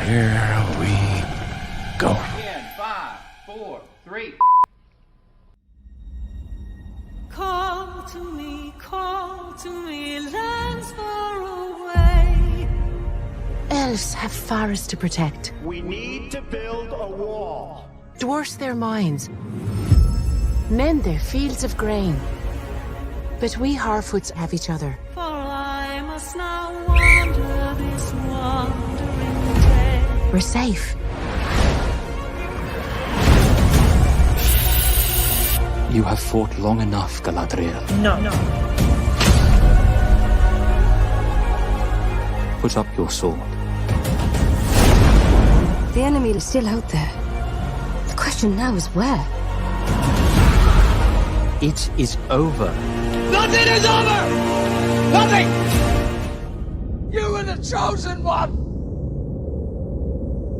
Here we go. In 5, 4, 3. Call to me, lands far away. Elves have forests to protect. We need to build a wall. Dwarfs their mines. Men their fields of grain. But we Harfoots have each other. For I must now wander this wandering day. We're safe. You have fought long enough, Galadriel. No. Put up your sword. The enemy is still out there. The question now is where? It is over. Nothing is over! Nothing! You were the chosen one!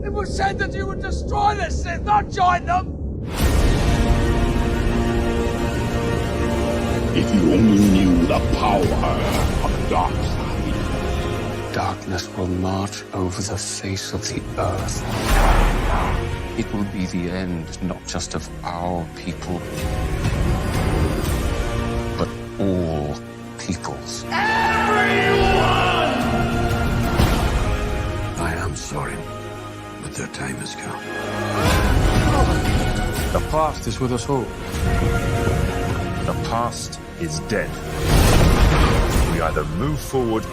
It was said that you would destroy the Sith, not join them! If you only knew the power of the dark side. Darkness will march over the face of the earth. It will be the end, not just of our people, but all peoples. Everyone! I am sorry, but their time has come. The past is with us all. The past is dead. We either move forward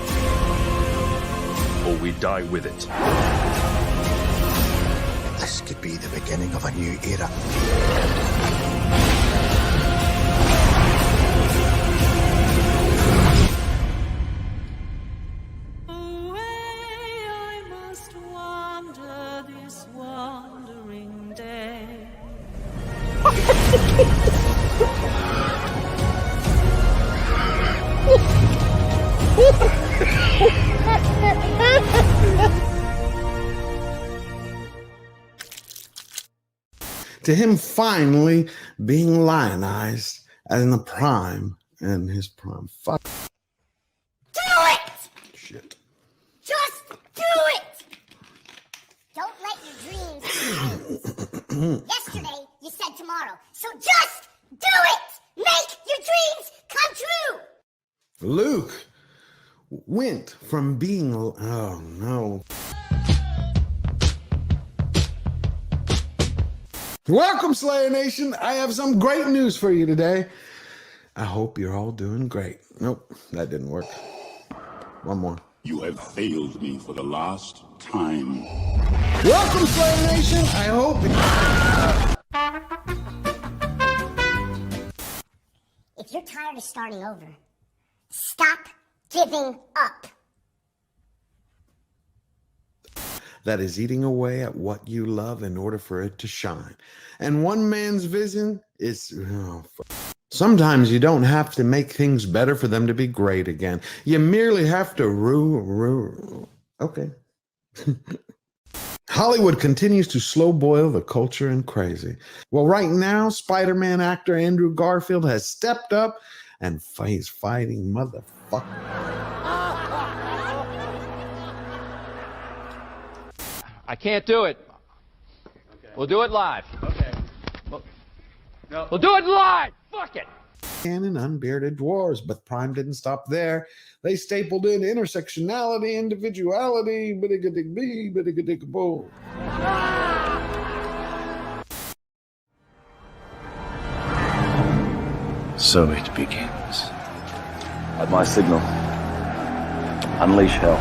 or we die with it. This could be the beginning of a new era. Away I must wander this wandering day. To him finally being lionized in the prime and his prime. Fuck. Do it! Shit. Just do it! Don't let your dreams change. Yesterday, you said tomorrow. So just do it! Make your dreams come true! Luke went from being... Oh, no. Welcome, Slayer Nation. I have some great news for you today. I hope you're all doing great. Nope, that didn't work. One more. You have failed me for the last time. Welcome, Slayer Nation. I hope... If you're tired of starting over, stop giving up. That is eating away at what you love in order for it to shine. And one man's vision is... Sometimes you don't have to make things better for them to be great again. You merely have to... Okay. Hollywood continues to slow boil the culture and crazy. Well, right now, Spider-Man actor Andrew Garfield has stepped up and he's fighting motherfucker. I can't do it. Okay. We'll do it live. Okay. We'll do it live. Fuck it. And unbearded dwarves, but Prime didn't stop there. They stapled in intersectionality, individuality, biddiga-dig-bee, biddiga-dig-boo. So it begins. At my signal, unleash hell.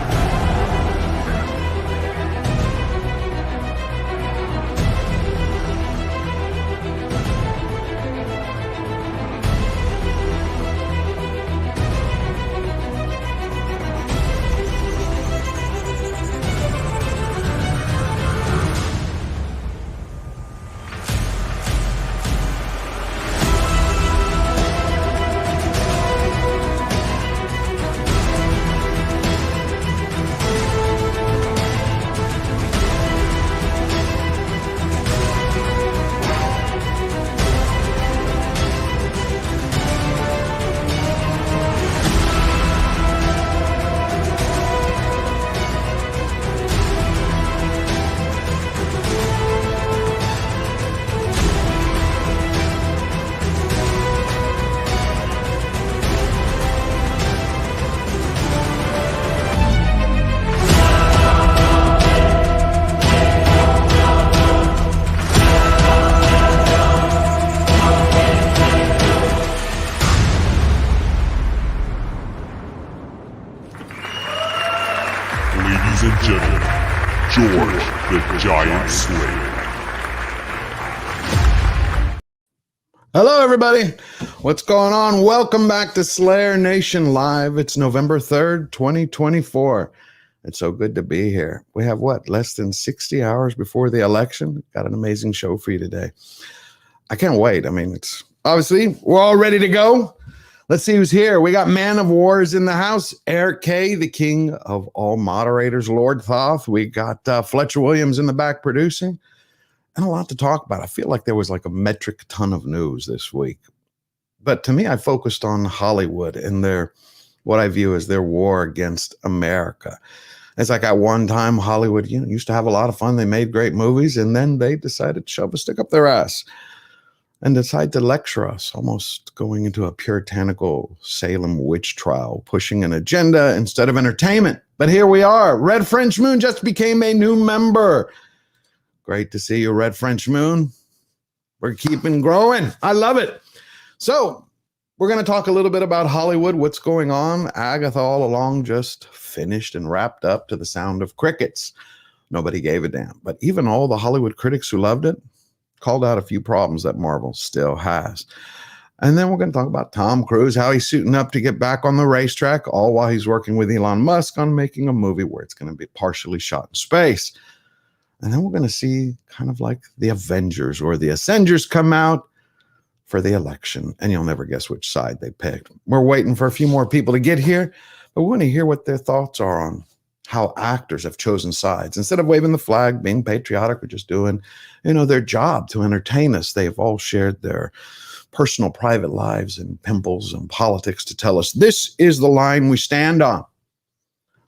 George the Giant Slayer. Hello, everybody. What's going on? Welcome back to Slayer Nation Live. It's November 3rd, 2024. It's so good to be here. We have less than 60 hours before the election. Got an amazing show for you today. I can't wait. I mean, it's obviously we're all ready to go. Let's see who's here. We got Man of Wars in the house. Eric K., the king of all moderators, Lord Thoth. We got Fletcher Williams in the back producing. And a lot to talk about. I feel like there was like a metric ton of news this week. But to me, I focused on Hollywood and what I view as their war against America. It's like at one time, Hollywood, used to have a lot of fun. They made great movies, and then they decided to shove a stick up their ass and decide to lecture us, almost going into a puritanical Salem witch trial, pushing an agenda instead of entertainment. But here we are. Red French Moon just became a new member. Great to see you, Red French Moon. We're keeping growing. I love it. So we're going to talk a little bit about Hollywood, what's going on. Agatha all along just finished and wrapped up to the sound of crickets. Nobody gave a damn. But even all the Hollywood critics who loved it called out a few problems that Marvel still has. And then we're going to talk about Tom Cruise, how he's suiting up to get back on the racetrack, all while he's working with Elon Musk on making a movie where it's going to be partially shot in space. And then we're going to see kind of like the Avengers or the Ascenders come out for the election. And you'll never guess which side they picked. We're waiting for a few more people to get here, but we want to hear what their thoughts are on how actors have chosen sides. Instead of waving the flag, being patriotic, or just doing, their job to entertain us, they've all shared their personal private lives and pimples and politics to tell us this is the line we stand on.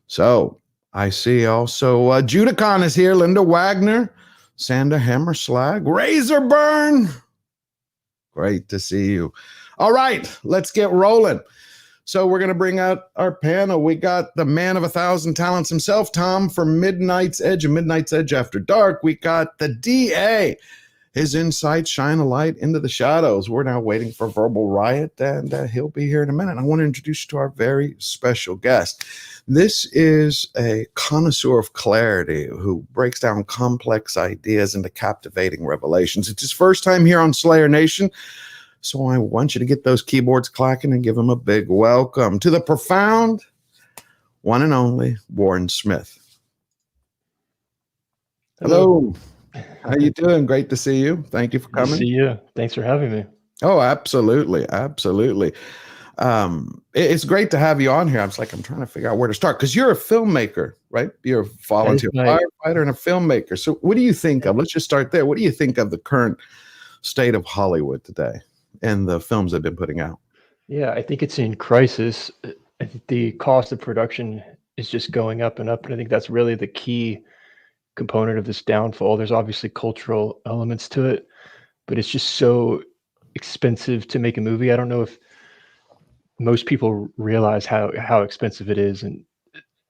So I see also Judicon is here, Linda Wagner, Sander Hammerslag, Razorburn. Great to see you. All right, let's get rolling. So we're going to bring out our panel. We got the man of 1,000 talents himself, Tom, from Midnight's Edge and Midnight's Edge After Dark. We got the DA. His insights shine a light into the shadows. We're now waiting for Verbal Riot, and he'll be here in a minute. I want to introduce you to our very special guest. This is a connoisseur of clarity who breaks down complex ideas into captivating revelations. It's his first time here on Slayer Nation, so I want you to get those keyboards clacking and give him a big welcome to the profound, one and only Warren Smith. Hello. How you doing? Great to see you. Thank you for coming. Good to see you. Thanks for having me. Oh, absolutely. Absolutely. It's great to have you on here. I'm trying to figure out where to start because you're a filmmaker, right? You're a volunteer firefighter and a filmmaker. So what do you think of? Let's just start there. What do you think of the current state of Hollywood today and the films they've been putting out? Yeah, I think it's in crisis. I think the cost of production is just going up and up. And I think that's really the key component of this downfall. There's obviously cultural elements to it, but it's just so expensive to make a movie. I don't know if most people realize how expensive it is. And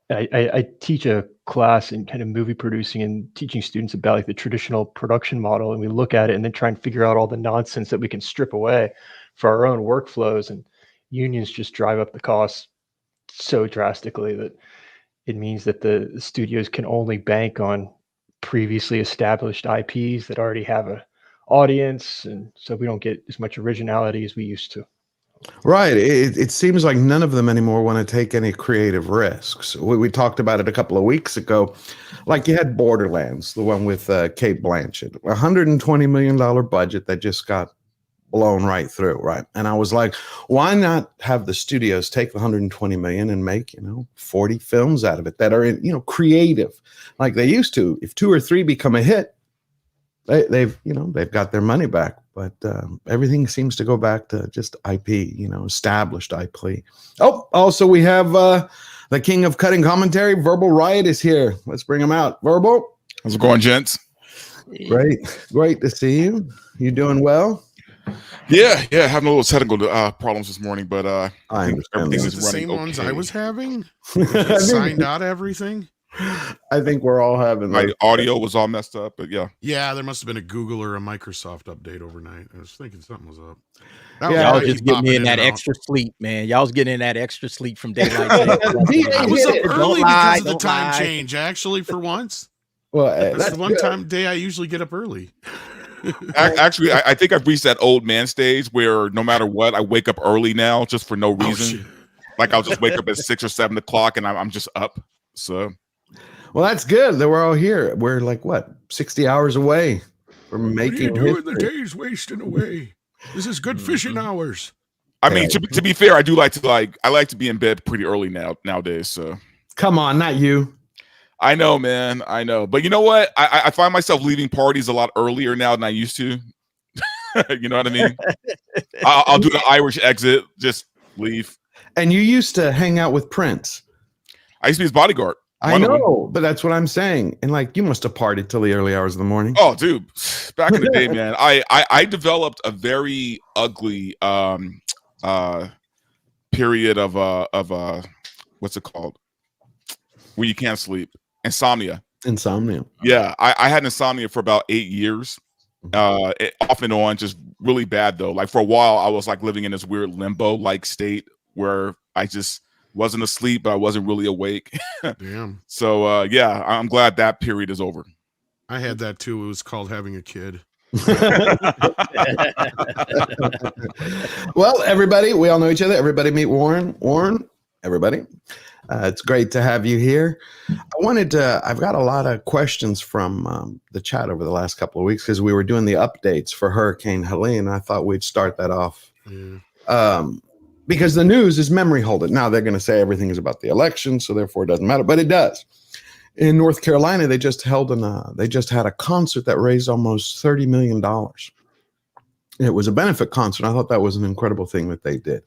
I teach a class in kind of movie producing and teaching students about like the traditional production model. And we look at it and then try and figure out all the nonsense that we can strip away for our own workflows. And unions just drive up the costs so drastically that it means that the studios can only bank on previously established IPs that already have an audience. And so we don't get as much originality as we used to. Right. It seems like none of them anymore want to take any creative risks. We talked about it a couple of weeks ago. Like you had Borderlands, the one with Kate Blanchett, $120 million budget that just got blown right through. Right. And I was like, why not have the studios take the $120 million and make, 40 films out of it that are, creative like they used to. If 2 or 3 become a hit, they've got their money back. But everything seems to go back to just IP, established IP. Oh, also we have the king of cutting commentary, Verbal Riot is here. Let's bring him out. Verbal. How's it going, gents? Great to see you. You doing well? Yeah, having a little technical problems this morning, but I understand. everything Is is the running same ones okay. I was having. Signed out everything. I think we're all having my audio was all messed up, but yeah. Yeah, there must have been a Google or a Microsoft update overnight. I was thinking something was up. Y'all was just getting in that extra sleep, man. Y'all was getting in that extra sleep from daylight. I was up early because of the time change, actually, for once. Well, that's the one day I usually get up early. Actually, I think I've reached that old man stage where no matter what, I wake up early now just for no reason. Like I'll just wake up at 6 or 7 o'clock and I'm just up. So, well, that's good that we're all here. We're like what 60 hours away from making. What are you doing? The day's wasting away. This is good fishing hours. I mean, to be fair, I do like to be in bed pretty early nowadays. So, come on, not you. I know, man. I know, but you know what? I find myself leaving parties a lot earlier now than I used to. You know what I mean? I'll do the Irish exit, just leave. And you used to hang out with Prince. I used to be his bodyguard. I know, but that's what I'm saying. And like, you must have partied till the early hours of the morning. Oh, dude, back in the day, man, I developed a very ugly period of what's it called? Where you can't sleep. Insomnia. Yeah, I had insomnia for about 8 years. Off and on, just really bad though. Like for a while, I was like living in this weird limbo-like state where I just wasn't asleep, but I wasn't really awake. Damn. So yeah, I'm glad that period is over. I had that too. It was called having a kid. Well, everybody, we all know each other. Everybody meet Warren. Warren, everybody. It's great to have you here. I've got a lot of questions from the chat over the last couple of weeks because we were doing the updates for Hurricane Helene. I thought we'd start that off. Because the news is memory holding. Now they're going to say everything is about the election, so therefore it doesn't matter, but it does. In North Carolina, they just had a concert that raised almost $30 million. It was a benefit concert. I thought that was an incredible thing that they did.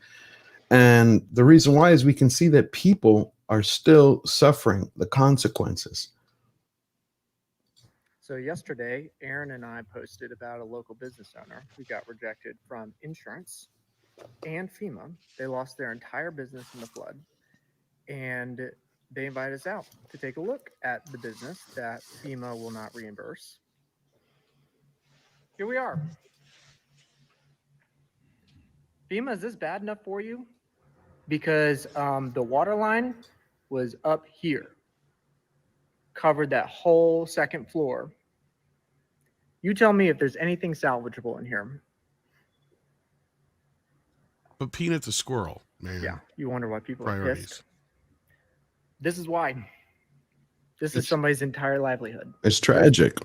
And the reason why is we can see that people are still suffering the consequences. So yesterday, Aaron and I posted about a local business owner who got rejected from insurance and FEMA. They lost their entire business in the flood, and they invited us out to take a look at the business that FEMA will not reimburse. Here we are. FEMA, is this bad enough for you? Because the water line was up here, covered that whole second floor. You tell me if there's anything salvageable in here. But Peanut the squirrel, man. Yeah, you wonder why people are Priorities. pissed. This is why. This is somebody's entire livelihood. It's tragic.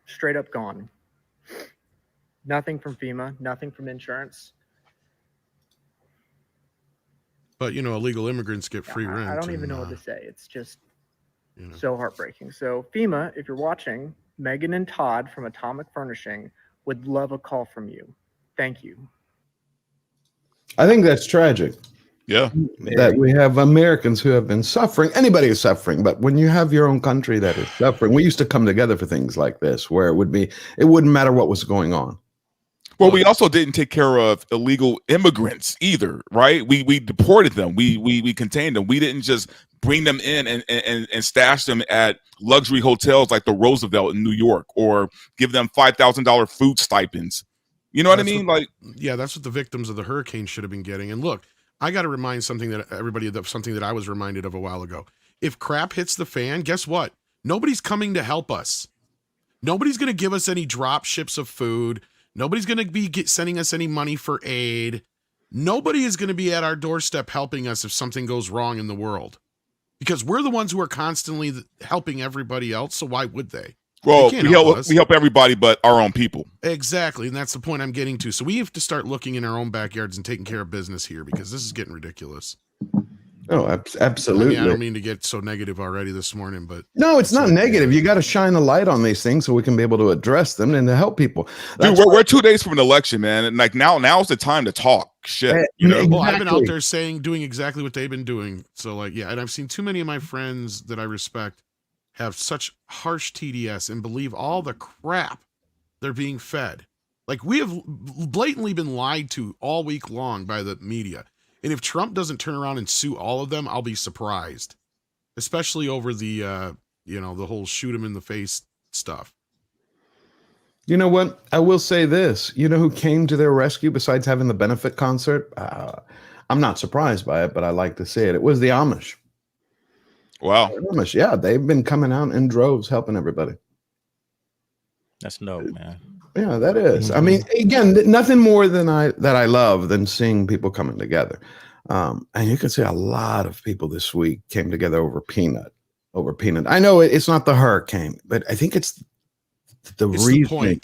Straight up gone. Nothing from FEMA, nothing from insurance. But, you know, illegal immigrants get free rent. I don't even know what to say. It's just so heartbreaking. So FEMA, if you're watching, Megan and Todd from Atomic Furnishing would love a call from you. Thank you. I think that's tragic. Yeah. That we have Americans who have been suffering. Anybody is suffering, but when you have your own country that is suffering, we used to come together for things like this where it wouldn't matter what was going on. Well, we also didn't take care of illegal immigrants either, right? We deported them. We contained them. We didn't just bring them in and stash them at luxury hotels like the Roosevelt in New York, or give them $5,000 food stipends. You know what I mean? That's what the victims of the hurricane should have been getting. And look, I got to remind something that I was reminded of a while ago. If crap hits the fan, guess what? Nobody's coming to help us. Nobody's going to give us any drop ships of food. Nobody's going to be sending us any money for aid. Nobody is going to be at our doorstep helping us if something goes wrong in the world, because we're the ones who are constantly helping everybody else. So why would they? Well, we help everybody but our own people. Exactly. And that's the point I'm getting to. So we have to start looking in our own backyards and taking care of business here, because this is getting ridiculous. Oh, absolutely. I don't mean to get so negative already this morning, but no, it's not negative. You got to shine a light on these things so we can be able to address them and to help people. Dude, we're 2 days from an election, man, and like now's the time to talk shit. You know, well, I've been out there doing exactly what they've been doing. So like, yeah, and I've seen too many of my friends that I respect have such harsh TDS and believe all the crap they're being fed. Like, we have blatantly been lied to all week long by the media. And if Trump doesn't turn around and sue all of them, I'll be surprised, especially over the You know, the whole shoot him in the face stuff. You know what? I will say this. You know who came to their rescue besides having the benefit concert? I'm not surprised by it, but I like to see it. It was the Amish. Wow. The Amish, yeah, they've been coming out in droves helping everybody. That's dope, man. Yeah, that is. I mean, again, nothing more than I love than seeing people coming together. And you can see a lot of people this week came together over peanut. I know it's not the hurricane, but I think it's the reason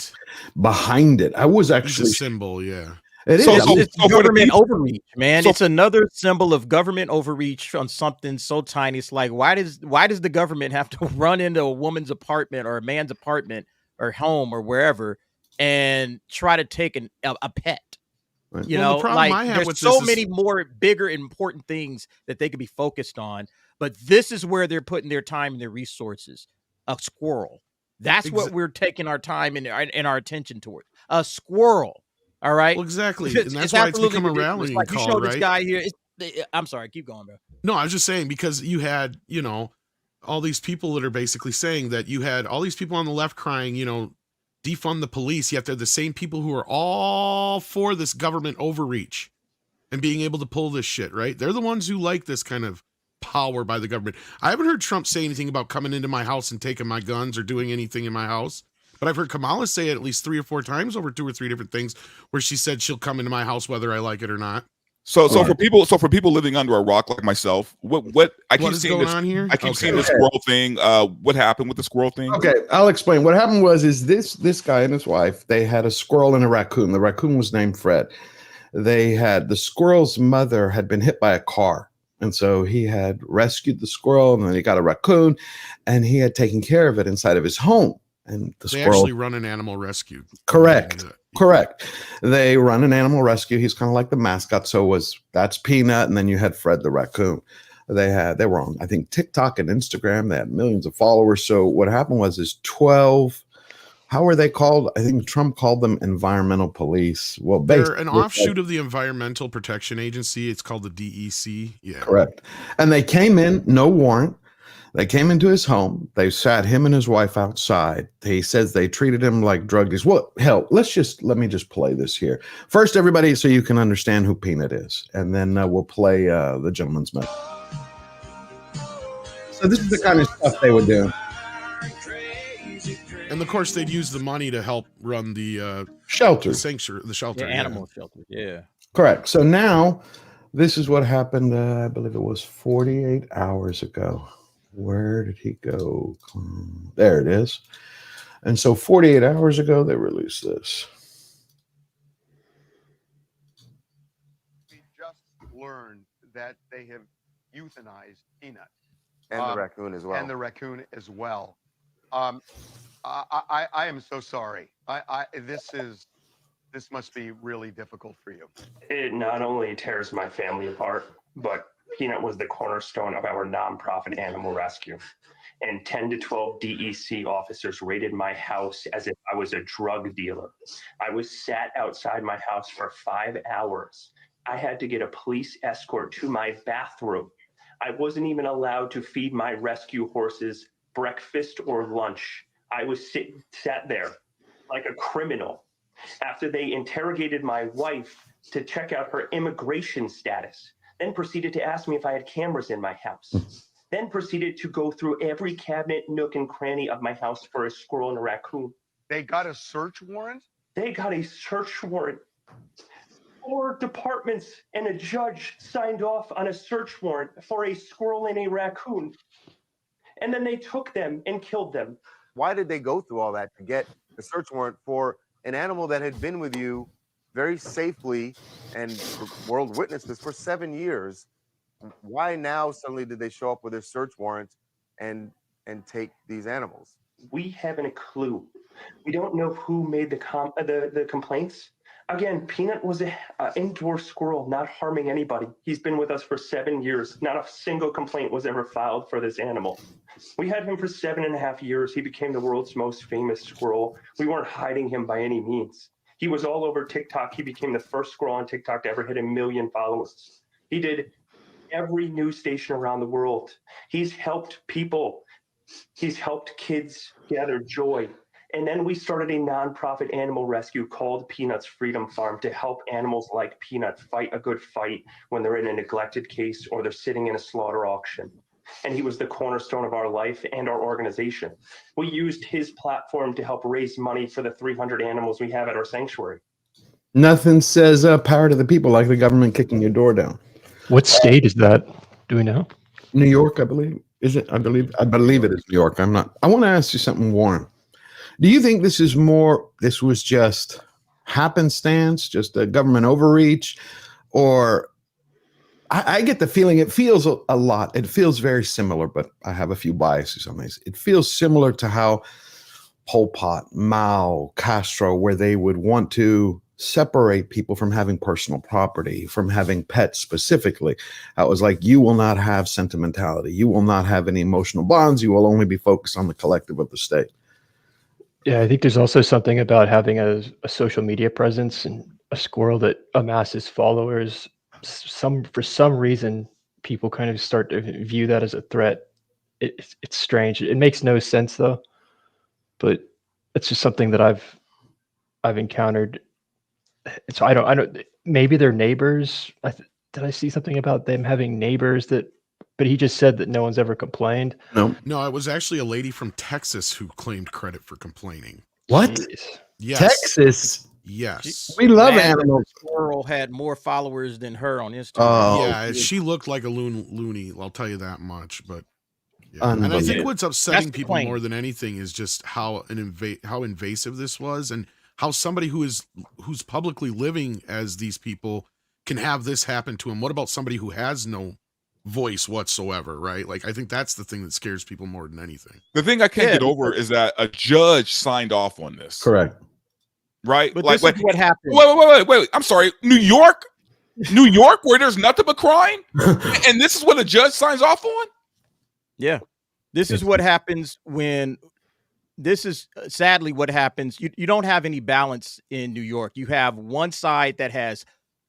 behind it. I was actually it's a symbol, yeah. It's government overreach, man. It's another symbol of government overreach on something so tiny. It's like, why does the government have to run into a woman's apartment or a man's apartment or home or wherever and try to take a pet? Right. You know, like there's so many more bigger important things that they could be focused on, but this is where they're putting their time and their resources. A squirrel. That's what we're taking our time and our attention toward. A squirrel. All right. Well, exactly. And that's why it's become a rallying like call, you show right? This guy here. I'm sorry. Keep going, bro. No, I was just saying, because you had, you know, all these people that are basically saying that you had all these people on the left crying, you know, defund the police. Yet they're the same people who are all for this government overreach and being able to pull this shit, right? They're the ones who like this kind of power by the government. I haven't heard Trump say anything about coming into my house and taking my guns or doing anything in my house. But I've heard Kamala say it at least 3 or 4 times over 2 or 3 different things where she said she'll come into my house whether I like it or not. So for people living under a rock like myself, what I keep seeing going on here? I keep seeing the squirrel thing. What happened with the squirrel thing? Okay, I'll explain. What happened was this guy and his wife, they had a squirrel and a raccoon. The raccoon was named Fred. The squirrel's mother had been hit by a car. And so he had rescued the squirrel, and then he got a raccoon, and he had taken care of it inside of his home. And the they squirrel actually run an animal rescue. Correct. They run an animal rescue. He's kind of like the mascot. So that's Peanut, and then you had Fred the raccoon. They were on, I think, TikTok and Instagram. They had millions of followers. So what happened was 12. How are they called? I think Trump called them environmental police. Well, they're an offshoot of the Environmental Protection Agency. It's called the DEC. Yeah, correct. And they came in, no warrant. They came into his home. They sat him and his wife outside. He says they treated him like drug dealers. Well, hell, let me just play this here. First, everybody, so you can understand who Peanut is. And then we'll play the gentleman's message. So this is the kind of stuff they would do. And of course, they'd use the money to help run the shelter, the shelter, animal shelter. Yeah, correct. So now, this is what happened. I believe it was 48 hours ago. Where did he go? There it is. And so 48 hours ago, they released this. We just learned that they have euthanized Peanut. And the raccoon as well. And the raccoon as well. I am so sorry. This must be really difficult for you. It not only tears my family apart, but Peanut was the cornerstone of our nonprofit animal rescue. And 10 to 12 DEC officers raided my house as if I was a drug dealer. I was sat outside my house for 5 hours. I had to get a police escort to my bathroom. I wasn't even allowed to feed my rescue horses breakfast or lunch. I was sat there like a criminal after they interrogated my wife to check out her immigration status, then proceeded to ask me if I had cameras in my house, then proceeded to go through every cabinet, nook, and cranny of my house for a squirrel and a raccoon. They got a search warrant? They got a search warrant. 4 departments and a judge signed off on a search warrant for a squirrel and a raccoon. And then they took them and killed them. Why did they go through all that to get a search warrant for an animal that had been with you very safely, and the world witnessed this for 7 years? Why now suddenly did they show up with a search warrant and take these animals? We haven't a clue. We don't know who made the complaints. Again, Peanut was an indoor squirrel, not harming anybody. He's been with us for 7 years. Not a single complaint was ever filed for this animal. We had him for 7.5 years. He became the world's most famous squirrel. We weren't hiding him by any means. He was all over TikTok. He became the first squirrel on TikTok to ever hit 1 million followers. He did every news station around the world. He's helped people He's helped kids gather joy. And then we started a nonprofit animal rescue called Peanuts Freedom Farm to help animals like Peanut fight a good fight when they're in a neglected case or they're sitting in a slaughter auction. And he was the cornerstone of our life and our organization. We used his platform to help raise money for the 300 animals we have at our sanctuary. Nothing says power to the people like the government kicking your door down. What state is that? Do we know? New York, I believe. Is it? I believe it is New York. I'm not. I want to ask you something, Warren. Do you think this was just happenstance, just a government overreach, or I get the feeling it feels a lot. It feels very similar, but I have a few biases on this. It feels similar to how Pol Pot, Mao, Castro, where they would want to separate people from having personal property, from having pets specifically. I was like, you will not have sentimentality. You will not have any emotional bonds. You will only be focused on the collective of the state. Yeah, I think there's also something about having a social media presence and a squirrel that amasses followers. For some reason, people kind of start to view that as a threat. It's strange. It makes no sense though, but it's just something that I've encountered. So I don't. Maybe they're neighbors. Did I see something about them having neighbors that? But he just said that no one's ever complained. No, it was actually a lady from Texas who claimed credit for complaining. What? Jeez. Yes. Texas? Yes. We love animals. Squirrel had more followers than her on Instagram. Yeah, she looked like a loony. I'll tell you that much. But yeah. And I think what's upsetting people more than anything is just how invasive this was, and how somebody who's publicly living as these people can have this happen to him. What about somebody who has no voice whatsoever, right? Like, I think that's the thing that scares people more than anything. The thing I can't get over is that a judge signed off on this. Correct. Right? But this is what happened. Wait. I'm sorry. New York, where there's nothing but crime, and this is what a judge signs off on. Yeah, this is what happens when. This is sadly what happens. You don't have any balance in New York. You have one side that has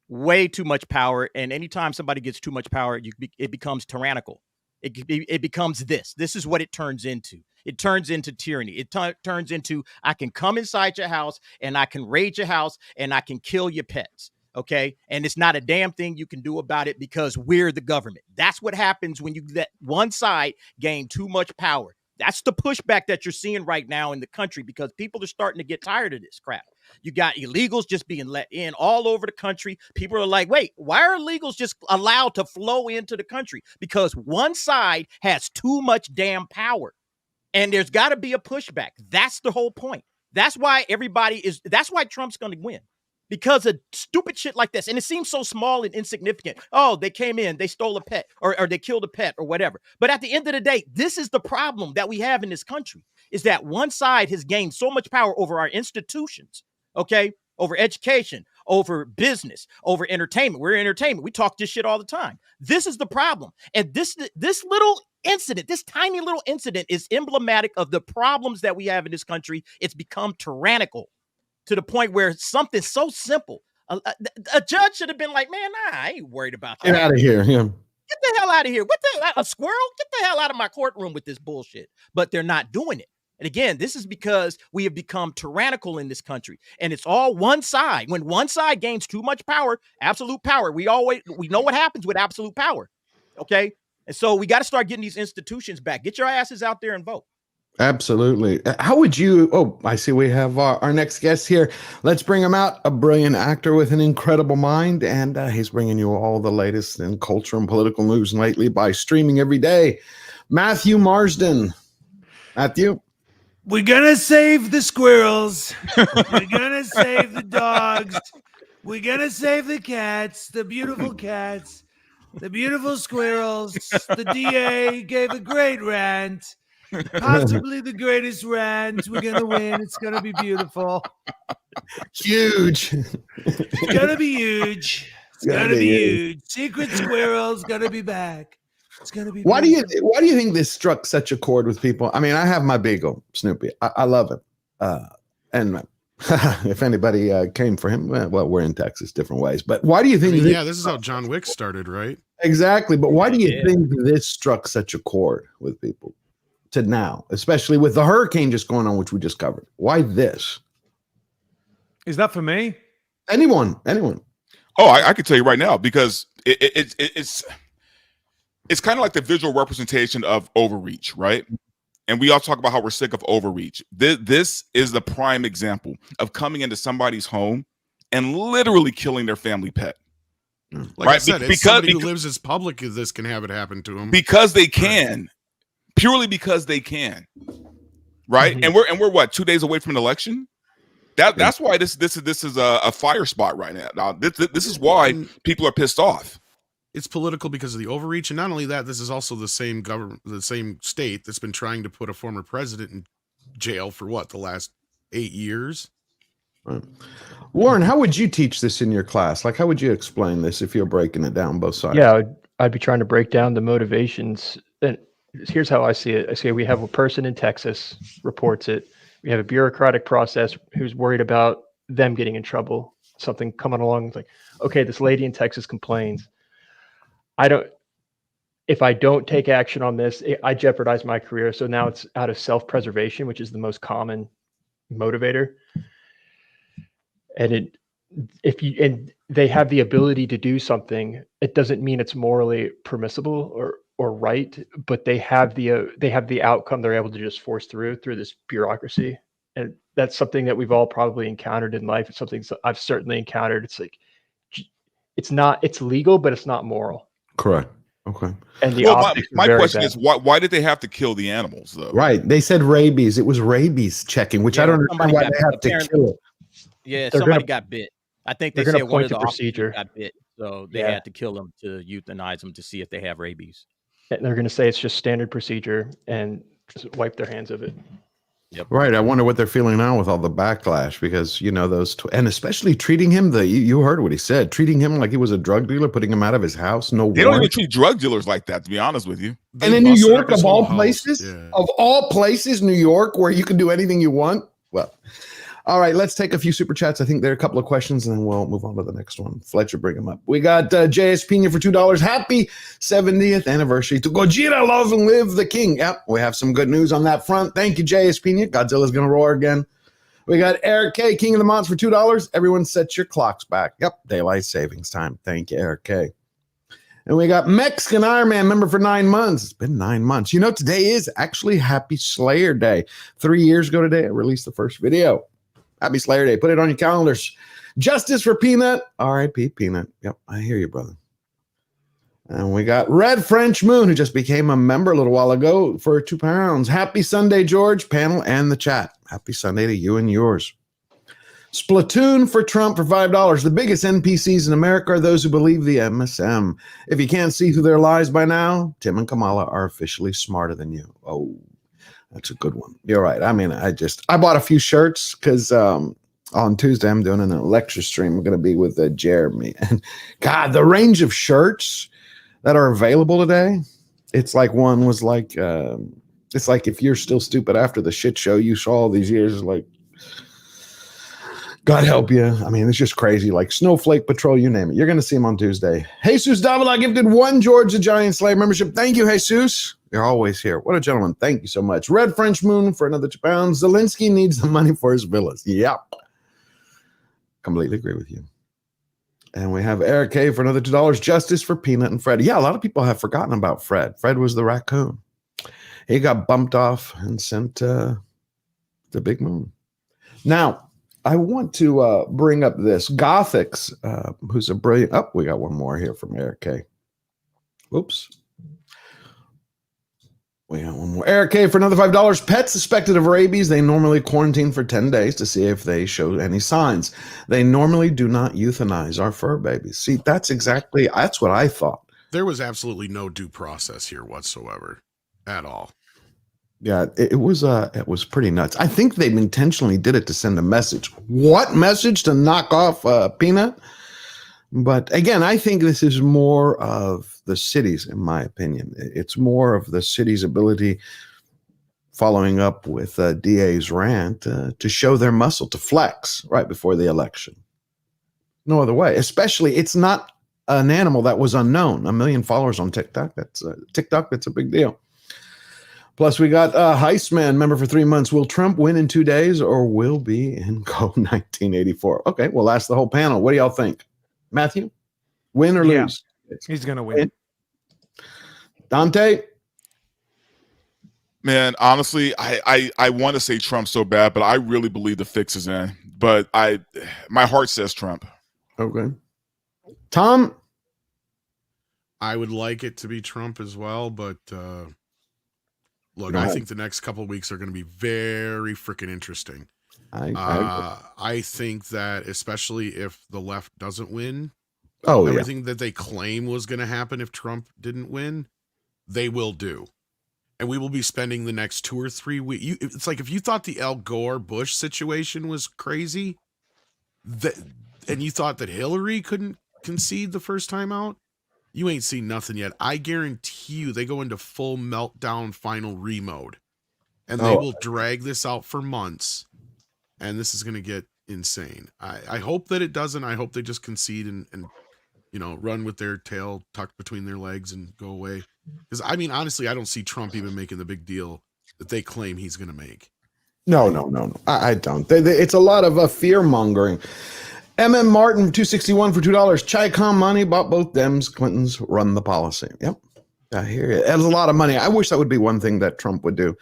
way too much power, and anytime somebody gets too much power, it becomes tyrannical. It becomes this. This is what it turns into. It turns into tyranny. It turns into, I can come inside your house and I can raid your house and I can kill your pets. Okay. And it's not a damn thing you can do about it because we're the government. That's what happens when you let one side gain too much power. That's the pushback that you're seeing right now in the country, because people are starting to get tired of this crap. You got illegals just being let in all over the country. People are like, wait, why are illegals just allowed to flow into the country? Because one side has too much damn power, and there's got to be a pushback. That's the whole point. That's why that's why Trump's going to win, because of stupid shit like this. And it seems so small and insignificant. Oh, they came in, they stole a pet, or they killed a pet or whatever. But at the end of the day, this is the problem that we have in this country, is that one side has gained so much power over our institutions, okay, over education, over business, over entertainment. We're entertainment. We talk this shit all the time. This is the problem. And this little incident, this tiny little incident, is emblematic of the problems that we have in this country. It's become tyrannical to the point where something so simple, a judge should have been like, man, nah, I ain't worried about that. Get out of here. Yeah. Get the hell out of here. A squirrel? Get the hell out of my courtroom with this bullshit. But they're not doing it. And again, this is because we have become tyrannical in this country, and it's all one side. When one side gains too much power, absolute power, we know what happens with absolute power. Okay. And so we got to start getting these institutions back. Get your asses out there and vote. Absolutely. How would you? Oh, I see we have our next guest here. Let's bring him out. A brilliant actor with an incredible mind, and he's bringing you all the latest in culture and political news lately by streaming every day. Matthew Marsden. Matthew. We're gonna save the squirrels. We're gonna save the dogs. We're gonna save the cats, the beautiful cats, the beautiful squirrels. The DA gave a great rant. Possibly the greatest rant. We're gonna win. It's gonna be beautiful. Huge. It's gonna be huge. It's gonna be huge. Secret Squirrel's gonna be back. It's gonna be. Why do you think this struck such a chord with people? I mean, I have my beagle, Snoopy. I love it. And if anybody came for him, well, we're in Texas, different ways. But why do you think? This is how John Wick started, right? Exactly. But why do you think this struck such a chord with people? to now, especially with the hurricane just going on, which we just covered? Why this? Is that for me? Anyone? Oh, I can tell you right now, because it's kind of like the visual representation of overreach, right? And we all talk about how we're sick of overreach. This is the prime example of coming into somebody's home and literally killing their family pet. Like I said, it's somebody who lives as public as this can have it happen to him. Because they can. Purely because they can. Right? And we're what, 2 days away from an election? That's why this is a fire spot right now. This is why people are pissed off. It's political because of the overreach, and not only that, this is also the same government, the same state that's been trying to put a former president in jail for what, the last 8 years. Right. Warren, how would you teach this in your class? Like, how would you explain this if you're breaking it down both sides? Yeah, I'd be trying to break down the motivations. And here's how I see it. I say we have a person in Texas reports it. We have a bureaucratic process who's worried about them getting in trouble. Something coming along like, okay, this lady in Texas complains. If I don't take action on this, I jeopardize my career. So now it's out of self-preservation, which is the most common motivator. And and they have the ability to do something, it doesn't mean it's morally permissible or right, but they have the outcome they're able to just force through this bureaucracy. And that's something that we've all probably encountered in life. It's something I've certainly encountered. It's like, it's legal, but it's not moral. Correct. Okay. And my question is, why did they have to kill the animals though? Right. They said rabies. It was rabies checking, which I don't understand why they have to kill it. Yeah, somebody got bit. I think they said one of the procedure got bit, so they had to kill them to euthanize them to see if they have rabies. And they're going to say it's just standard procedure and just wipe their hands of it. Yep. Right. I wonder what they're feeling now with all the backlash, because and especially treating him you heard what he said, treating him like he was a drug dealer, putting him out of his house. They don't even treat drug dealers like that, to be honest with you. And in New York, of all places, New York, where you can do anything you want. Well, all right, let's take a few super chats. I think there are a couple of questions, and then we'll move on to the next one. Fletcher, bring them up. We got JS Pena for $2. Happy 70th anniversary to Godzilla, love and live the king. Yep, we have some good news on that front. Thank you, JS Pena. Godzilla's going to roar again. We got Eric K, King of the Monts for $2. Everyone set your clocks back. Yep, daylight savings time. Thank you, Eric K. And we got Mexican Iron Man member for 9 months. It's been 9 months. Today is actually Happy Slayer Day. 3 years ago today, I released the first video. Happy Slayer Day. Put it on your calendars. Justice for Peanut. R.I.P. Peanut. Yep, I hear you, brother. And we got Red French Moon, who just became a member a little while ago for £2. Happy Sunday, George, panel, and the chat. Happy Sunday to you and yours. Splatoon for Trump for $5. The biggest NPCs in America are those who believe the MSM. If you can't see through their lies by now, Tim and Kamala are officially smarter than you. Oh, that's a good one. You're right. I mean, I bought a few shirts because on Tuesday I'm doing an lecture stream. I'm going to be with Jeremy. And God, the range of shirts that are available today, it's like one was like, it's like if you're still stupid after the shit show you saw all these years, like, God help you. I mean, it's just crazy. Like Snowflake Patrol, you name it. You're going to see him on Tuesday. Jesus Davila gifted $1 George the Giant Slave membership. Thank you, Jesus. You're always here. What a gentleman. Thank you so much. Red French Moon for another £2. Zelensky needs the money for his villas. Yep. Completely agree with you. And we have Eric K for another $2. Justice for Peanut and Fred. Yeah, a lot of people have forgotten about Fred. Fred was the raccoon. He got bumped off and sent to the big moon. Now, I want to bring up this. Gothics, who's a brilliant... Oh, we got one more here from Eric K. Oops. We got one more. Eric K for another $5. Pets suspected of rabies, they normally quarantine for 10 days to see if they show any signs. They normally do not euthanize our fur babies. See, that's what I thought. There was absolutely no due process here whatsoever at all. Yeah, it was pretty nuts. I think they intentionally did it to send a message. What message? To knock off Peanut? But again, I think this is more of the cities, in my opinion. It's more of the city's ability, following up with DA's rant, to show their muscle, to flex right before the election. No other way. Especially, it's not an animal that was unknown. 1 million followers on TikTok. That's a big deal. Plus, we got Heistman, member for 3 months. Will Trump win in 2 days or will be in go 1984? Okay, we'll ask the whole panel. What do y'all think? Matthew, win or lose? He's going to win. Dante? Man, honestly, I want to say Trump so bad, but I really believe the fix is in. But my heart says Trump. Okay. Tom? I would like it to be Trump as well, but look, I think the next couple of weeks are going to be very freaking interesting. I think that especially if the left doesn't win, everything that they claim was going to happen if Trump didn't win, they will do. And we will be spending the next 2 or 3 weeks. It's like if you thought the Al Gore Bush situation was crazy, and you thought that Hillary couldn't concede the first time out, you ain't seen nothing yet. I guarantee you they go into full meltdown final remode. And they will drag this out for months. And this is going to get insane. I hope that it doesn't. I hope they just concede and run with their tail tucked between their legs and go away. Because, I mean, honestly, I don't see Trump even making the big deal that they claim he's going to make. No. I don't. It's a lot of fear-mongering. M.M. Martin, 261 for $2. Chai Khan bought both Dems. Clintons run the policy. Yep. I hear you. That's a lot of money. I wish that would be one thing that Trump would do.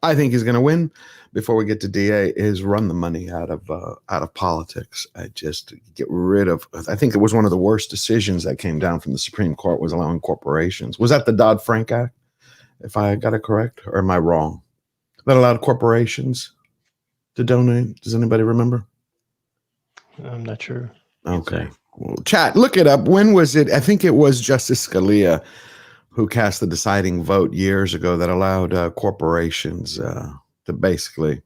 I think he's going to win. Before we get to DA, is run the money out of politics. I just get rid of. I think it was one of the worst decisions that came down from the Supreme Court was allowing corporations. Was that the Dodd-Frank Act? If I got it correct, or am I wrong? That allowed corporations to donate. Does anybody remember? I'm not sure. Okay. Well, chat, look it up. When was it? I think it was Justice Scalia who cast the deciding vote years ago that allowed corporations to basically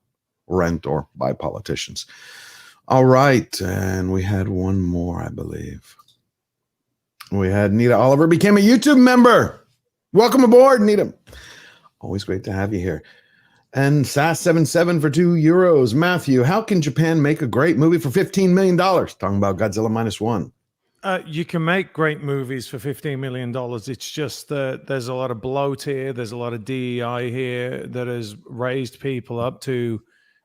rent or buy politicians. All right. And we had one more, I believe. We had Nita Oliver became a YouTube member. Welcome aboard, Nita. Always great to have you here. And SAS77 for €2. Matthew, how can Japan make a great movie for $15 million? Talking about Godzilla -1. You can make great movies for $15 million. It's just that there's a lot of bloat here. There's a lot of DEI here that has raised people up to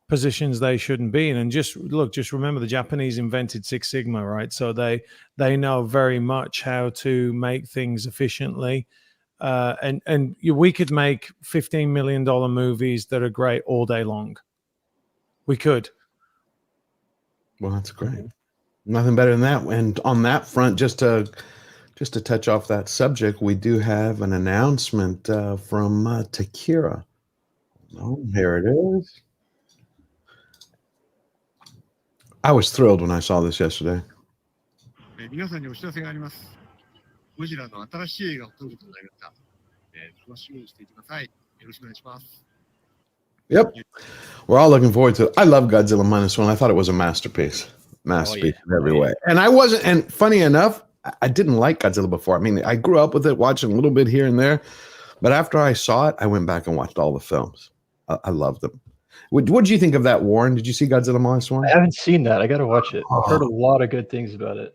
positions they shouldn't be in. And just remember the Japanese invented Six Sigma, right? So they know very much how to make things efficiently. And we could make $15 million movies that are great all day long. We could. Well, that's great. Nothing better than that. And on that front, just to touch off that subject, we do have an announcement from Takira. Oh, here it is. I was thrilled when I saw this yesterday. 皆さんにお知らせがあります。ゴジラの新しい映画を撮ることになりました。楽しみにしていてください。よろしくお願いします。 Yep. We're all looking forward to it. I love Godzilla -1. I thought it was a masterpiece. In every way. And funny enough, I didn't like Godzilla before. I mean, I grew up with it, watching a little bit here and there. But after I saw it, I went back and watched all the films. I loved them. What did you think of that, Warren? Did you see Godzilla -1? I haven't seen that. I got to watch it. I've heard a lot of good things about it.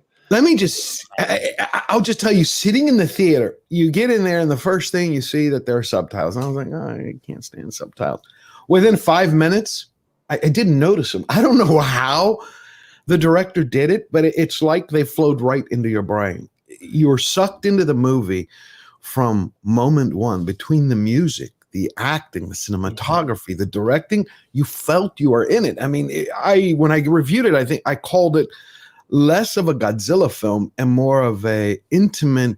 I'll just tell you, sitting in the theater, you get in there and the first thing you see that there are subtitles. And I was like, I can't stand subtitles. Within 5 minutes, I didn't notice them. I don't know how the director did it, but it's like they flowed right into your brain. You were sucked into the movie from moment one, between the music, the acting, the cinematography, the directing. You felt you were in it. I mean, when I reviewed it, I think I called it less of a Godzilla film and more of a intimate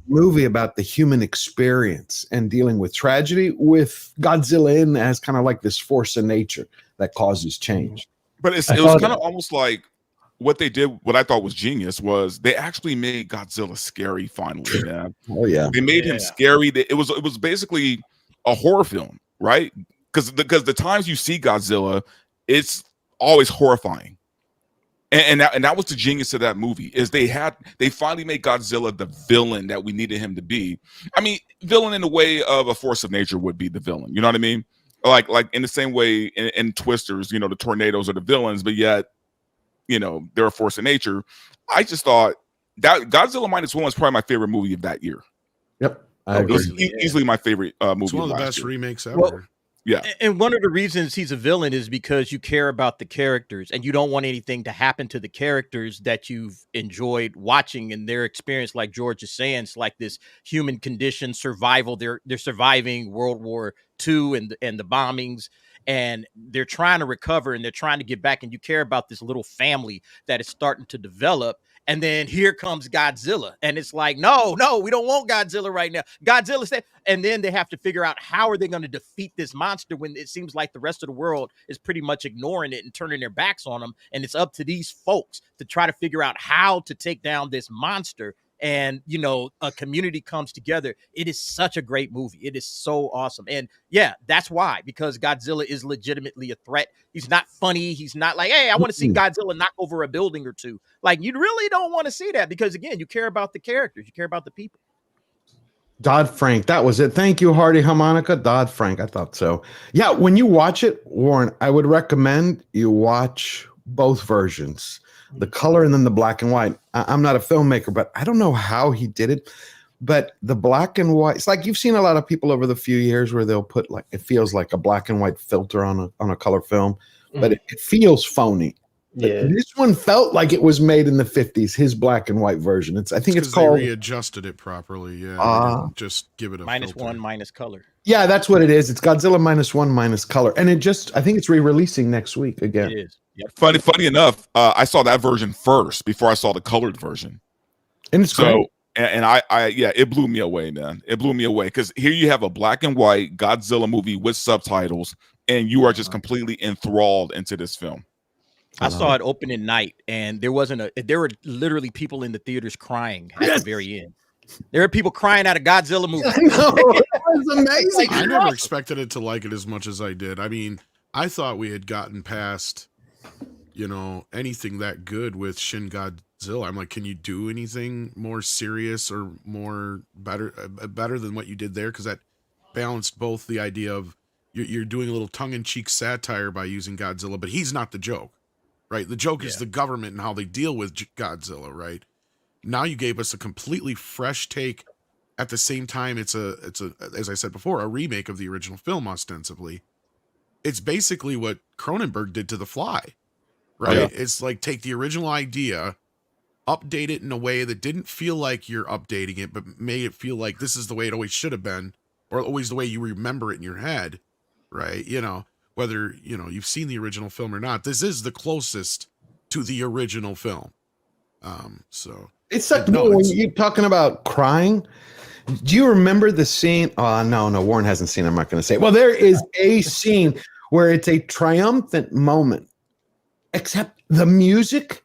movie about the human experience and dealing with tragedy, with Godzilla in as kind of like this force of nature that causes change. But it was kind of almost like what they did, what I thought was genius, was they actually made Godzilla scary finally. Man. Oh, yeah. They made him scary. It was basically a horror film, right? Because the times you see Godzilla, it's always horrifying. And that was the genius of that movie, is they finally made Godzilla the villain that we needed him to be. I mean, villain in the way of a force of nature would be the villain. You know what I mean? Like in the same way in Twisters, the tornadoes are the villains, but yet, they're a force of nature. I just thought that Godzilla -1 is probably my favorite movie of that year. Yep. I agree. Easily my favorite movie. It's one of the last best year. remakes ever. Well, Yeah. And one of the reasons he's a villain is because you care about the characters and you don't want anything to happen to the characters that you've enjoyed watching and their experience. Like George is saying, it's like this human condition survival. They're surviving World War II and the bombings, and they're trying to recover and they're trying to get back. And you care about this little family that is starting to develop. And then here comes Godzilla. And it's like, no, we don't want Godzilla right now. Godzilla's there. And then they have to figure out how are they going to defeat this monster when it seems like the rest of the world is pretty much ignoring it and turning their backs on them. And it's up to these folks to try to figure out how to take down this monster. And, you know, a community comes together. It is such a great movie. It is so awesome. And yeah, that's why, because Godzilla is legitimately a threat. He's not funny. He's not like, hey, I want to see Godzilla knock over a building or two. Like, you really don't want to see that because, again, you care about the characters. You care about the people. Dodd-Frank, that was it. Thank you, Hardy Harmonica. Dodd-Frank, I thought so. Yeah, when you watch it, Warren, I would recommend you watch both versions, the color and then the black and white. I'm not a filmmaker, but I don't know how he did it. But the black and white, it's like you've seen a lot of people over the few years where they'll put like, it feels like a black and white filter on a color film, but it feels phony. Yeah. This one felt like it was made in the 50s, his black and white version. I think it's called. They readjusted it properly. Yeah. Just give it a -1 minus color. Yeah, that's what it is. It's Godzilla -1 minus color. And I think it's re-releasing next week again. It is. Yep. Funny enough, I saw that version first before I saw the colored version. And it's so, and I, it blew me away, man. It blew me away because here you have a black and white Godzilla movie with subtitles, and you are just completely enthralled into this film. I saw it opening night, and there were literally people in the theaters crying at the very end. There are people crying out of Godzilla movie. I know. It was amazing. I never expected it to like it as much as I did. I mean, I thought we had gotten past, anything that good with Shin Godzilla. I'm like, can you do anything more serious or better than what you did there? Because that balanced both the idea of you're doing a little tongue-in-cheek satire by using Godzilla, but he's not the joke. Right, the joke is the government and how they deal with Godzilla. Right, now you gave us a completely fresh take. At the same time, it's a as I said before, a remake of the original film. Ostensibly, it's basically what Cronenberg did to The Fly. Right, it's like take the original idea, update it in a way that didn't feel like you're updating it, but made it feel like this is the way it always should have been, or always the way you remember it in your head. Right, whether you've seen the original film or not, this is the closest to the original film. So it's like when you're talking about crying. Do you remember the scene? Oh no, Warren hasn't seen it. I'm not going to say it. Well, there is a scene where it's a triumphant moment, except the music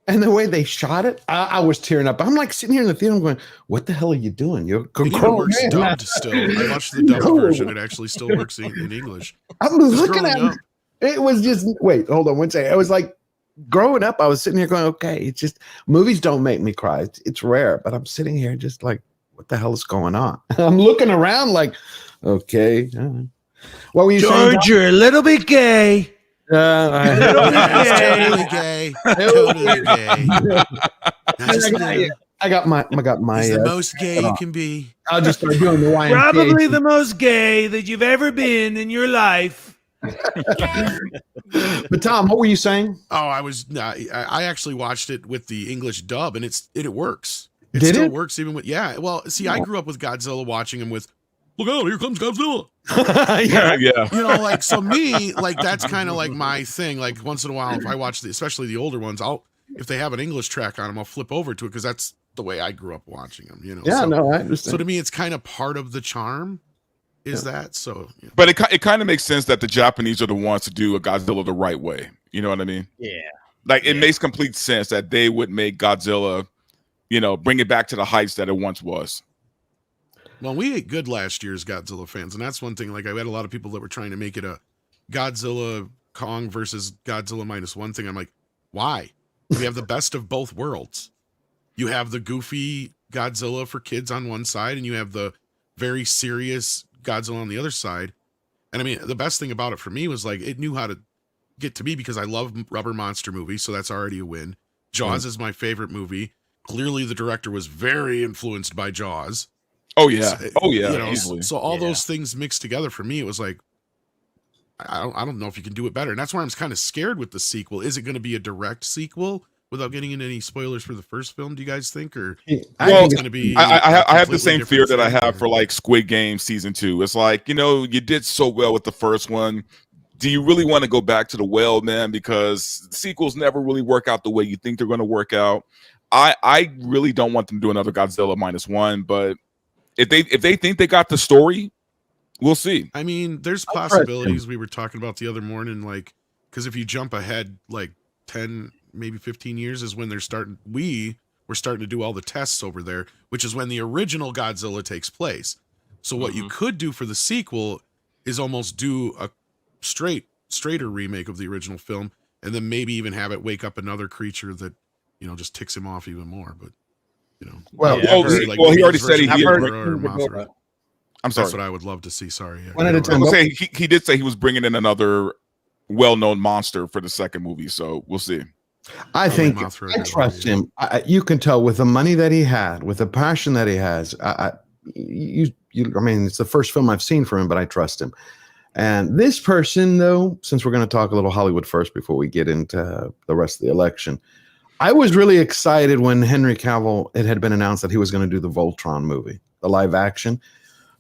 and the way they shot it. I was tearing up. I'm like sitting here in the theater, I'm going, "What the hell are you doing? You're it works dubbed still. I watched the dubbed version. It actually still works in English. I was looking at it. It was just wait, hold on one second. I was like, growing up, I was sitting here going, okay, it's just movies don't make me cry. It's rare, but I'm sitting here just like, what the hell is going on? I'm looking around like, okay. What were you saying? George, you're a little bit gay. Totally gay. Totally gay. I got my. He's the most gay you can be. I'll just start doing the YMCA. Probably the most gay that you've ever been in your life. But Tom, what were you saying? Oh, I actually watched it with the English dub, and it works. It Did still it? works even with Well, see, I grew up with Godzilla, watching him with. Look out! Here comes Godzilla. Yeah. Like so me, like that's kind of like my thing. Like once in a while, if I watch especially the older ones, if they have an English track on them, I'll flip over to it because that's the way I grew up watching them. Yeah, no, I understand. So to me, it's kind of part of the charm. Is that so? Yeah. But it kind of makes sense that the Japanese are the ones to do a Godzilla the right way. You know what I mean? Yeah. Like it makes complete sense that they would make Godzilla, bring it back to the heights that it once was. Well, we ate good last year as Godzilla fans, and that's one thing. Like I had a lot of people that were trying to make it a Godzilla Kong versus Godzilla -1 thing. I'm like, why? We have the best of both worlds. You have the goofy Godzilla for kids on one side, and you have the very serious Godzilla on the other side. And I mean, the best thing about it for me was like it knew how to get to me because I love rubber monster movies, so that's already a win. Jaws is my favorite movie. Clearly, the director was very influenced by Jaws. Oh yeah, easily. So all those things mixed together for me, it was like, I don't know if you can do it better, and that's why I'm kind of scared with the sequel. Is it going to be a direct sequel without getting into any spoilers for the first film? Do you guys think, or I it's going to be? I have the same fear that I have for like Squid Game season 2. It's like, you did so well with the first one. Do you really want to go back to the well, man? Because sequels never really work out the way you think they're going to work out. I really don't want them to do another Godzilla -1, but if they think they got the story, we'll see. I mean, there's possibilities. We were talking about the other morning, like, because if you jump ahead like 10, maybe 15 years is when they're starting. We're starting to do all the tests over there, which is when the original Godzilla takes place. So what you could do for the sequel is almost do a straighter remake of the original film, and then maybe even have it wake up another creature that just ticks him off even more. But he already said he I'm sorry. That's what I would love to see. Sorry. One at a time. He did say he was bringing in another well-known monster for the second movie, so we'll see. I think I trust him. You can tell with the money that he had, with the passion that he has. I mean, it's the first film I've seen from him, but I trust him. And this person, though, since we're going to talk a little Hollywood first before we get into the rest of the election, I was really excited when Henry Cavill, it had been announced that he was going to do the Voltron movie, the live action.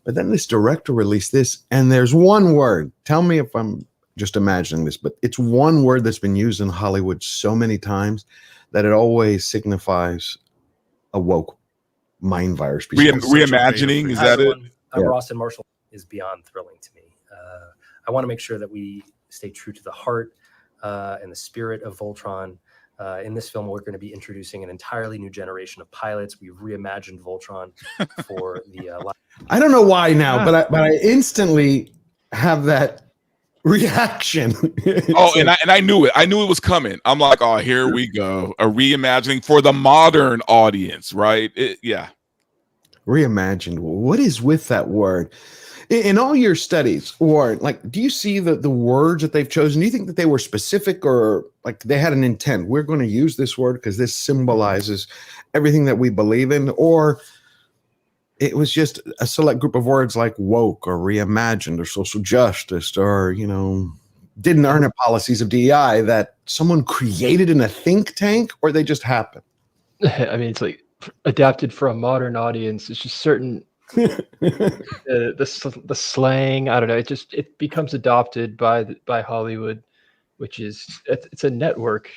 But then this director released this, and there's one word. Tell me if I'm just imagining this, but it's one word that's been used in Hollywood so many times that it always signifies a woke mind virus. Reimagining, is that it? Ross and Marshall is beyond thrilling to me. I want to make sure that we stay true to the heart and the spirit of Voltron. In this film, we're going to be introducing an entirely new generation of pilots. We've reimagined Voltron for the. I don't know why now, but I instantly have that reaction. And I knew it. I knew it was coming. I'm like, oh, here we go, a reimagining for the modern audience, right? Reimagined. What is with that word? In all your studies, or like, do you see the words that they've chosen? Do you think that they were specific, or like they had an intent? We're going to use this word because this symbolizes everything that we believe in, or it was just a select group of words like woke or reimagined or social justice, or didn't earn a policies of DEI that someone created in a think tank, or they just happened. I mean, it's like adapted for a modern audience. It's just certain. The slang, I don't know, it becomes adopted by Hollywood, which is it's a network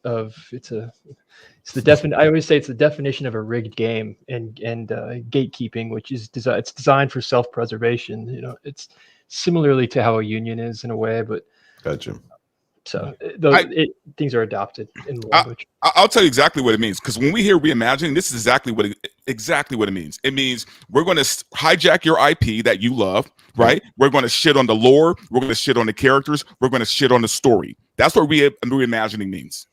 of I always say it's the definition of a rigged game and gatekeeping, which is it's designed for self-preservation. It's similarly to how a union is in a way, but gotcha. So things are adopted in language. I'll tell you exactly what it means, because when we hear reimagining, this is exactly what it means. It means we're going to hijack your IP that you love, right? We're going to shit on the lore. We're going to shit on the characters. We're going to shit on the story. That's what reimagining means.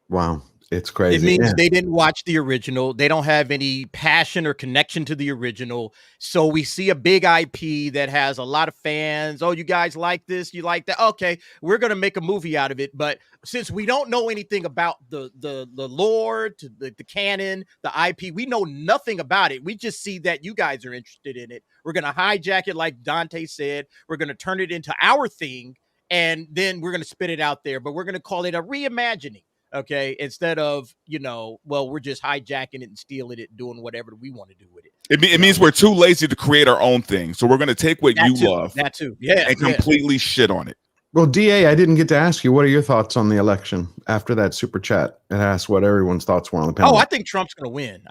Wow. It's crazy. It means they didn't watch the original. They don't have any passion or connection to the original. So we see a big IP that has a lot of fans. Oh, you guys like this? You like that? Okay, we're going to make a movie out of it. But since we don't know anything about the lore, to the canon, the IP, we know nothing about it. We just see that you guys are interested in it. We're going to hijack it like Dante said. We're going to turn it into our thing, and then we're going to spit it out there. But we're going to call it a reimagining. Okay, instead of we're just hijacking it and stealing it, doing whatever we want to do with it. It means we're too lazy to create our own thing, so we're going to take what you love, that too, and completely shit on it. Well, DA, I didn't get to ask you, what are your thoughts on the election after that super chat? It asked what everyone's thoughts were on the panel. Oh, I think Trump's going to win.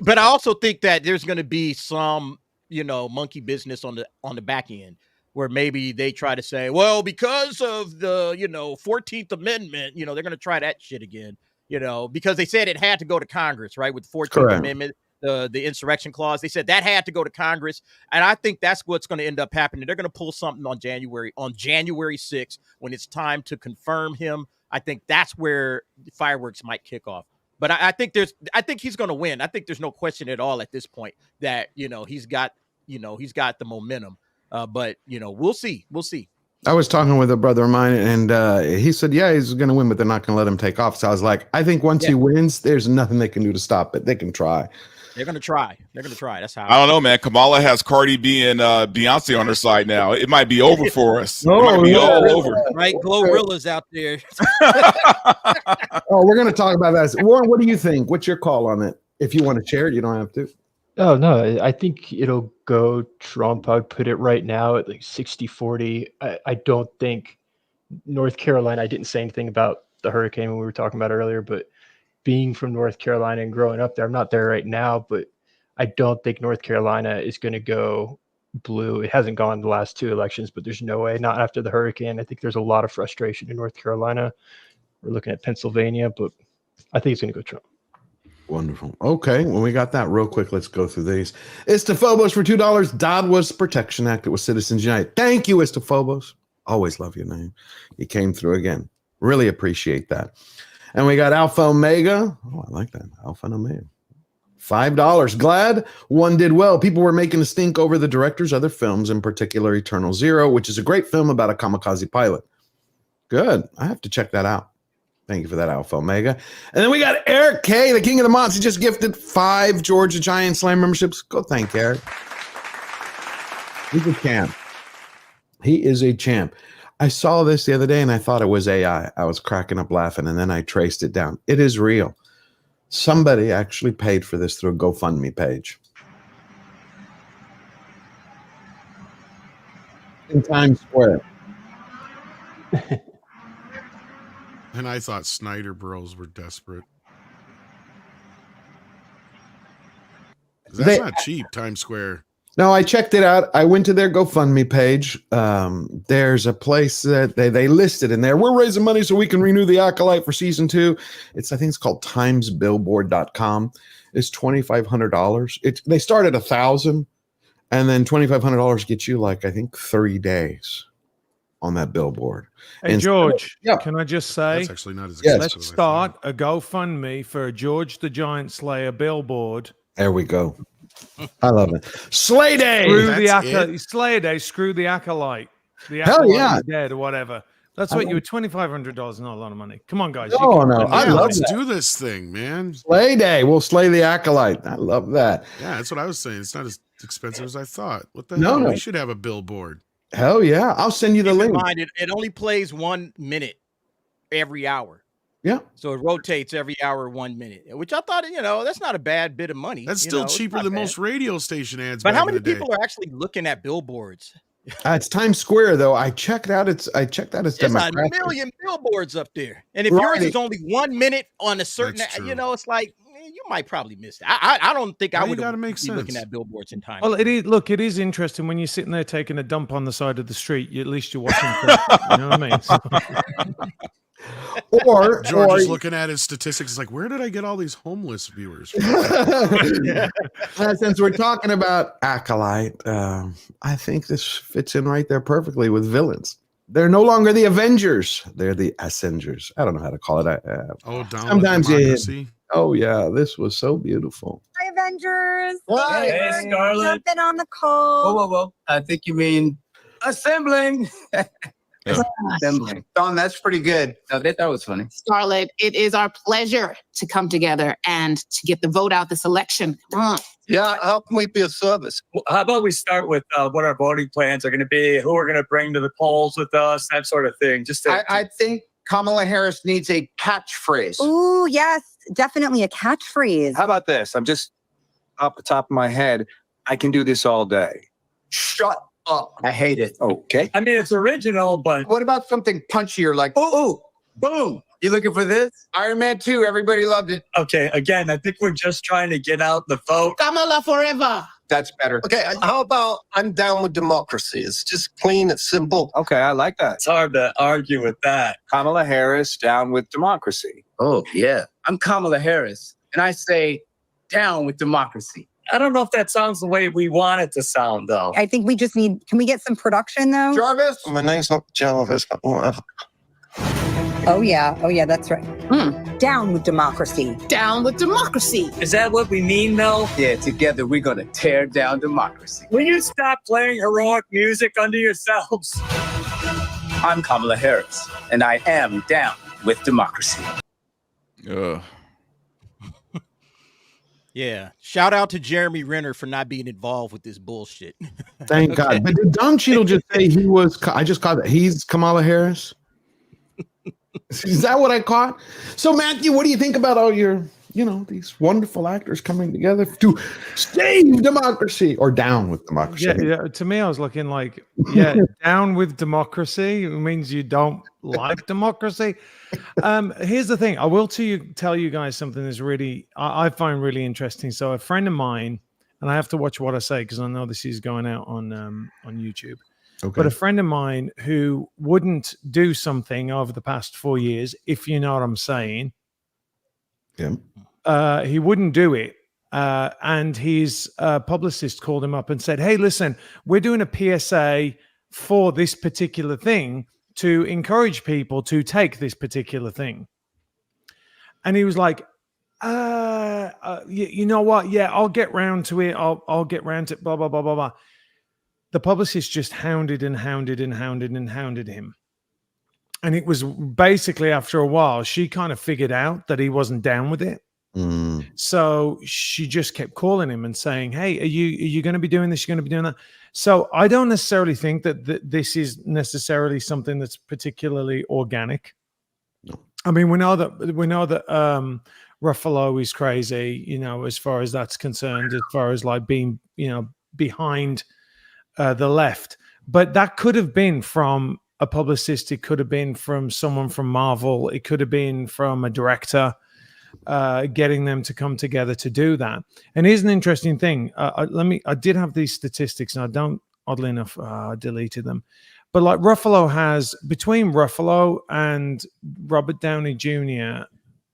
But I also think that there's going to be some monkey business on the back end, where maybe they try to say, well, because of the, 14th Amendment, they're going to try that shit again, because they said it had to go to Congress, right? With the 14th Amendment, the insurrection clause, they said that had to go to Congress. And I think that's what's going to end up happening. They're going to pull something on January 6th, when it's time to confirm him. I think that's where the fireworks might kick off. But I think he's going to win. I think there's no question at all at this point that, he's got the momentum. But we'll see. I was talking with a brother of mine, and he said, yeah, he's going to win, but they're not going to let him take off. So I was like, I think once he wins, there's nothing they can do to stop it. They can try. They're gonna try. They're gonna try. That's how. I don't know, man. Kamala has Cardi B and Beyonce on her side now. It might be over for us. It might be all over. Right, Glorilla's out there. Oh, we're going to talk about that. Warren, what do you think? What's your call on it? If you want to share it, you don't have to. Oh, no, I think it'll go Trump. I would put it right now at like 60-40. I don't think North Carolina, I didn't say anything about the hurricane when we were talking about earlier, but being from North Carolina and growing up there, I'm not there right now, but I don't think North Carolina is going to go blue. It hasn't gone the last 2 elections, but there's no way, not after the hurricane. I think there's a lot of frustration in North Carolina. We're looking at Pennsylvania, but I think it's going to go Trump. Wonderful. Okay, well, we got that real quick. Let's go through these. Istophobos for $2. Dodd was Protection Act. It was Citizens United. Thank you, Istophobos. Always love your name. You came through again. Really appreciate that. And we got Alpha Omega. Oh, I like that. Alpha and Omega. $5. Glad one did well. People were making a stink over the director's other films, in particular Eternal Zero, which is a great film about a kamikaze pilot. Good. I have to check that out. Thank you for that, Alpha Omega. And then we got Eric K, the king of the mods. He just gifted 5 Georgia Giant Slam memberships. Go thank Eric. He's a champ. He is a champ. I saw this the other day and I thought it was AI. I was cracking up laughing and then I traced it down. It is real. Somebody actually paid for this through a GoFundMe page. In Times Square. And I thought Snyder Bros were desperate. That's not cheap, Times Square. No, I checked it out. I went to their GoFundMe page. There's a place that they listed in there. We're raising money so we can renew the Acolyte for season 2. I think it's called timesbillboard.com. It's $2,500. They start at $1,000, and then $2,500 gets you like I think 3 days on that billboard. Hey, And George, yeah. can I just say, That's actually not as expensive. let's start a GoFundMe for a George the Giant Slayer billboard. There we go. I love it. Slay Day. Slayer Day. Screw the Acolyte. The Hell Acolyte yeah. is dead or whatever. That's what you were. $2,500. Not a lot of money. Come on, guys. No, no. I love Let's that. do this thing, man. Slay Day. We'll slay the Acolyte. I love that. Yeah, that's what I was saying. It's not as expensive as I thought. What the No, hell? no. We should have a billboard. Hell yeah. I'll send you the Keep in link. mind, it only plays 1 minute every hour. Yeah. So it rotates every hour 1 minute, which I thought, that's not a bad bit of money. That's you still know, it's cheaper not than bad. most radio station ads. But back how in many the day. people are actually looking at billboards? It's Times Square though. I checked out its There's demographic. a million billboards up there. And if Right. yours is only 1 minute on a certain, That's true. it's like, you might probably miss it. I don't think I Why you would gotta make be looking sense? at billboards in time. Well, it is. Look, it is interesting when you're sitting there taking a dump on the side of the street. At least you're watching. You know what I mean? So, Or George is looking at his statistics. It's like, where did I get all these homeless viewers from? since we're talking about Acolyte, I think this fits in right there perfectly with villains. They're no longer the Avengers. They're the Ascenders. I don't know how to call it. Oh, down Sometimes with you- democracy. Oh yeah, this was so beautiful. Hi, Avengers. Hey, Thanks for Scarlett. Jumping on the call. Whoa. I think you mean assembling. Assembling. Don, that's pretty good. No, they thought it was funny. Scarlett, it is our pleasure to come together and to get the vote out this election. Come on. Yeah, how can we be of service? How about we start with what our voting plans are going to be, who we're going to bring to the polls with us, that sort of thing. Just I think Kamala Harris needs a catchphrase. Ooh, yes, definitely a catchphrase. How about this? I'm just off the top of my head. I can do this all day. Shut up. I hate it. Okay. I mean, it's original, but What about something punchier like, ooh, boom. You looking for this? Iron Man 2, everybody loved it. Okay, again, I think we're just trying to get out the vote. Kamala forever. That's better. Okay, how about I'm down with democracy? It's just clean, it's simple. Okay, I like that. It's hard to argue with that. Kamala Harris down with democracy. Oh, yeah. I'm Kamala Harris, and I say down with democracy. I don't know if that sounds the way we want it to sound, though. I think we just need, can we get some production though? Jarvis? My name's not Jarvis. Oh yeah, that's right. Down with democracy. Down with democracy. Is that what we mean, though? Yeah, together we're going to tear down democracy. Will you stop playing heroic music under yourselves? I'm Kamala Harris, and I am down with democracy. Yeah. Shout out to Jeremy Renner for not being involved with this bullshit. Thank God. But did Don Cheadle just say he was? I just caught that he's Kamala Harris. Is that what I caught? So Matthew, what do you think about all your, these wonderful actors coming together to save democracy or down with democracy? Yeah. To me, I was looking like, down with democracy means you don't like democracy. Here's the thing. I will tell you guys something that's really I find really interesting. So a friend of mine, and I have to watch what I say because I know this is going out on YouTube. Okay. But a friend of mine who wouldn't do something over the past 4 years, if you know what I'm saying. Yeah. He wouldn't do it. And his publicist called him up and said, hey, listen, we're doing a PSA for this particular thing to encourage people to take this particular thing. And he was like, you know what? Yeah, I'll get round to it. I'll get round to it, blah, blah, blah, blah, blah. The publicist just hounded and hounded and hounded and hounded him. And it was basically after a while, she kind of figured out that he wasn't down with it. So she just kept calling him and saying, hey, are you going to be doing this? You're going to be doing that. So I don't necessarily think that this is necessarily something that's particularly organic. No. I mean, we know that Ruffalo is crazy, as far as that's concerned, as far as like being, behind the left. But that could have been from a publicist. It could have been from someone from Marvel. It could have been from a director. Getting them to come together to do that. And here's an interesting thing. I did have these statistics, and I don't, oddly enough, I deleted them. But like Ruffalo has, between Ruffalo and Robert Downey Jr.,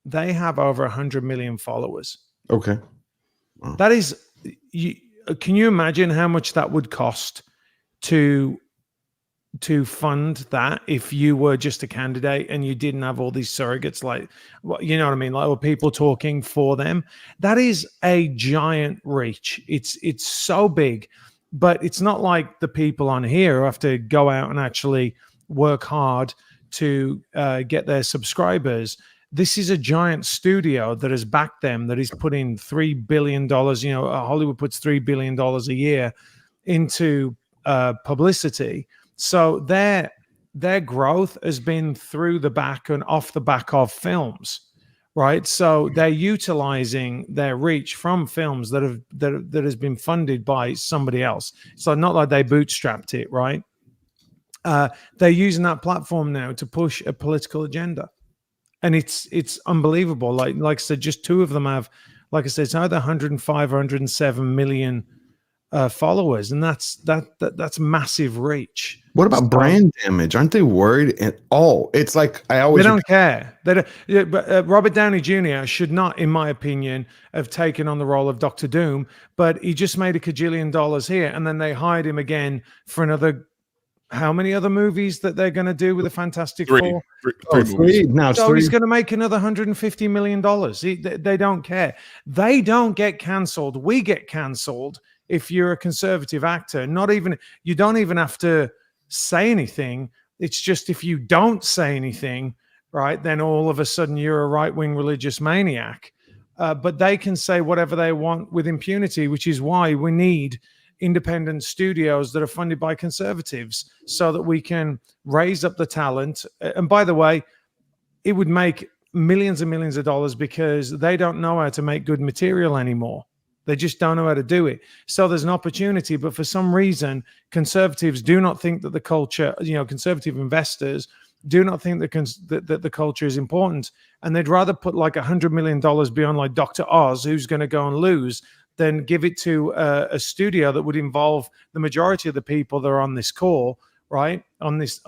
they have over 100 million followers. Okay. Wow. That is, can you imagine how much that would cost to fund that if you were just a candidate and you didn't have all these surrogates, like, you know what I mean, like people talking for them? That is a giant reach. It's so big, but it's not like the people on here who have to go out and actually work hard to get their subscribers. This is a giant studio that has backed them, that is putting $3 billion, Hollywood puts $3 billion a year into publicity. So their growth has been through the back and off the back of films, right? So they're utilizing their reach from films that has been funded by somebody else. So not like they bootstrapped it, right? They're using that platform now to push a political agenda, and it's unbelievable. Like I said, just two of them have, like I said, it's either 105 or 107 million followers, and that's massive reach. What about brand damage? Aren't they worried at all? It's like they don't care. But Robert Downey Jr. should not, in my opinion, have taken on the role of Dr. Doom, but he just made $1 kajillion here, and then they hired him again for another. How many other movies that they're going to do with the Fantastic Four? Three. Now it's three. He's going to make another $150 million. They don't care. They don't get cancelled. We get cancelled if you're a conservative actor. You don't even have to say anything. It's just if you don't say anything, right, then all of a sudden you're a right-wing religious maniac. But they can say whatever they want with impunity, which is why we need independent studios that are funded by conservatives so that we can raise up the talent. And by the way, it would make millions and millions of dollars because they don't know how to make good material anymore. They just don't know how to do it. So there's an opportunity, but for some reason, conservatives do not think that the culture, conservative investors do not think that the culture is important. And they'd rather put like $100 million beyond like Dr. Oz, who's going to go and lose, than give it to a studio that would involve the majority of the people that are on this call, right, on this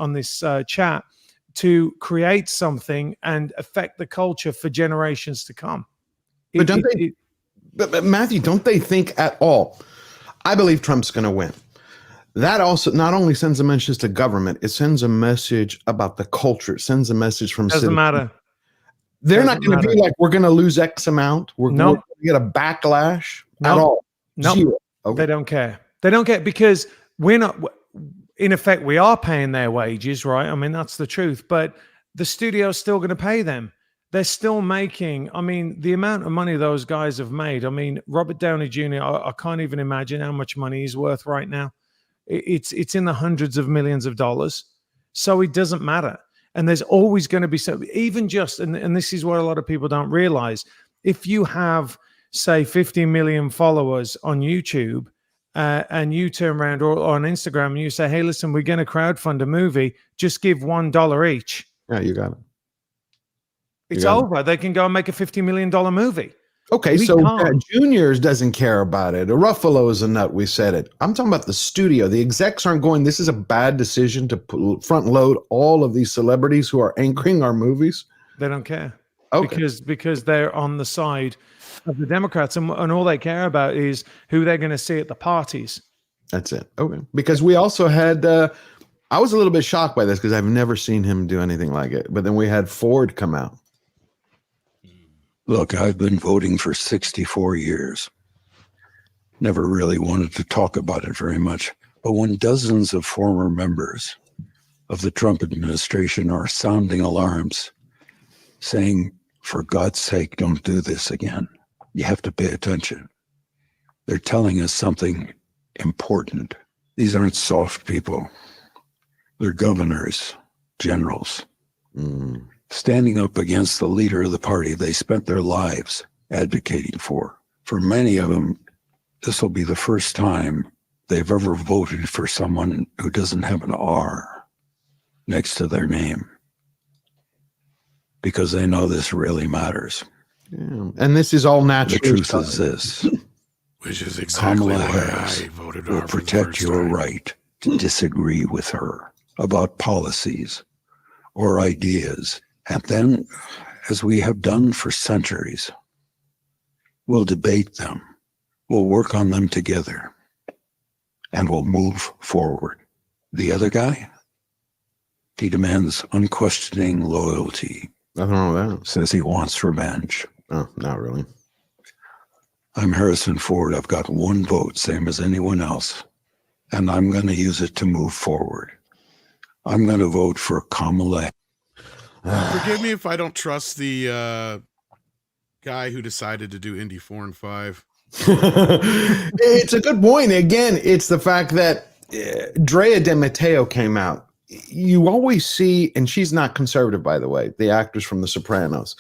chat, to create something and affect the culture for generations to come. But Matthew, don't they think at all? I believe Trump's going to win. That also not only sends a message to government, it sends a message about the culture. It sends a message from doesn't citizens. Matter. They're not going to be like, we're going to lose X amount. We're going to get a backlash at all. No, okay. They don't care. They don't care because we're not. In effect, we are paying their wages, right? I mean, that's the truth. But the studio's still going to pay them. they're still making, I mean, the amount of money those guys have made. I mean, Robert Downey Jr., I can't even imagine how much money he's worth right now. It's in the hundreds of millions of dollars. So it doesn't matter. And there's always going to be so, even just, and this is what a lot of people don't realize, if you have, say, 50 million followers on YouTube, and you turn around or on Instagram and you say, hey, listen, we're going to crowdfund a movie, just give $1 each. Yeah, you got it. It's over. They can go and make a $50 million movie. Okay, so Juniors doesn't care about it. Ruffalo is a nut. We said it. I'm talking about the studio. The execs aren't going, this is a bad decision to front load all of these celebrities who are anchoring our movies. They don't care. Okay. Because they're on the side of the Democrats, and all they care about is who they're going to see at the parties. That's it. Okay. Because we also had, I was a little bit shocked by this because I've never seen him do anything like it. But then we had Ford come out. Look, I've been voting for 64 years. Never really wanted to talk about it very much. But when dozens of former members of the Trump administration are sounding alarms, saying, for God's sake, don't do this again, you have to pay attention. They're telling us something important. These aren't soft people. They're governors, generals. Standing up against the leader of the party they spent their lives advocating for. For many of them, this will be the first time they've ever voted for someone who doesn't have an R next to their name, because they know this really matters. Yeah. And this is all natural. The truth is this. Which is exactly Kamala why Harris I voted will for the protect first your time. right to disagree with her about policies or ideas. And then, as we have done for centuries, we'll debate them, we'll work on them together, and we'll move forward. The other guy, he demands unquestioning loyalty. Nothing wrong with that. Says he wants revenge. Oh, not really. I'm Harrison Ford. I've got one vote, same as anyone else, and I'm going to use it to move forward. I'm going to vote for Kamala. Forgive me if I don't trust the guy who decided to do Indy 4 and 5. It's a good point. Again, it's the fact that Drea De Matteo came out. You always see, and she's not conservative, by the way, the actress from The Sopranos.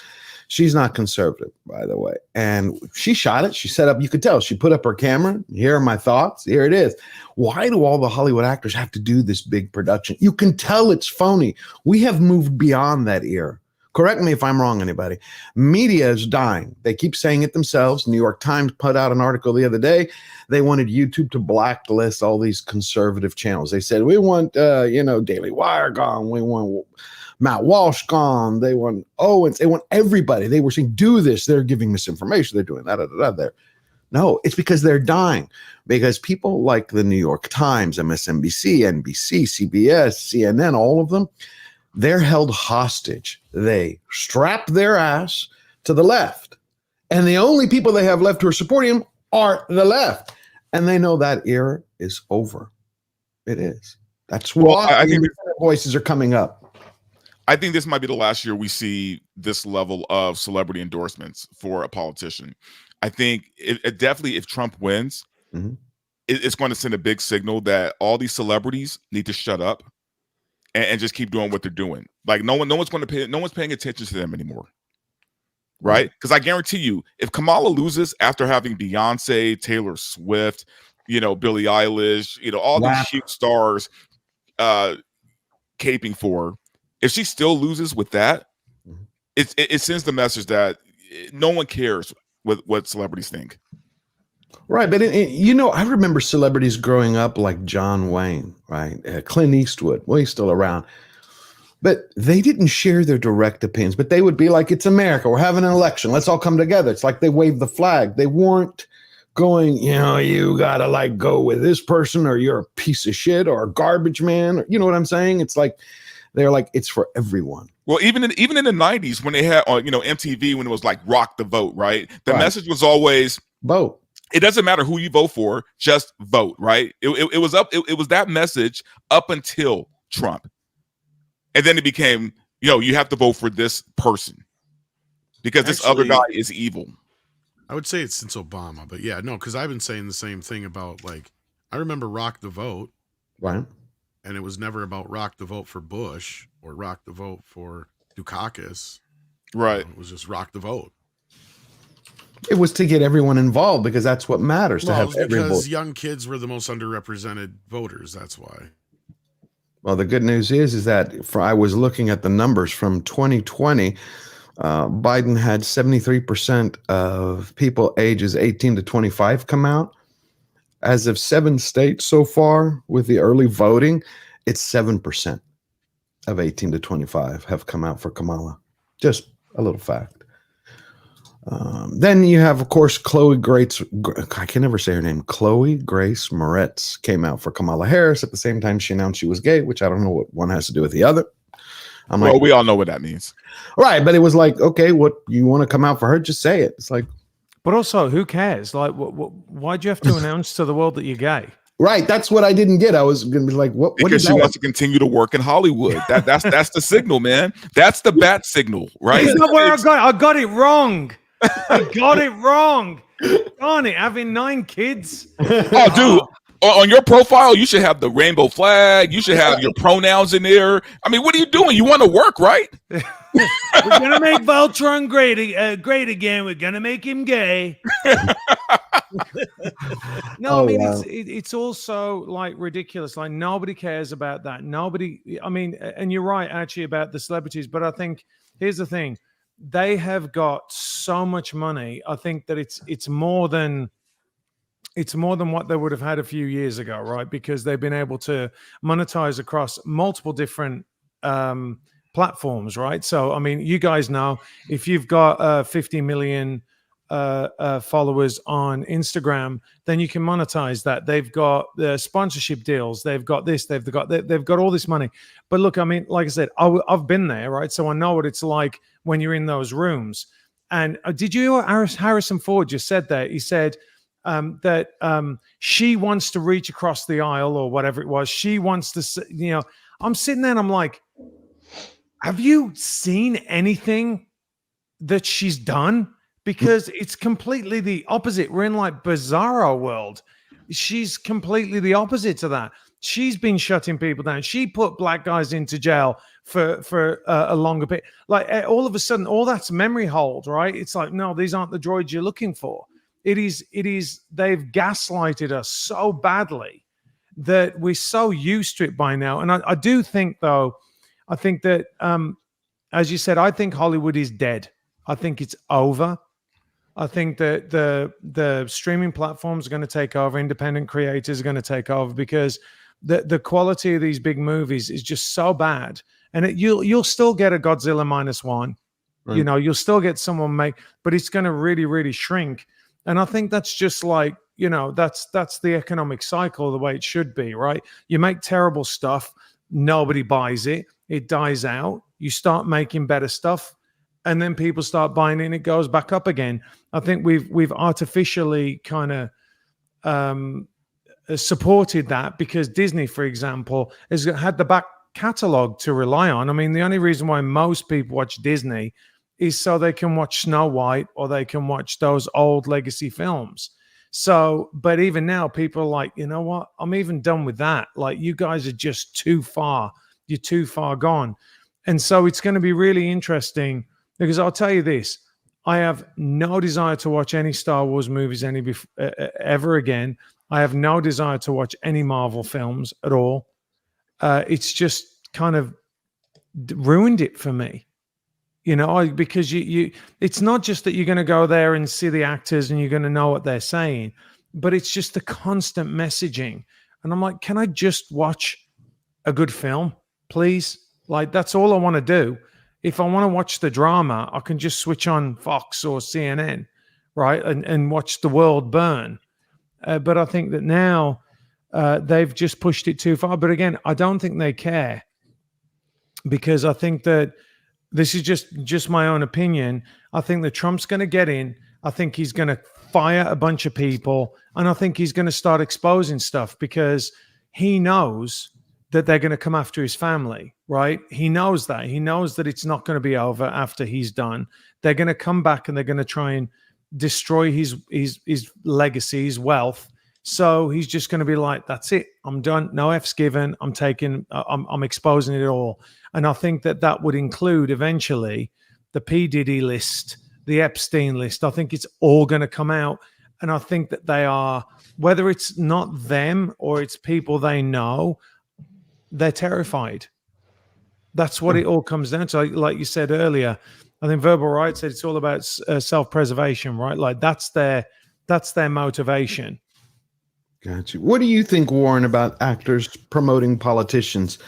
She's not conservative, by the way. And she shot it. She set up, you could tell, she put up her camera. Here are my thoughts. Here it is. Why do all the Hollywood actors have to do this big production? You can tell it's phony. We have moved beyond that era. Correct me if I'm wrong, anybody. Media is dying. They keep saying it themselves. New York Times put out an article the other day. They wanted YouTube to blacklist all these conservative channels. They said, we want, Daily Wire gone. We want Matt Walsh gone. They want Owens. They want everybody. They were saying, do this. They're giving misinformation. They're doing that. There. No, it's because they're dying. Because people like the New York Times, MSNBC, NBC, CBS, CNN, all of them, they're held hostage. They strap their ass to the left. And the only people they have left who are supporting them are the left. And they know that era is over. It is. That's why I think voices are coming up. I think this might be the last year we see this level of celebrity endorsements for a politician. I think it definitely, if Trump wins, it's going to send a big signal that all these celebrities need to shut up and just keep doing what they're doing. Like no one's paying attention to them anymore. Right? Because I guarantee you, if Kamala loses after having Beyonce, Taylor Swift, Billie Eilish, all these huge stars caping for her, if she still loses with that, it sends the message that no one cares what celebrities think. Right. But, I remember celebrities growing up like John Wayne, right? Clint Eastwood. Well, he's still around. But they didn't share their direct opinions, but they would be like, it's America. We're having an election. Let's all come together. It's like they waved the flag. They weren't going, you got to go with this person or you're a piece of shit or a garbage man. Or, you know what I'm saying? It's like, they're like, it's for everyone. Well, even in the 90s when they had on, MTV, when it was like rock the vote, right? The message was always vote. It doesn't matter who you vote for, just vote, right? It was that message up until Trump. And then it became, you have to vote for this person. because this other guy is evil. I would say it's since Obama, but yeah, no, because I've been saying the same thing about, like, I remember Rock the Vote. Right. And it was never about rock the vote for Bush or rock the vote for Dukakis. Right. It was just rock the vote. It was to get everyone involved because that's what matters, to Well, have it was every because vote. young kids were the most underrepresented voters. That's why. Well, the good news is that I was looking at the numbers from 2020. Biden had 73% of people ages 18 to 25 come out. As of 7 states so far with the early voting, it's 7% of 18 to 25 have come out for Kamala. Just a little fact. Then you have, of course, I can never say her name. Chloe Grace Moretz came out for Kamala Harris at the same time she announced she was gay, which I don't know what one has to do with the other. Well, we all know what that means. Right, but it was like, okay, what you want to come out for her, just say it. It's like, but also, who cares? Like, why'd you have to announce to the world that you're gay? Right, that's what I didn't get. I was gonna be like, what? Because she wants to continue to work in Hollywood. That's the signal, man. That's the bat signal, right? It's not where I got it wrong. I got it wrong. Darn it, having 9 kids. Oh, dude. On your profile, you should have the rainbow flag. You should have your pronouns in there. I mean, what are you doing? You want to work, right? We're gonna make Voltron great again. We're gonna make him gay. No, I mean, it's also like ridiculous. Like, nobody cares about that. Nobody. I mean, and you're right actually about the celebrities, but I think here's the thing: they have got so much money. I think that it's more than what they would have had a few years ago, right? Because they've been able to monetize across multiple different platforms, right? So, I mean, you guys know if you've got 50 million followers on Instagram, then you can monetize that. They've got the sponsorship deals. They've got this. They've got all this money. But look, I mean, like I said, I've been there, right? So I know what it's like when you're in those rooms. And did you hear Harrison Ford just said that? He said that she wants to reach across the aisle or whatever it was. She wants to, you know, I'm sitting there and I'm like, have you seen anything that she's done? Because it's completely the opposite. We're in like bizarro world. She's completely the opposite to that. She's been shutting people down. She put black guys into jail for a longer bit. Like all of a sudden, all that's memory hold, right? It's like, no, these aren't the droids you're looking for. It is. They've gaslighted us so badly that we're so used to it by now. And I do think, though, I think that, as you said, I think Hollywood is dead. I think it's over. I think that the streaming platforms are going to take over. Independent creators are going to take over because the quality of these big movies is just so bad. And you'll still get a Godzilla -1. Right. You know, you'll still get someone but it's going to really, really shrink. And I think that's just like, you know, that's the economic cycle the way it should be, right? You make terrible stuff, nobody buys it, it dies out. You start making better stuff, and then people start buying it and it goes back up again. I think we've artificially kind of supported that because Disney, for example, has had the back catalog to rely on. I mean, the only reason why most people watch Disney is so they can watch Snow White or they can watch those old legacy films. So, but even now, people are like, you know what? I'm even done with that. Like, you guys are just too far. You're too far gone. And so it's going to be really interesting because I'll tell you this. I have no desire to watch any Star Wars movies ever again. I have no desire to watch any Marvel films at all. It's just kind of ruined it for me. You know, because you it's not just that you're going to go there and see the actors and you're going to know what they're saying, but it's just the constant messaging. And I'm like, can I just watch a good film, please? Like, that's all I want to do. If I want to watch the drama, I can just switch on Fox or CNN, right? And watch the world burn. But I think that now they've just pushed it too far. But again, I don't think they care because I think that this is just my own opinion. I think that Trump's going to get in. I think he's going to fire a bunch of people. And I think he's going to start exposing stuff because he knows that they're going to come after his family, right? He knows that. He knows that it's not going to be over after he's done. They're going to come back and they're going to try and destroy his legacy, his wealth. So he's just going to be like, that's it. I'm done. No F's given. I'm exposing it all. And I think that would include eventually the P. Diddy list, the Epstein list. I think it's all going to come out. And I think that they are, whether it's not them or it's people they know, they're terrified. That's what it all comes down to. Like you said earlier, I think Verbal Riot said it's all about self-preservation, right? Like that's their motivation. Gotcha. What do you think, Warren, about actors promoting politicians?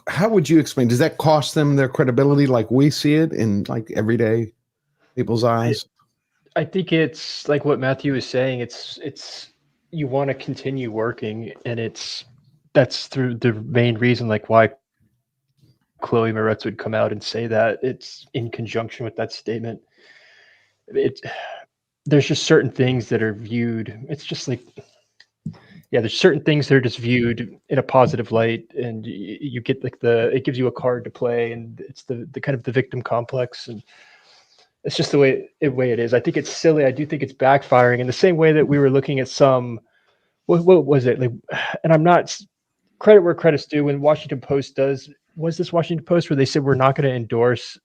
How would you explain? Does that cost them their credibility like we see it in like everyday people's eyes? I think it's like what Matthew is saying. It's you want to continue working, and that's through the main reason like why Chloe Moretz would come out and say that. It's in conjunction with that statement. There's just certain things that are viewed. It's just like, yeah, there's certain things that are just viewed in a positive light, and you get like it gives you a card to play, and it's the kind of the victim complex, and it's just the way it is. I think it's silly. I do think it's backfiring in the same way that we were looking at some, what was it like? And I'm not, credit where credit's due. When Washington Post was this Washington Post where they said we're not going to endorse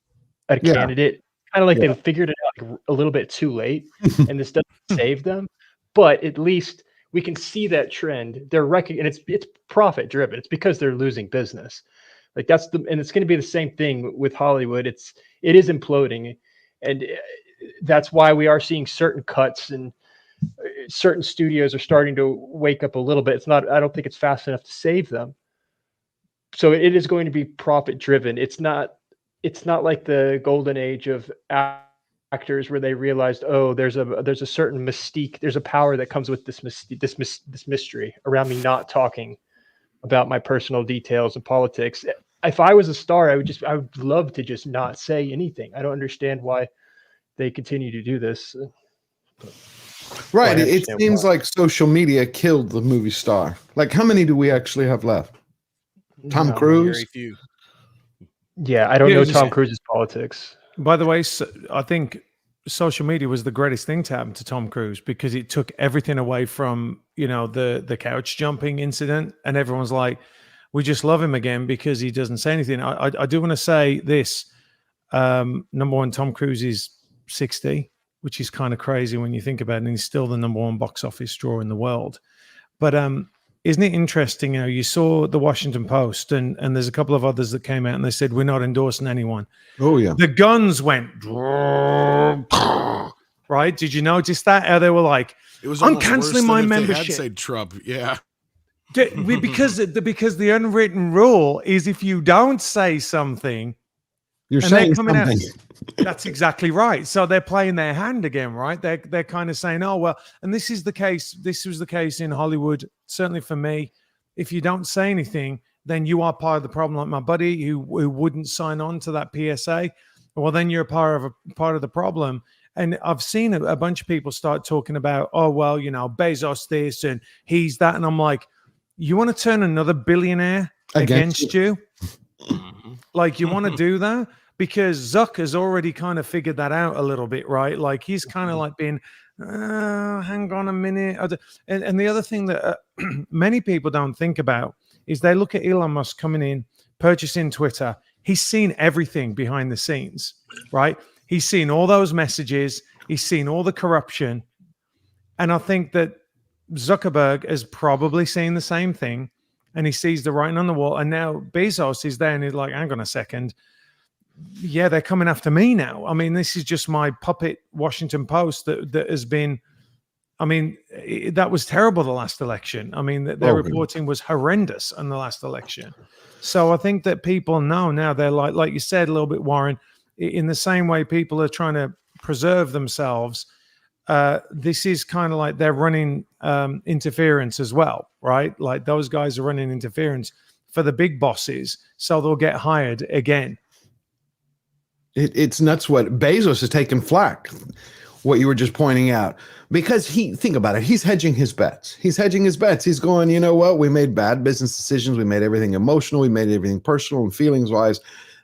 a candidate? Kind of like they figured it out like a little bit too late, and this doesn't save them. But at least we can see that trend. They're and it's profit driven. It's because they're losing business. Like and it's going to be the same thing with Hollywood. It is imploding, and that's why we are seeing certain cuts, and certain studios are starting to wake up a little bit. I don't think it's fast enough to save them. So it is going to be profit driven. It's not like the golden age of actors where they realized, oh, there's a certain mystique, there's a power that comes with this mystery around me not talking about my personal details and politics. If I was a star, I would love to just not say anything. I don't understand why they continue to do this. Right. It seems like social media killed the movie star. Like, how many do we actually have left? Tom Cruise? Very few. Yeah, I don't know Tom Cruise's politics. By the way, I think social media was the greatest thing to happen to Tom Cruise, because it took everything away from, the couch jumping incident, and everyone's like, we just love him again because he doesn't say anything. I do want to say this. Number one, Tom Cruise is 60, which is kind of crazy when you think about it, and he's still the number one box office draw in the world. But isn't it interesting? You saw the Washington Post, and there's a couple of others that came out and they said, we're not endorsing anyone. Oh, yeah. The guns went, right? Did you notice that? How they were like, it was I'm canceling my membership. They had said Trump, yeah. Because the unwritten rule is if you don't say something, you're saying something. That's exactly right. So they're playing their hand again, right? They're kind of saying, oh, well, and this is the case. This was the case in Hollywood, certainly for me. If you don't say anything, then you are part of the problem. Like my buddy who wouldn't sign on to that PSA, well, then you're part of the problem. And I've seen a bunch of people start talking about, oh, well, Bezos this and he's that. And I'm like, you want to turn another billionaire against you? Like, you want to do that? Because Zuck has already kind of figured that out a little bit, right? Like, he's kind of like being, hang on a minute. And the other thing that many people don't think about is they look at Elon Musk coming in, purchasing Twitter. He's seen everything behind the scenes, right? He's seen all those messages. He's seen all the corruption. And I think that Zuckerberg has probably seen the same thing, and he sees the writing on the wall. And now Bezos is there and he's like, hang on a second. Yeah, they're coming after me now. I mean, this is just my puppet Washington Post that has been, that was terrible the last election. I mean, their reporting was horrendous on the last election. So I think that people know now, they're like you said a little bit, Warren, in the same way people are trying to preserve themselves. This is kind of like they're running interference as well, right? Like those guys are running interference for the big bosses, so they'll get hired again. It's nuts what Bezos is taking flack. what you were just pointing out, because think about it, he's hedging his bets. He's going, you know what? We made bad business decisions. We made everything emotional. We made everything personal and feelings wise.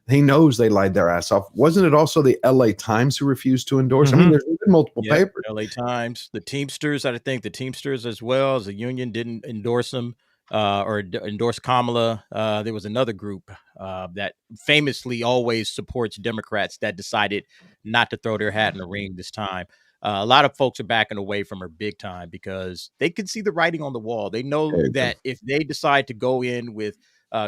He knows they lied their ass off. Wasn't it also the LA Times who refused to endorse? I mean, there's been multiple papers. LA Times, the Teamsters, I think the Teamsters as well as a union didn't endorse him or endorse Kamala. There was another group that famously always supports Democrats that decided not to throw their hat in the ring this time. A lot of folks are backing away from her big time because they can see the writing on the wall. They know that if they decide to go in with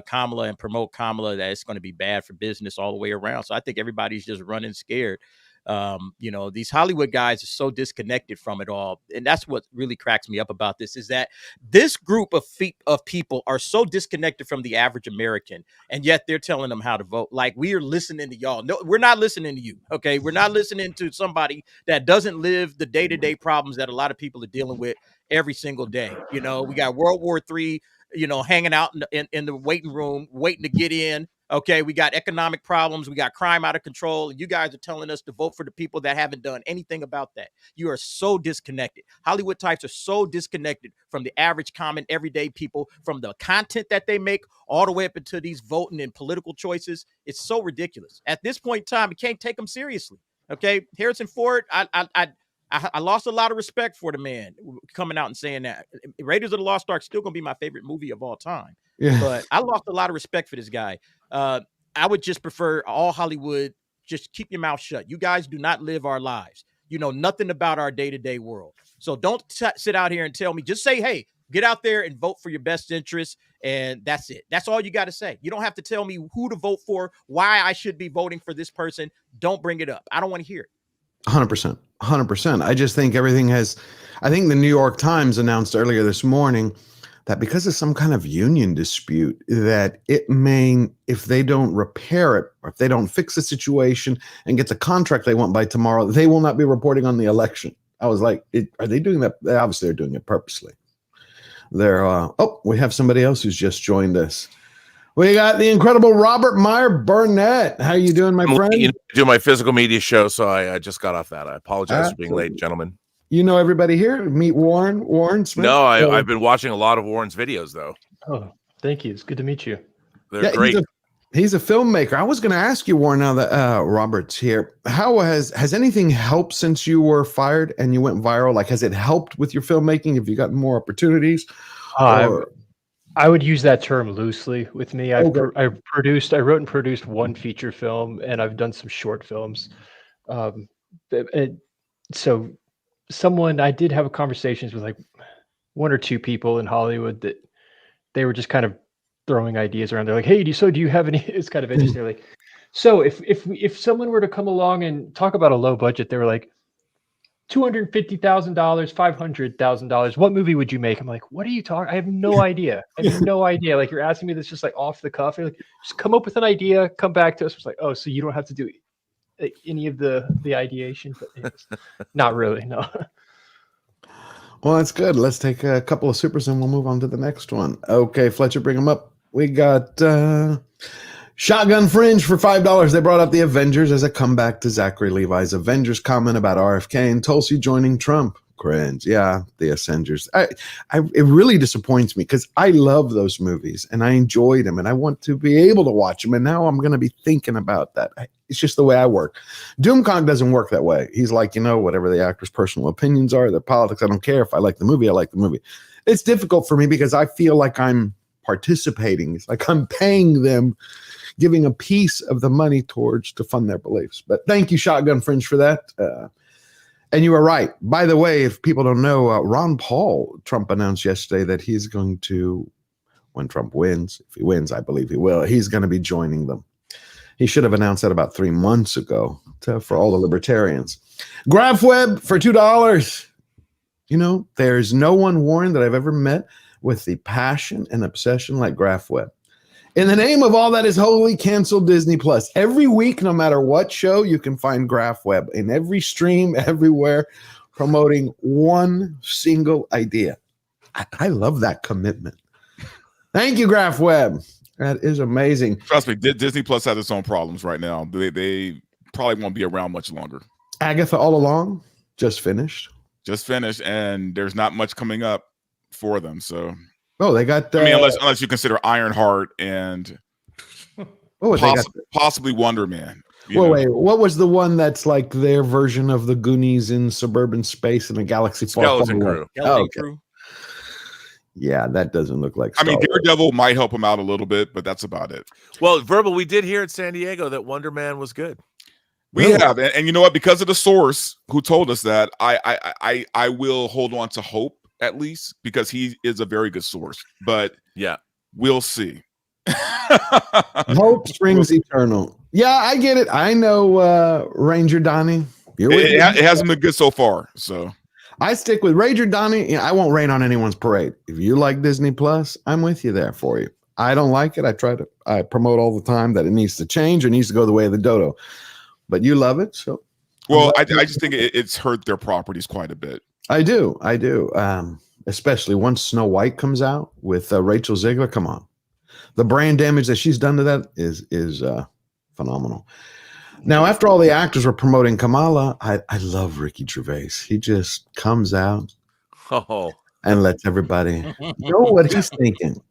Kamala and promote Kamala, that it's going to be bad for business all the way around. So I think everybody's just running scared. These Hollywood guys are so disconnected from it all. And that's what really cracks me up about this, is that this group of people are so disconnected from the average American, and yet they're telling them how to vote. Like, we are listening to y'all. No, we're not listening to you. Okay. We're not listening to somebody that doesn't live the day-to-day problems that a lot of people are dealing with every single day. We got World War III, hanging out in the waiting room, waiting to get in. Okay, we got economic problems. We got crime out of control. And you guys are telling us to vote for the people that haven't done anything about that. You are so disconnected. Hollywood types are so disconnected from the average, common, everyday people, from the content that they make all the way up into these voting and political choices. It's so ridiculous. At this point in time, you can't take them seriously. Okay, Harrison Ford, I lost a lot of respect for the man coming out and saying that. Raiders of the Lost Ark still going to be my favorite movie of all time. Yeah. But I lost a lot of respect for this guy. I would just prefer all Hollywood, just keep your mouth shut. You guys do not live our lives. You know nothing about our day-to-day world. So don't sit out here and tell me. Just say, hey, get out there and vote for your best interests. And that's it. That's all you got to say. You don't have to tell me who to vote for, why I should be voting for this person. Don't bring it up. I don't want to hear it. 100%. I just think I think the New York Times announced earlier this morning that because of some kind of union dispute, that it may, if they don't repair it, or if they don't fix the situation and get the contract they want by tomorrow, they will not be reporting on the election. I was like, are they doing that? Obviously, they're doing it purposely. We have somebody else who's just joined us. We got the incredible Robert Meyer Burnett. How you doing, my friend? I do my physical media show, so I just got off that. I apologize for being late, gentlemen. You know everybody here? Meet Warren Smith? No, I've been watching a lot of Warren's videos, though. Oh, thank you. It's good to meet you. They're great. He's a filmmaker. I was going to ask you, Warren, now that Robert's here, how has anything helped since you were fired and you went viral? Like, has it helped with your filmmaking? Have you gotten more opportunities? I would use that term loosely with me. I wrote and produced one feature film, and I've done some short films. So I did have conversations with like one or two people in Hollywood that they were just kind of throwing ideas around. They're like, hey, do you have any? It's kind of interesting. They're like, so if someone were to come along and talk about a low budget, they were like, $250,000, $500,000. What movie would you make? I'm like, what are you talking? I have no idea. Like, you're asking me this just like off the cuff. You're like, just come up with an idea, come back to us. It's like, oh, so you don't have to do any of the ideation, but not really. No. Well, that's good. Let's take a couple of supers and we'll move on to the next one. Okay, Fletcher, bring them up. We got Shotgun Fringe for $5. They brought up the Avengers as a comeback to Zachary Levi's Avengers comment about RFK and Tulsi joining Trump. Cringe. Yeah, the Avengers. It really disappoints me because I love those movies and I enjoyed them and I want to be able to watch them. And now I'm going to be thinking about that. It's just the way I work. Doomcock doesn't work that way. He's like, whatever the actor's personal opinions are, their politics, I don't care. If I like the movie, I like the movie. It's difficult for me because I feel like I'm participating. It's like I'm paying them, giving a piece of the money to fund their beliefs. But thank you, Shotgun Fringe, for that. And you were right. By the way, if people don't know, Ron Paul, Trump announced yesterday that he's going to, when Trump wins, if he wins, I believe he will, he's going to be joining them. He should have announced that about 3 months ago for all the libertarians. GraphWeb for $2. There's no one, Warren, that I've ever met with the passion and obsession like GraphWeb. In the name of all that is holy, cancel Disney Plus. Every week, no matter what show, you can find GraphWeb in every stream, everywhere, promoting one single idea. I love that commitment. Thank you, GraphWeb. That is amazing. Trust me, Disney Plus has its own problems right now. They probably won't be around much longer. Agatha all along? Just finished. And there's not much coming up for them. So, they got. I mean, unless you consider Ironheart and possibly Wonder Man. Wait, what was the one that's like their version of the Goonies in suburban space in a galaxy far, far away? Skeleton Crew. Yeah, that doesn't look like. I mean, Daredevil might help him out a little bit, but that's about it. Well, Verbal, we did hear at San Diego that Wonder Man was good. We have, and you know what? Because of the source who told us that, I will hold on to hope at least because he is a very good source. But yeah, we'll see. Hope springs eternal. Yeah, I get it. I know Ranger Donnie. It hasn't been good so far. So I stick with Ranger Donnie. I won't rain on anyone's parade. If you like Disney Plus, I'm with you there for you. I don't like it. I promote all the time that it needs to change or needs to go the way of the dodo. But you love it, so. Well, I just think it's hurt their properties quite a bit. I do. Especially once Snow White comes out with Rachel Zegler. Come on, the brand damage that she's done to that is phenomenal. Now, after all the actors were promoting Kamala, I love Ricky Gervais. He just comes out and lets everybody know what he's thinking.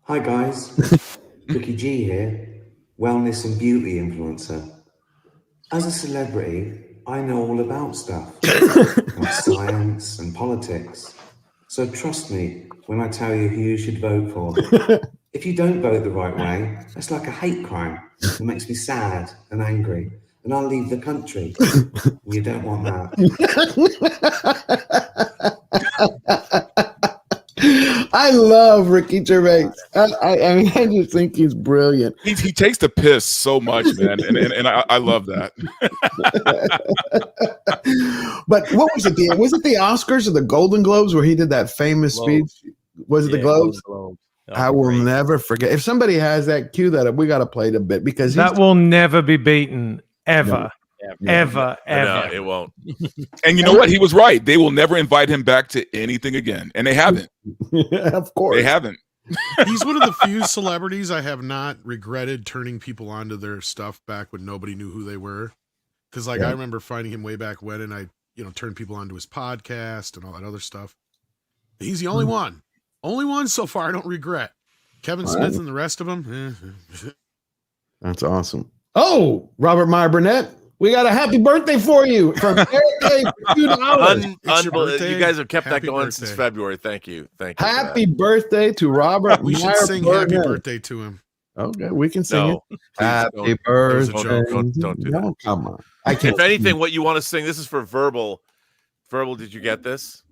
Hi guys, Ricky G here. Wellness and beauty influencer. As a celebrity, I know all about stuff, like science and politics. So trust me when I tell you who you should vote for. If you don't vote the right way, that's like a hate crime. It makes me sad and angry, and I'll leave the country. You don't want that. I love Ricky Gervais. I mean, I just think he's brilliant. He takes the piss so much, man, and I love that. But what was it? Was it the Oscars or the Golden Globes where he did that famous speech? Was it the Globes? I will never forget. If somebody has that, cue that up. We got to play the bit because that will never be beaten ever. Ever. No, it won't. And you know what? He was right. They will never invite him back to anything again. And they haven't. Of course. They haven't. He's one of the few celebrities I have not regretted turning people onto their stuff back when nobody knew who they were. Because I remember finding him way back when, and I turned people onto his podcast and all that other stuff. He's the only one. Only one so far I don't regret. Kevin Smith and the rest of them. That's awesome. Oh, Robert Meyer Burnett. We got a happy birthday for you from Eric K for $2. You guys have kept that going since February. Thank you. Happy birthday to Robert. We should sing happy birthday to him. Okay, we can sing it. Happy birthday. Don't do that. Come on. If anything, what you want to sing, this is for Verbal. Verbal, did you get this?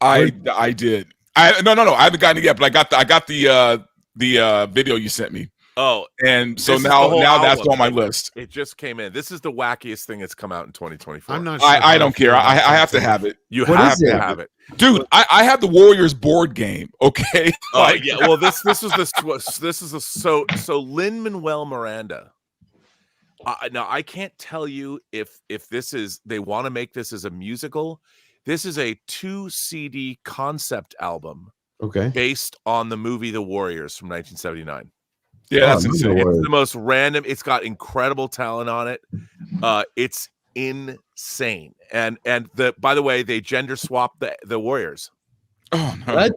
I did. No. I haven't gotten it yet, but I got the video you sent me. Oh, and so now that's on my list. It just came in. This is the wackiest thing that's come out in 2024. I'm not sure. I don't care. I have to have it. You have to have it, dude. I have the Warriors board game. Okay. Oh yeah. Well, this is so Lin-Manuel Miranda. Now I can't tell you if this is they want to make this as a musical. This is a 2 CD concept album. Okay. Based on the movie The Warriors from 1979. Yeah, that's insane. It's the most random. It's got incredible talent on it. It's insane. And by the way, they gender swapped the Warriors. Oh no. What?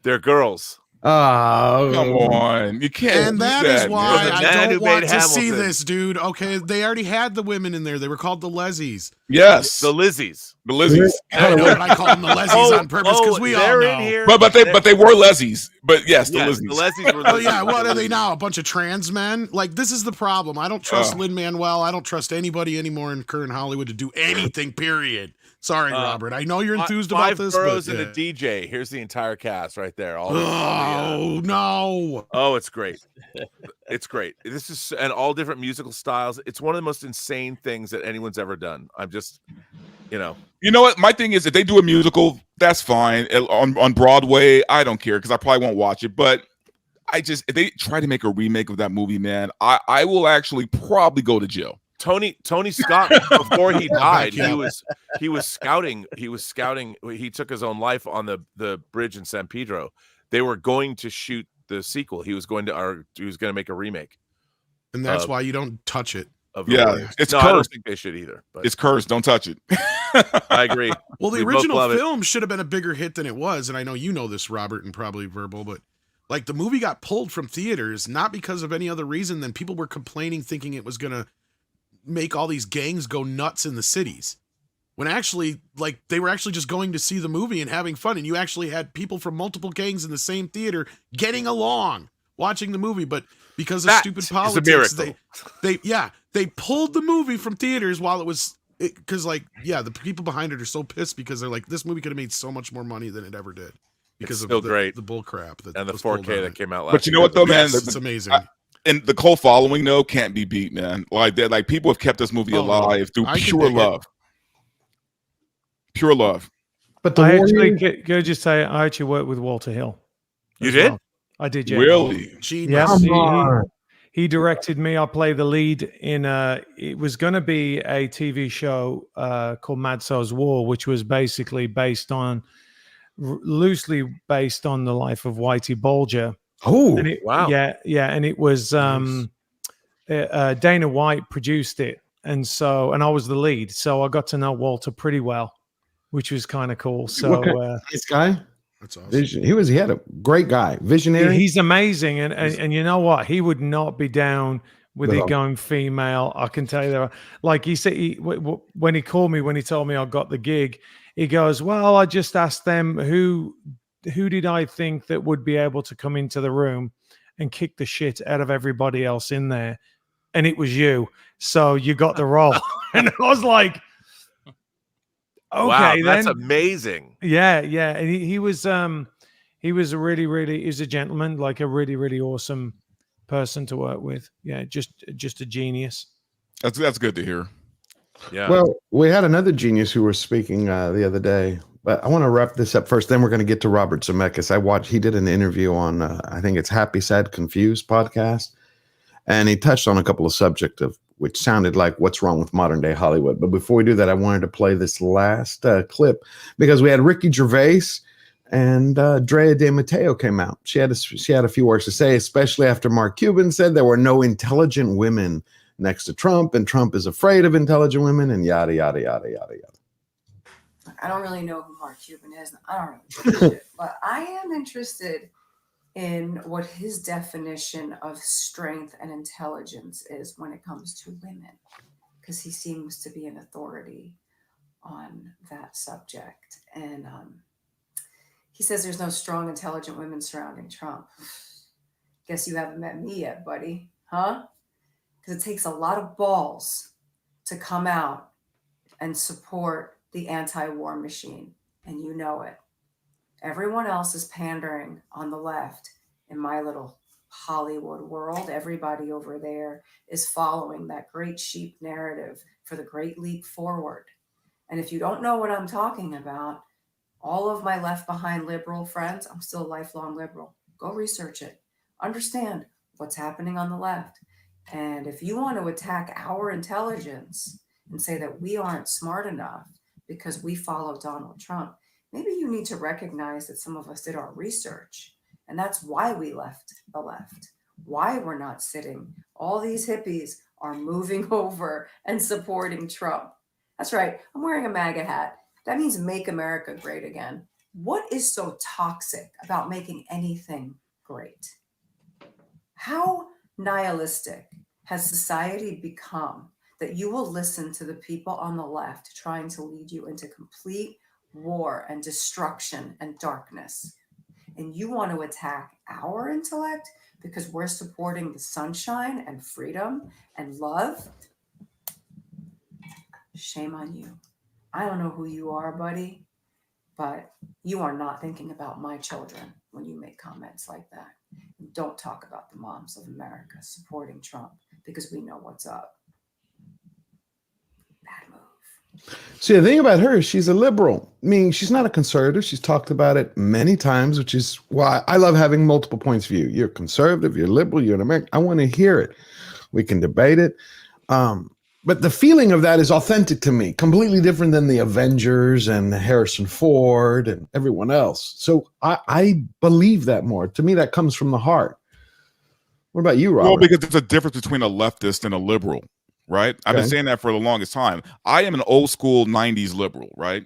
They're girls. Oh, come on. You can't. And that is why I don't want to see Hamilton. this, dude. Okay, they already had the women in there. They were called the Lezzies. Yes. The Lizzies. The Lizzies. I know, but I call them the Lezzies on purpose because we all know. In here. But they were Lezzies. But yes, the Lizzies. The Lezzies were Oh yeah, what are they now? A bunch of trans men? Like, this is the problem. I don't trust Lin-Manuel. I don't trust anybody anymore in current Hollywood to do anything, period. Sorry, Robert. I know you're enthused about this. 5 boroughs and a DJ. Here's the entire cast right there. Oh no! Oh, it's great. It's great. This is and all different musical styles. It's one of the most insane things that anyone's ever done. I'm just, You know what? My thing is, if they do a musical, that's fine. On Broadway, I don't care because I probably won't watch it. But if they try to make a remake of that movie, man, I will actually probably go to jail. Tony Scott, before he died, he was scouting. He took his own life on the bridge in San Pedro. They were going to shoot the sequel. He was going to make a remake. And that's why you don't touch it. of Yeah, Warriors. it's no, I don't cursed. think they should either. But It's cursed. Don't touch it. I agree. Well, the We both original love it. film should have been a bigger hit than it was, and I know you know this, Robert, and probably Verbal, but like the movie got pulled from theaters not because of any other reason than people were complaining, thinking it was gonna make all these gangs go nuts in the cities. When actually, like, they were actually just going to see the movie and having fun, and you actually had people from multiple gangs in the same theater getting along, watching the movie. But because of That stupid is a politics, miracle. they pulled the movie from theaters while it was, because the people behind it are so pissed because they're like, this movie could have made so much more money than it ever did because It's of still the, great. the bull crap that And the was pulled 4K on that it. came out last But you know year. what though, man? Yes, it's amazing. And the cult following though can't be beat, man. Like people have kept this movie alive through I can pure dig it. love. Pure love. But the I actually Warriors, can I just say I actually worked with Walter Hill. You as did? well. I did, yeah. Really? Genius. Yes, Come on. he directed me. I play the lead in it was going to be a TV show called Mad Science War, which was basically loosely based on the life of Whitey Bulger. Oh, And wow. Yeah, and it was Dana White produced it, and I was the lead, so I got to know Walter pretty well, which was kind of cool. So what kind of nice guy. That's awesome. Vision. He had a great guy, visionary. he's amazing, and you know what? He would not be down with it going female. I can tell you that. Like he said, when he called me, when he told me I got the gig, he goes, "Well, I just asked them who did I think that would be able to come into the room and kick the shit out of everybody else in there, and it was you. So you got the role." And I was like, "Okay, wow, that's then." amazing. Yeah, and he was a really he's a gentleman, like a really, really awesome person to work with. Yeah, just a genius. That's good to hear. Yeah. Well, we had another genius who was speaking the other day, but I want to wrap this up first. Then we're going to get to Robert Zemeckis. He did an interview on, I think it's Happy, Sad, Confused podcast. And he touched on a couple of subjects which sounded like what's wrong with modern day Hollywood. But before we do that, I wanted to play this last clip because we had Ricky Gervais and Drea De Matteo came out. She had a few words to say, especially after Mark Cuban said there were no intelligent women next to Trump, and Trump is afraid of intelligent women, and yada, yada, yada, yada, yada. I don't really know who Mark Cuban is. I don't really give a shit, but I am interested in what his definition of strength and intelligence is when it comes to women, because he seems to be an authority on that subject. And he says there's no strong, intelligent women surrounding Trump. Guess you haven't met me yet, buddy, huh? Because it takes a lot of balls to come out and support the anti-war machine, and you know it. Everyone else is pandering on the left. In my little Hollywood world, everybody over there is following that great sheep narrative for the great leap forward. And if you don't know what I'm talking about, all of my left behind liberal friends, I'm still a lifelong liberal. Go research it. Understand what's happening on the left. And if you want to attack our intelligence and say that we aren't smart enough because we follow Donald Trump, maybe you need to recognize that some of us did our research. And that's why we left the left, why we're not sitting. All these hippies are moving over and supporting Trump. That's right. I'm wearing a MAGA hat. That means make America great again. What is so toxic about making anything great? How nihilistic has society become that you will listen to the people on the left trying to lead you into complete war and destruction and darkness? And you want to attack our intellect because we're supporting the sunshine and freedom and love? Shame on you. I don't know who you are, buddy, but you are not thinking about my children when you make comments like that. Don't talk about the moms of America supporting Trump because we know what's up. Bad move. See, the thing about her is she's a liberal. I mean, she's not a conservative. She's talked about it many times, which is why I love having multiple points of view. You're conservative, you're liberal, you're an American. I want to hear it. We can debate it. But the feeling of that is authentic to me, completely different than the Avengers and Harrison Ford and everyone else. So I believe that more. To me, that comes from the heart. What about you, Robert? Well, because there's a difference between a leftist and a liberal. right? I've been saying that for the longest time. I am an old school 90s liberal, right?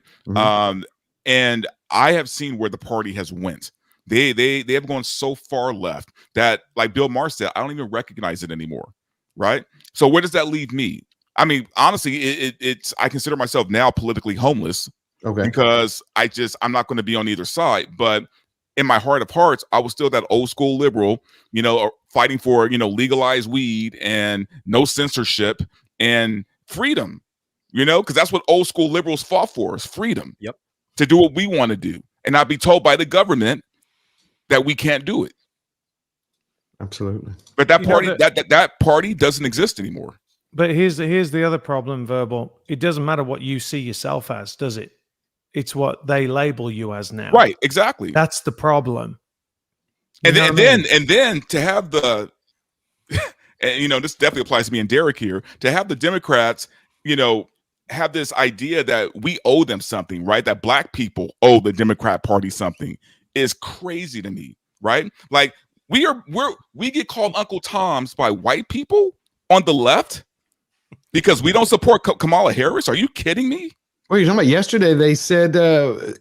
And I have seen where the party has went. They have gone so far left that, like Bill Maher said, I don't even recognize it anymore, right? So where does that leave me? I mean, honestly, it's I consider myself now politically homeless, because I'm not going to be on either side. But in my heart of hearts, I was still that old school liberal, you know, fighting for, you know, legalized weed and no censorship and freedom, you know, because that's what old school liberals fought for, is freedom. Yep. To do what we want to do and not be told by the government that we can't do it. Absolutely. But that party, that party doesn't exist anymore. But here's the other problem, Verbal. It doesn't matter what you see yourself as, does it? It's what they label you as now. Right, exactly. That's the problem. And then to have the and you know, this definitely applies to me and Derek here, to have the Democrats, you know, have this idea that we owe them something, right? That black people owe the Democrat Party something is crazy to me, right? Like we get called Uncle Toms by white people on the left because we don't support Kamala Harris. Are you kidding me? Well, you're talking about yesterday. They said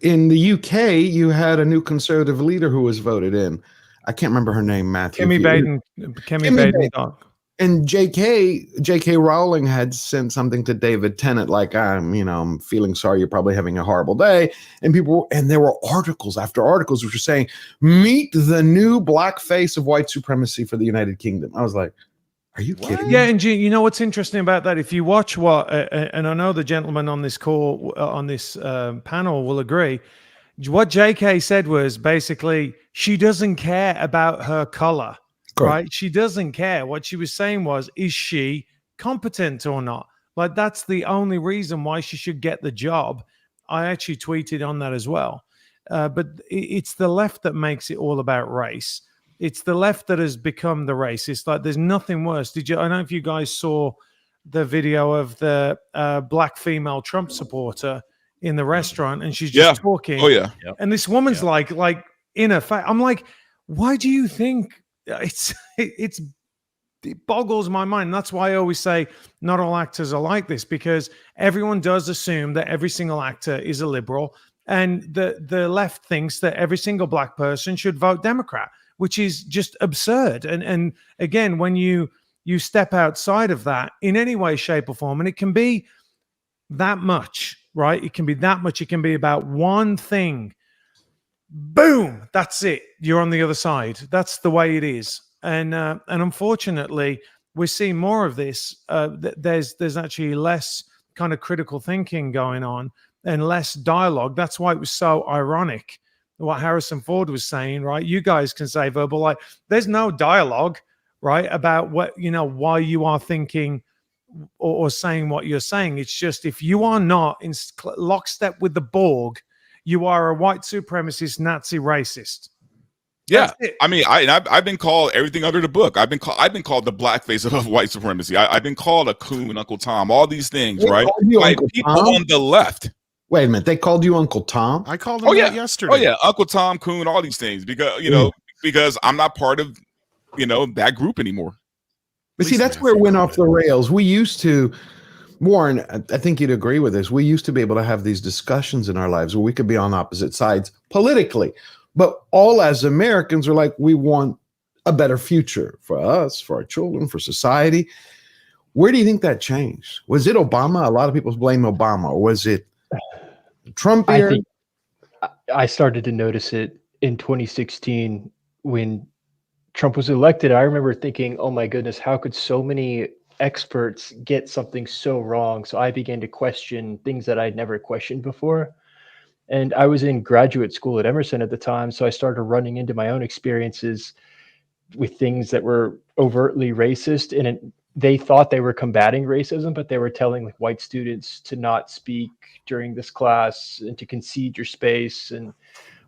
in the UK you had a new conservative leader who was voted in. I can't remember her name, Matthew. Kemi Baden. And J.K. Rowling had sent something to David Tennant like, I'm feeling sorry, you're probably having a horrible day. And there were articles after articles which were saying, meet the new black face of white supremacy for the United Kingdom. I was like, are you kidding me? Yeah, and you know what's interesting about that? If you watch and I know the gentleman on this call, on this panel will agree, what J.K. said was basically she doesn't care about her color. Right? She doesn't care. What she was saying was, is she competent or not? Like, that's the only reason why she should get the job. I actually tweeted on that as well. But it's the left that makes it all about race. It's the left that has become the racist. Like, there's nothing worse. I don't know if you guys saw the video of the black female Trump supporter in the restaurant, and she's just talking. Oh, yeah. And this woman's like in her face. I'm like, why do you think it boggles my mind? That's why I always say not all actors are like this, because everyone does assume that every single actor is a liberal, and the left thinks that every single black person should vote Democrat, which is just absurd. And again, when you step outside of that in any way, shape, or form, and it can be that much, right? It can be that much. It can be about one thing. Boom, that's it. You're on the other side. That's the way it is. And unfortunately, we're seeing more of this. There's actually less kind of critical thinking going on and less dialogue. That's why it was so ironic what Harrison Ford was saying, right? You guys can say verbal, like, there's no dialogue, right, about what, why you are thinking or saying what you're saying. It's just, if you are not in lockstep with the Borg, you are a white supremacist, Nazi racist. Yeah, I mean, I've been called everything under the book. I've been called the blackface of white supremacy. I've been called a coon, Uncle Tom, all these things, right? Like people on the left. Wait a minute, they called you Uncle Tom? I called him that yesterday. Oh yeah, Uncle Tom, coon, all these things, because because I'm not part of that group anymore. But see, that's where it went off the rails. We used to. Warren, I think you'd agree with this. We used to be able to have these discussions in our lives where we could be on opposite sides politically, but all as Americans are like, we want a better future for us, for our children, for society. Where do you think that changed? Was it Obama? A lot of people blame Obama. Or was it Trump here? I think I started to notice it in 2016 when Trump was elected. I remember thinking, oh my goodness, how could so many experts get something so wrong? So I began to question things that I'd never questioned before. And I was in graduate school at Emerson at the time. So I started running into my own experiences with things that were overtly racist. And they thought they were combating racism, but they were telling white students to not speak during this class and to concede your space. And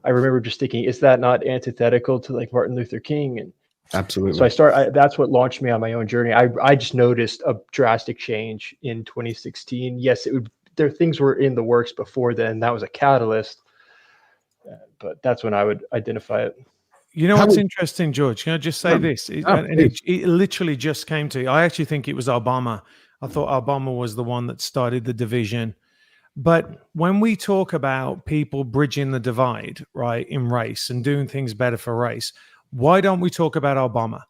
I remember just thinking, is that not antithetical to Martin Luther King? And absolutely. So that's what launched me on my own journey. I just noticed a drastic change in 2016. Yes, things were in the works before then. That was a catalyst, but that's when I would identify it. What's interesting, George? Can I just say this? It literally just came to you. I actually think it was Obama. I thought Obama was the one that started the division. But when we talk about people bridging the divide, right, in race and doing things better for race, why don't we talk about Obama?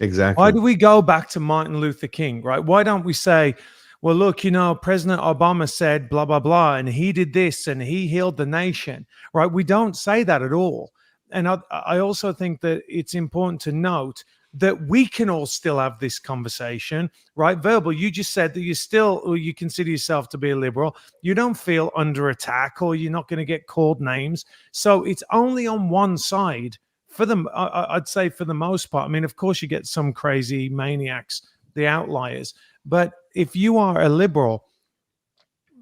Exactly. Why do we go back to Martin Luther King, right? Why don't we say, well, look, you know, President Obama said blah, blah, blah, and he did this and he healed the nation, right? We don't say that at all. And I also think that it's important to note that we can all still have this conversation, right? Verbal, you just said that you consider yourself to be a liberal. You don't feel under attack or you're not going to get called names. So it's only on one side for them. I'd say for the most part. I mean, of course, you get some crazy maniacs, the outliers. But if you are a liberal,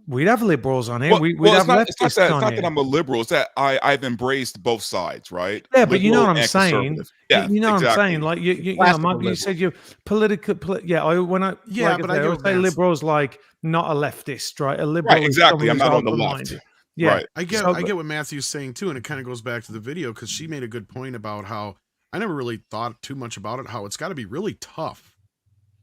we'd have liberals on here. Well, We'd well, have it's not leftists on that here. I'm a liberal. It's that I've embraced both sides, right? Yeah, but you know Liberal what I'm and saying. conservative. Yeah, you know what I'm exactly. saying. Like you know, Classical Mike, you liberal. said you're political. Yeah, but I always say liberals like not a leftist, right? A liberal, Right, exactly. is I'm someone not on who's the left. open-minded. Yeah, Right. I get what Matthew's saying too, and it kind of goes back to the video because she made a good point about how I never really thought too much about it, how it's got to be really tough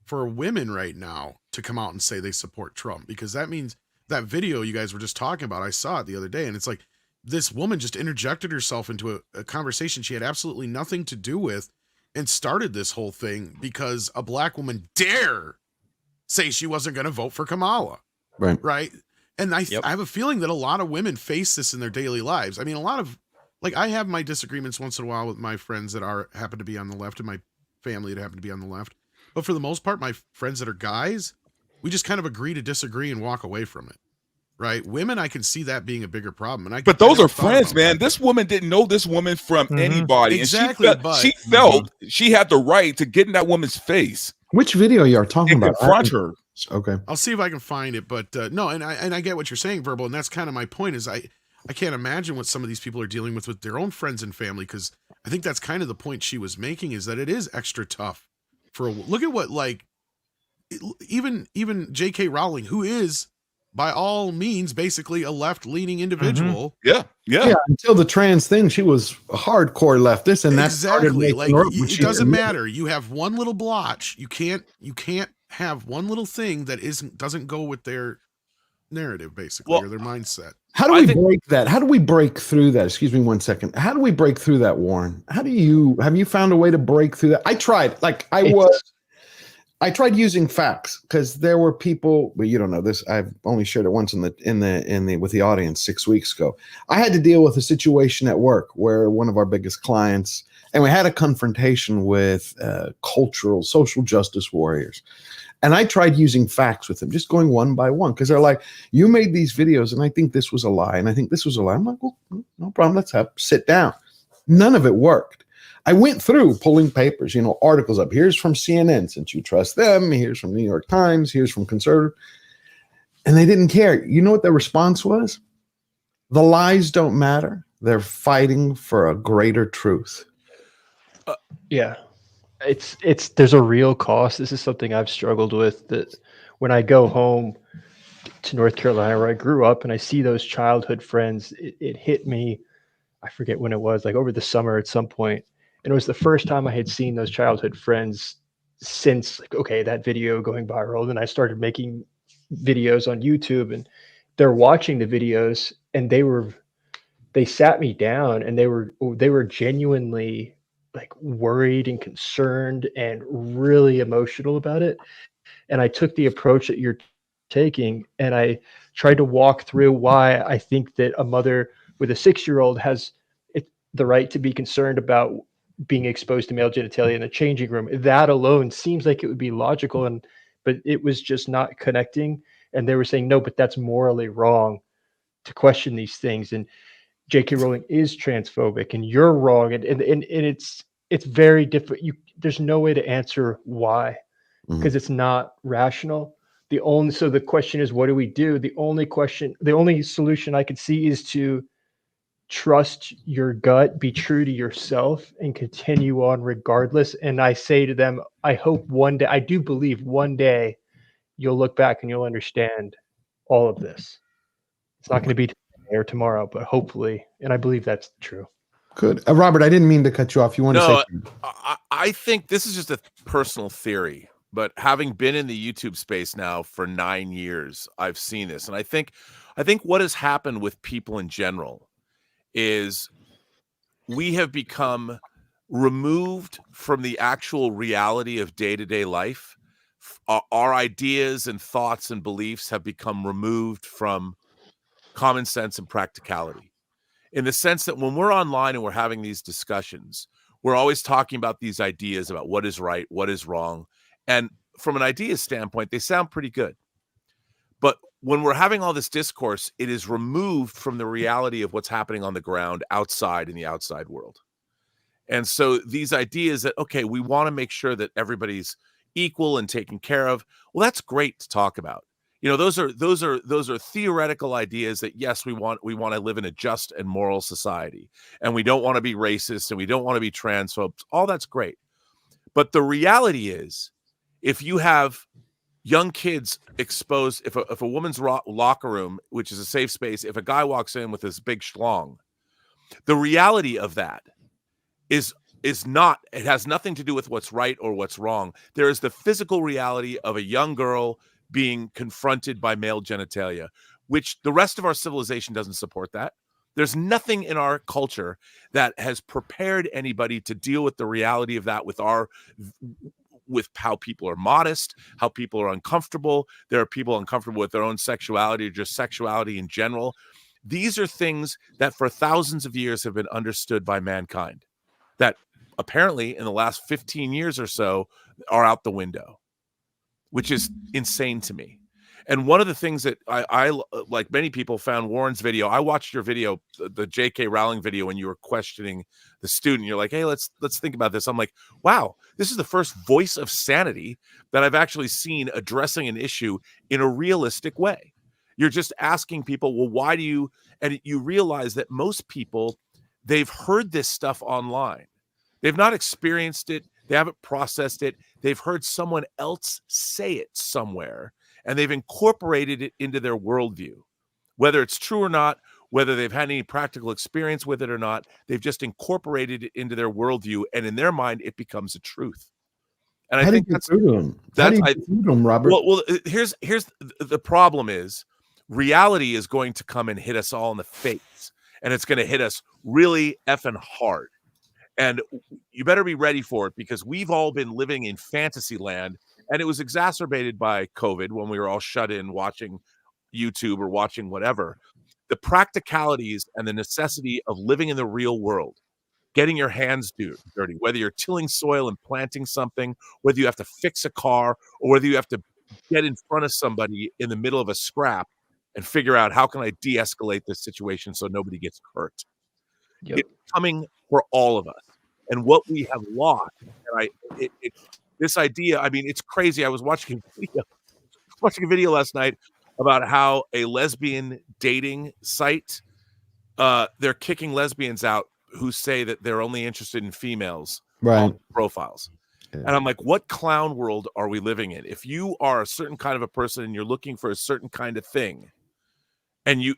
for women right now to come out and say they support Trump, because that means that video you guys were just talking about, I saw it the other day, and it's like this woman just interjected herself into a conversation she had absolutely nothing to do with and started this whole thing because a black woman dare say she wasn't going to vote for Kamala. Right. And I have a feeling that a lot of women face this in their daily lives. I mean, a lot of, like, I have my disagreements once in a while with my friends that happen to be on the left and my family that happen to be on the left. But for the most part, my friends that are guys, we just kind of agree to disagree and walk away from it. Right. Women, I can see that being a bigger problem. And But those are friends, man. This woman didn't know this woman from anybody. Exactly, And she felt she had the right to get in that woman's face. Which video you are talking about? Confront her. Okay. I'll see if I can find it, but no, and I get what you're saying, Verbal, and that's kind of my point. Is I can't imagine what some of these people are dealing with their own friends and family, because I think that's kind of the point she was making, is that it is extra tough for look at what, like, even J.K. Rowling, who is by all means basically a left-leaning individual. Yeah. Until the trans thing, she was a hardcore leftist, and that's exactly like it doesn't matter. You have one little blotch. You can't have one little thing that doesn't go with their narrative, basically, or their mindset. How do we break that? How do we break through that? Excuse me 1 second. How do we break through that, Warren? Have you found a way to break through that? I tried. I tried using facts because there were people, but you don't know this. I've only shared it once with the audience 6 weeks ago. I had to deal with a situation at work where one of our biggest clients, and we had a confrontation with social justice warriors. And I tried using facts with them, just going one by one, because they're like, you made these videos and I think this was a lie. And I think this was a lie. I'm like, well, no problem. Let's sit down. None of it worked. I went through pulling papers, articles up. Here's from CNN, since you trust them. Here's from New York Times. Here's from Conservative. And they didn't care. You know what their response was? The lies don't matter. They're fighting for a greater truth. Yeah. There's a real cost. This is something I've struggled with, that when I go home to North Carolina, where I grew up, and I see those childhood friends, it hit me. I forget when it was, like over the summer at some point. And it was the first time I had seen those childhood friends since, like, okay, that video going viral. Then I started making videos on YouTube, and they're watching the videos, and they sat me down, and they were genuinely like worried and concerned and really emotional about it. And I took the approach that you're taking, and I tried to walk through why I think that a mother with a 6-year-old has the right to be concerned about being exposed to male genitalia in the changing room. That alone seems like it would be logical, but it was just not connecting. And they were saying, no, but that's morally wrong to question these things. And J.K. Rowling is transphobic, and you're wrong. And it's very different. There's no way to answer why, because it's not rational. So the question is, what do we do? The only solution I could see is to trust your gut, be true to yourself, and continue on regardless. And I say to them, I hope one day, I do believe one day you'll look back and you'll understand all of this. It's not going to be today or tomorrow, but hopefully, and I believe that's true. Good. Robert, I didn't mean to cut you off. You want to say? I think this is just a personal theory. but having been in the YouTube space now for 9 years, I've seen this. And I think what has happened with people in general is we have become removed from the actual reality of day-to-day life. Our ideas and thoughts and beliefs have become removed from common sense and practicality, in the sense that when we're online and we're having these discussions, we're always talking about these ideas about what is right, what is wrong. And from an idea standpoint, they sound pretty good. But when we're having all this discourse, it is removed from the reality of what's happening on the ground outside in the outside world. And so these ideas that, okay, we want to make sure that everybody's equal and taken care of. Well, that's great to talk about. You know, those are theoretical ideas that, yes, we want to live in a just and moral society, and we don't want to be racist, and we don't want to be transphobes. All that's great. But the reality is, if you have young kids exposed, if a woman's locker room, which is a safe space, if a guy walks in with this big schlong, the reality of that is not, it has nothing to do with what's right or what's wrong. There is the physical reality of a young girl being confronted by male genitalia, which the rest of our civilization doesn't support that. There's nothing in our culture that has prepared anybody to deal with the reality of that with how people are modest, how people are uncomfortable. There are people uncomfortable with their own sexuality or just sexuality in general. These are things that for thousands of years have been understood by mankind, that apparently in the last 15 years or so are out the window, which is insane to me. And one of the things that I like many people, found Warren's video. I watched your video, the J.K. Rowling video, when you were questioning the student. You're like, hey, let's think about this. I'm like, wow, this is the first voice of sanity that I've actually seen addressing an issue in a realistic way. You're just asking people, well, why do you? And you realize that most people, they've heard this stuff online. They've not experienced it. They haven't processed it. They've heard someone else say it somewhere, and they've incorporated it into their worldview. Whether it's true or not, whether they've had any practical experience with it or not, they've just incorporated it into their worldview, and in their mind, it becomes a truth. And I think that's Robert. Well, here's the problem is, reality is going to come and hit us all in the face, and it's going to hit us really effing hard. And you better be ready for it, because we've all been living in fantasy land, and it was exacerbated by COVID when we were all shut in watching YouTube or watching whatever. The practicalities and the necessity of living in the real world, getting your hands dirty, whether you're tilling soil and planting something, whether you have to fix a car, or whether you have to get in front of somebody in the middle of a scrap and figure out, how can I de-escalate this situation so nobody gets hurt? Yep. It's coming for all of us. And what we have lost, and this idea, I mean, it's crazy. I was watching a video last night about how a lesbian dating site, they're kicking lesbians out who say that they're only interested in females on profiles. Yeah. And I'm like, what clown world are we living in? If you are a certain kind of a person and you're looking for a certain kind of thing, and you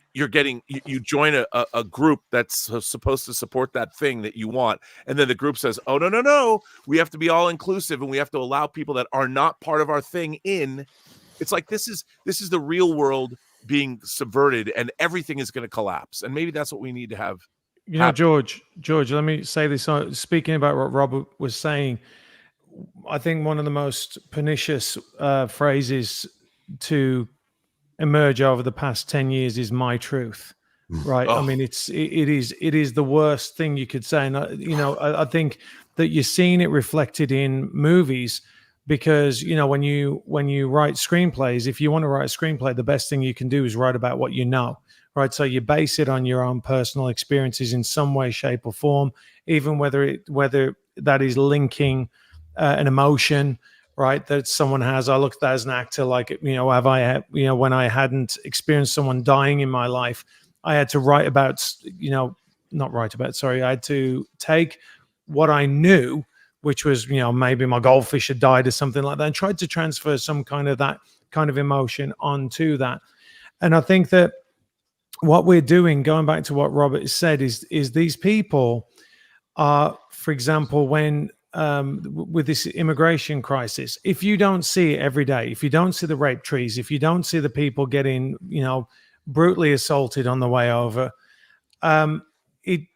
join a group that's supposed to support that thing that you want, and then the group says, oh, no, we have to be all inclusive, and we have to allow people that are not part of our thing in. It's like, this is the real world being subverted, and everything is going to collapse. And maybe that's what we need to have. You know, George, let me say this. Speaking about what Robert was saying, I think one of the most pernicious phrases to emerge over the past 10 years is "my truth," right? I mean, it is the worst thing you could say. And I think that you're seeing it reflected in movies, because when you write screenplays, if you want to write a screenplay, the best thing you can do is write about what you know, right? So you base it on your own personal experiences in some way, shape, or form, even whether that is linking an emotion, right, that someone has. I look at that as an actor, like, when I hadn't experienced someone dying in my life, I had to write about, I had to take what I knew, which was, maybe my goldfish had died or something like that, and tried to transfer some kind of that kind of emotion onto that. And I think that what we're doing, going back to what Robert said, is these people are, for example, when with this immigration crisis, if you don't see it every day, if you don't see the rape trees, if you don't see the people getting, brutally assaulted on the way over,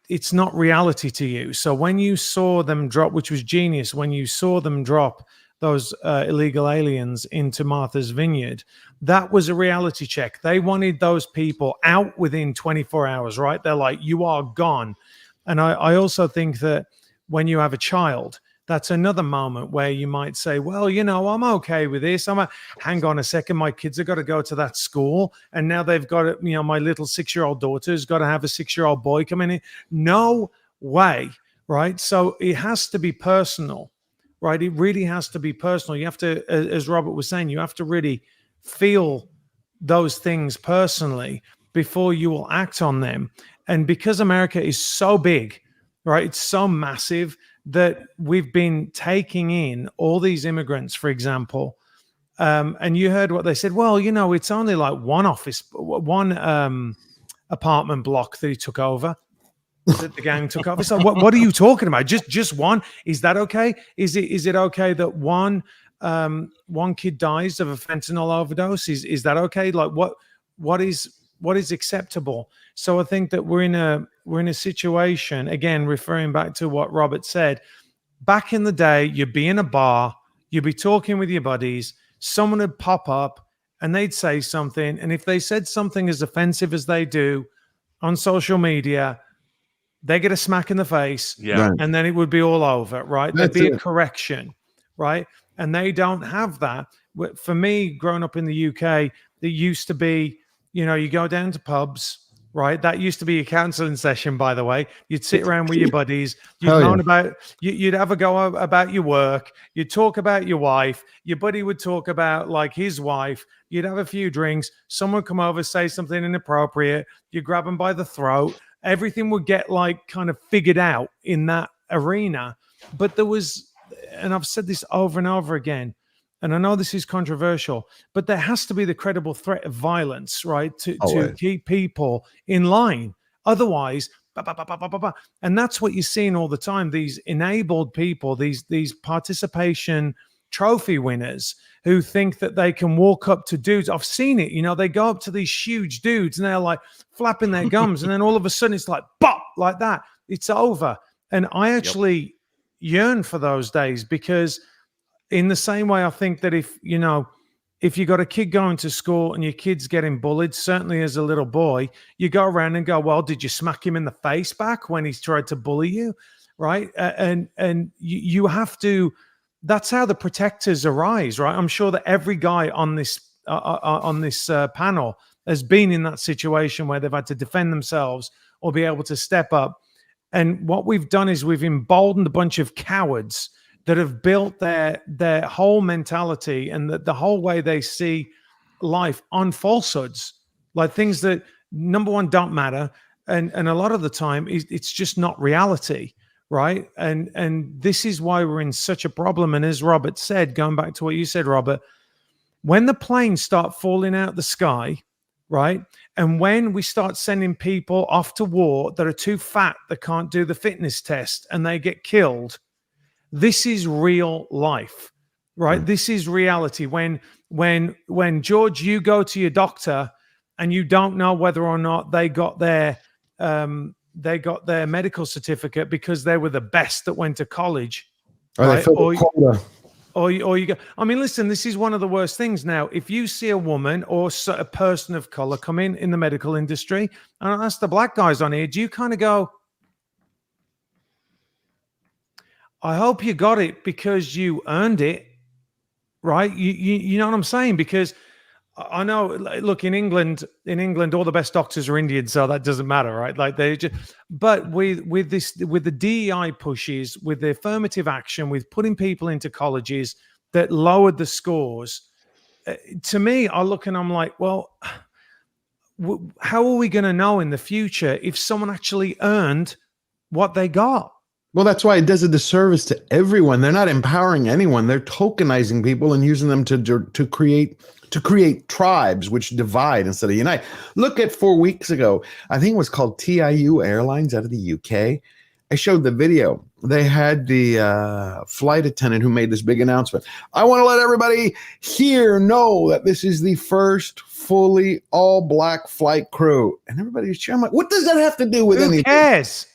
it's not reality to you. So when you saw them drop, which was genius, when you saw them drop those illegal aliens into Martha's Vineyard, that was a reality check. They wanted those people out within 24 hours, right? They're like, you are gone. And I also think that when you have a child, that's another moment where you might say, well, I'm okay with this. Hang on a second. My kids have got to go to that school. And now they've got, my little 6-year-old daughter's got to have a 6-year-old boy come in. No way, right? So it has to be personal, right? It really has to be personal. You have to, as Robert was saying, you have to really feel those things personally before you will act on them. And because America is so big, right? It's so massive that we've been taking in all these immigrants, for example. And you heard what they said. Well, it's only like one apartment block that he took over, that the gang took over. So what are you talking about? Just one? Is that okay? Is it okay that one kid dies of a fentanyl overdose? Is that okay? Like what is acceptable? So I think that we're in a situation, again, referring back to what Robert said. Back in the day, you'd be in a bar, you'd be talking with your buddies, someone would pop up and they'd say something. And if they said something as offensive as they do on social media, they get a smack in the face, and then it would be all over, right? There'd be a correction, right? And they don't have that. For me, growing up in the UK, it used to be, you go down to pubs, right? That used to be a counseling session, by the way. You'd sit around with your buddies. You'd moan about, you'd have a go about your work. You'd talk about your wife. Your buddy would talk about like his wife. You'd have a few drinks. Someone would come over, say something inappropriate. You grab them by the throat. Everything would get like kind of figured out in that arena. But there was, and I've said this over and over again, and I know this is controversial, but there has to be the credible threat of violence, right? To keep people in line. Otherwise, and that's what you're seeing all the time. These enabled people, these participation trophy winners who think that they can walk up to dudes. I've seen it, they go up to these huge dudes and they're like flapping their gums. And then all of a sudden it's like, bop, like that. It's over. And I actually yearn for those days, because in the same way, I think that if you got a kid going to school and your kid's getting bullied, certainly as a little boy, you go around and go, well, did you smack him in the face back when he's tried to bully you? Right. And you have to, that's how the protectors arise, right? I'm sure that every guy on this panel has been in that situation where they've had to defend themselves or be able to step up. And what we've done is we've emboldened a bunch of cowards that have built their whole mentality and the whole way they see life on falsehoods, like things that, number one, don't matter. And a lot of the time, it's just not reality, right? And this is why we're in such a problem. And as Robert said, going back to what you said, Robert, when the planes start falling out the sky, right? And when we start sending people off to war that are too fat, that can't do the fitness test, and they get killed, this is real life, right? This is reality. When George, you go to your doctor and you don't know whether or not they got their medical certificate because they were the best that went to college, right? Or you go. I mean, listen, this is one of the worst things. Now, if you see a woman or a person of color come in the medical industry, and that's the black guys on here, do you kind of go, I hope you got it because you earned it, right? You know what I'm saying? Because I know, look, in England, all the best doctors are Indian, so that doesn't matter, right? Like they just, but with the DEI pushes, with the affirmative action, with putting people into colleges that lowered the scores, to me, I look and I'm like, well, how are we going to know in the future if someone actually earned what they got? Well, that's why it does a disservice to everyone. They're not empowering anyone. They're tokenizing people and using them to create tribes which divide instead of unite. Look at 4 weeks ago, I think it was called TIU Airlines out of the UK. I showed the video. they had the flight attendant who made this big announcement. I want to let everybody here know that this is the first fully all-black flight crew. And everybody's cheering. I'm like, what does that have to do with anything? Who cares?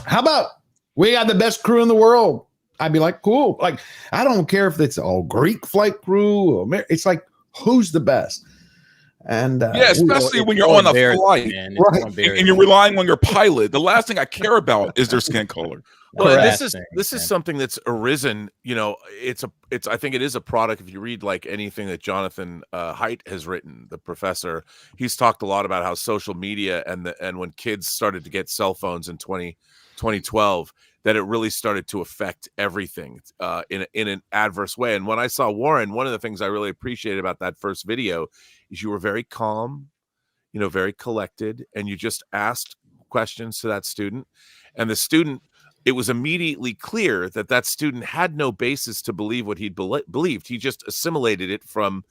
How about we got the best crew in the world? I'd be like, cool. Like, I don't care if it's all Greek flight crew. Or it's like, who's the best? And yeah, especially when you're on a flight, right? And you're relying on your pilot. The last thing I care about is their skin color. Well, this is something that's arisen. You know, it's I think it is a product. If you read like anything that Jonathan Haidt has written, the professor, he's talked a lot about how social media and when kids started to get cell phones in 2012, that it really started to affect everything in an adverse way. And when I saw Warren, one of the things I really appreciated about that first video is you were very calm, you know, very collected, and you just asked questions to that student. And the student, it was immediately clear that that student had no basis to believe what he believed. He just assimilated it from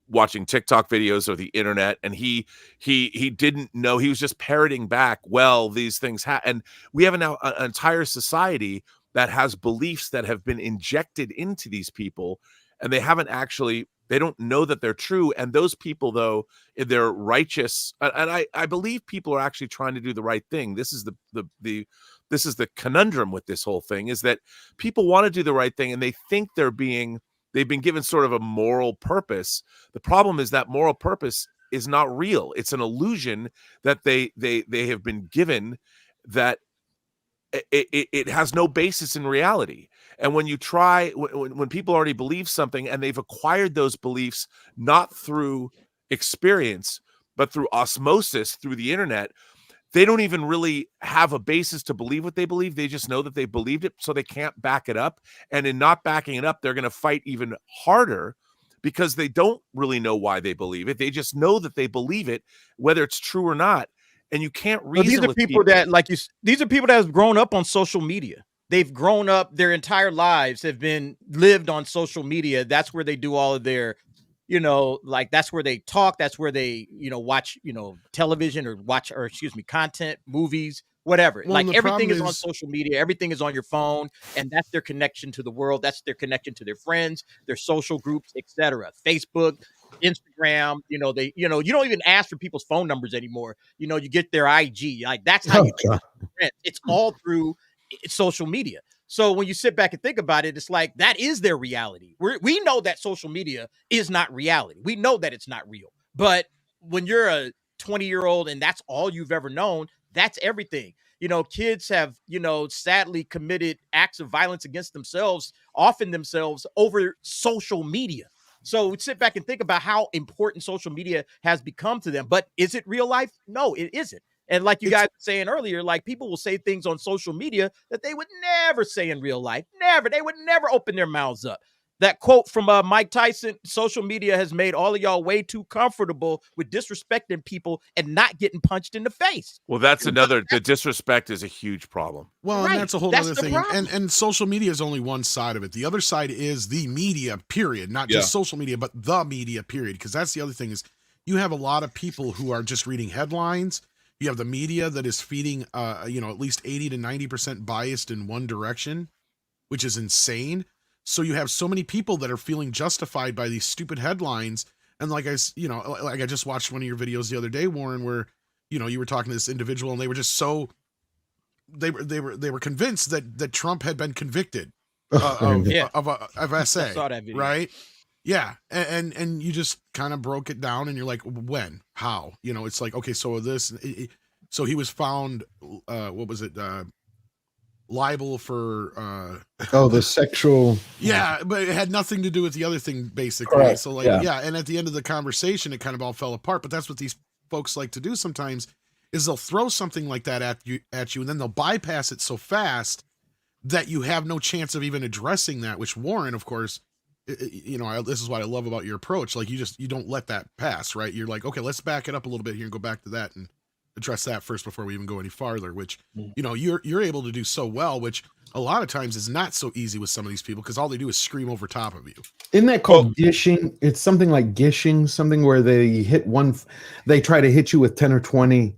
watching TikTok videos or the internet, and he didn't know. He was just parroting back, well, these things and we have now an entire society that has beliefs that have been injected into these people, and they don't know that they're true. And those people, though, they're righteous, and I believe people are actually trying to do the right thing. This is the conundrum with this whole thing, is that people want to do the right thing, and they think they've been given sort of a moral purpose. The problem is that moral purpose is not real. It's an illusion that they have been given, that it has no basis in reality. And when you try, when people already believe something and they've acquired those beliefs not through experience, but through osmosis, through the internet, they don't even really have a basis to believe what they believe. They just know that they believed it, so they can't back it up. And in not backing it up, they're going to fight even harder, because they don't really know why they believe it. They just know that they believe it, whether it's true or not. And you can't reason these are with people that, like these are people that have grown up on social media. They've grown up, their entire lives have been lived on social media. That's where they do all of their, you know, like that's where they talk. That's where they, you know, watch, you know, television or content, movies, whatever. Well, like everything is on social media. Everything is on your phone, and that's their connection to the world. That's their connection to their friends, their social groups, etc. Facebook, Instagram, you know, you don't even ask for people's phone numbers anymore. You know, you get their IG. Like that's how you get friends. It's all through social media. So when you sit back and think about it, it's like that is their reality. We know that social media is not reality. We know that it's not real. But when you're a 20-year-old and that's all you've ever known, that's everything. You know, kids have, you know, sadly committed acts of violence against themselves, often themselves, over social media. So sit back and think about how important social media has become to them. But is it real life? No, it isn't. And like you guys were saying earlier, like people will say things on social media that they would never say in real life. Never. They would never open their mouths up. That quote from Mike Tyson, social media has made all of y'all way too comfortable with disrespecting people and not getting punched in the face. Well, that's the disrespect is a huge problem. Well, and that's a whole other thing. And social media is only one side of it. The other side is the media, period. Not just social media, but the media, period. Because that's the other thing, is you have a lot of people who are just reading headlines. You have the media that is feeding, you know, at least 80 to 90% biased in one direction, which is insane. So you have so many people that are feeling justified by these stupid headlines. And like I just watched one of your videos the other day, Warren, where, you know, you were talking to this individual and they were just so, they were convinced that Trump had been convicted of SA, I saw that video. Right? Yeah. And you just kind of broke it down and you're like, when, how, you know, it's like, okay, so so he was found, what was it? Liable for the sexual, but it had nothing to do with the other thing, basically. Correct. So like and at the end of the conversation it kind of all fell apart. But that's what these folks like to do sometimes, is they'll throw something like that at you and then they'll bypass it so fast that you have no chance of even addressing that, which Warren, of course, you know, this is what I love about your approach. Like you don't let that pass, right? You're like, okay, let's back it up a little bit here and go back to that and address that first before we even go any farther, which, you know, you're able to do so well, which a lot of times is not so easy with some of these people, because all they do is scream over top of you. Isn't that called gishing? It's something like gishing, something where they try to hit you with 10 or 20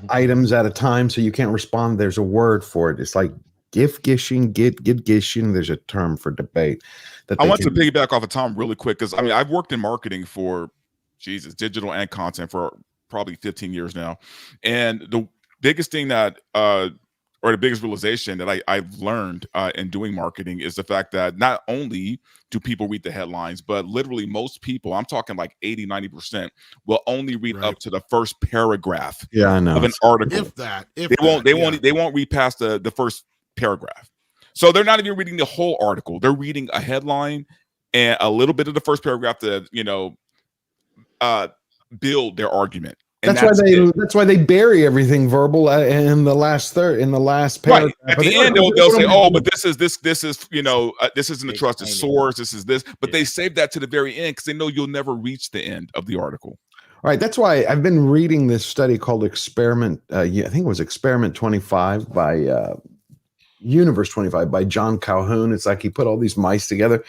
items at a time, so you can't respond. There's a word for it. It's like gishing. There's a term for debate. That I they want to can- piggyback off of Tom really quick because I mean I've worked in marketing for digital and content for probably 15 years now, and the biggest thing that or the biggest realization that I've learned in doing marketing is the fact that not only do people read the headlines, but literally most people, I'm talking like 80-90%, will only read up to the first paragraph Yeah, I know. of an article. If that, they won't read past the first paragraph. So they're not even reading the whole article. They're reading a headline and a little bit of the first paragraph to, build their argument. And that's why they bury everything verbal in the last paragraph. Right. At the end, they'll say, "Oh, but this is this isn't a trusted source. This is this." But they save that to the very end because they know you'll never reach the end of the article. All right, that's why I've been reading this study called Experiment. I think it was Experiment 25 by Universe 25 by John Calhoun. It's like he put all these mice together.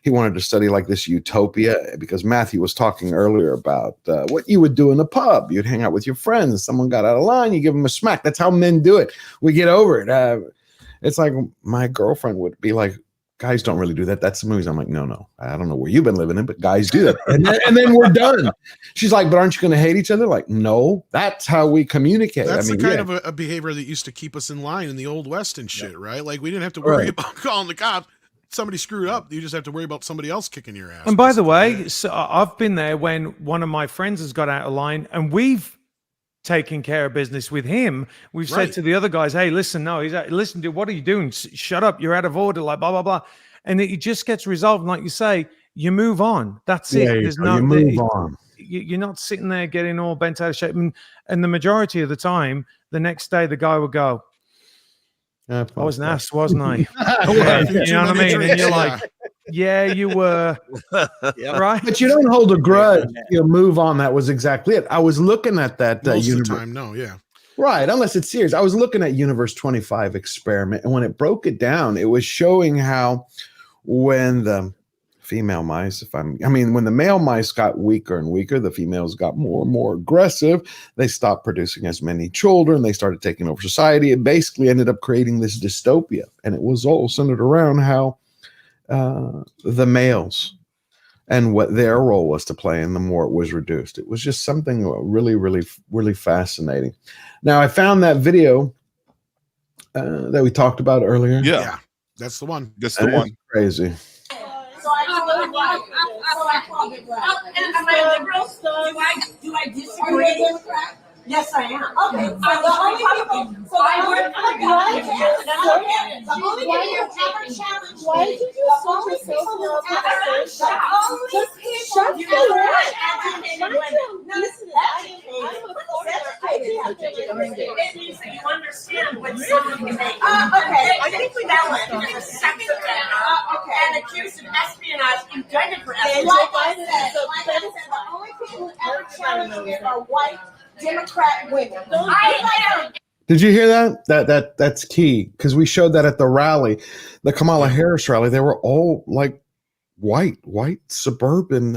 He wanted to study like this utopia because Matthew was talking earlier about what you would do in a pub. You'd hang out with your friends. Someone got out of line, you give them a smack. That's how men do it. We get over it. It's like my girlfriend would be like, guys don't really do that. That's the movies. I'm like, no. I don't know where you've been living in, but guys do that. And then we're done. She's like, but aren't you going to hate each other? Like, no, that's how we communicate. That's the kind of a behavior that used to keep us in line in the old West and shit, right? Like we didn't have to worry about calling the cops. Somebody screwed up. You just have to worry about somebody else kicking your ass. And by the way, so I've been there when one of my friends has got out of line and we've taken care of business with him. We've said to the other guys, hey, listen, no, listen, dude, what are you doing? Shut up. You're out of order, like blah, blah, blah. And it just gets resolved. And like you say, you move on. That's it. There's no, you move on. You're not sitting there getting all bent out of shape. And the majority of the time, the next day, the guy will go, I was an ass, wasn't I? You know what I mean? And you're like, yeah, you were. Right. But you don't hold a grudge. You move on. That was exactly it. I was looking at that. Most of the time, no, yeah. Right, unless it's serious. I was looking at Universe 25 experiment, and when it broke it down, it was showing how when the female mice, when the male mice got weaker and weaker, the females got more and more aggressive. They stopped producing as many children. They started taking over society. It basically ended up creating this dystopia, and it was all centered around how the males and what their role was to play, and the more it was reduced. It was just something really, really, really fascinating. Now, I found that video that we talked about earlier. Yeah, that's the one. That's the one. Crazy. So I probably am I liberal? Do I disagree? Yes, I am. Okay. So the only people. So I work for the only people who ever challenged. Why did you do such a social conversation? Shut the It means that you understand what somebody is saying. Okay. I think we know second and accused of espionage, indicted for espionage. Like I said, the only people who ever challenged it are white Democrat women. Did you hear that? That's key, because we showed that at the rally, the Kamala Harris rally. They were all like white suburban,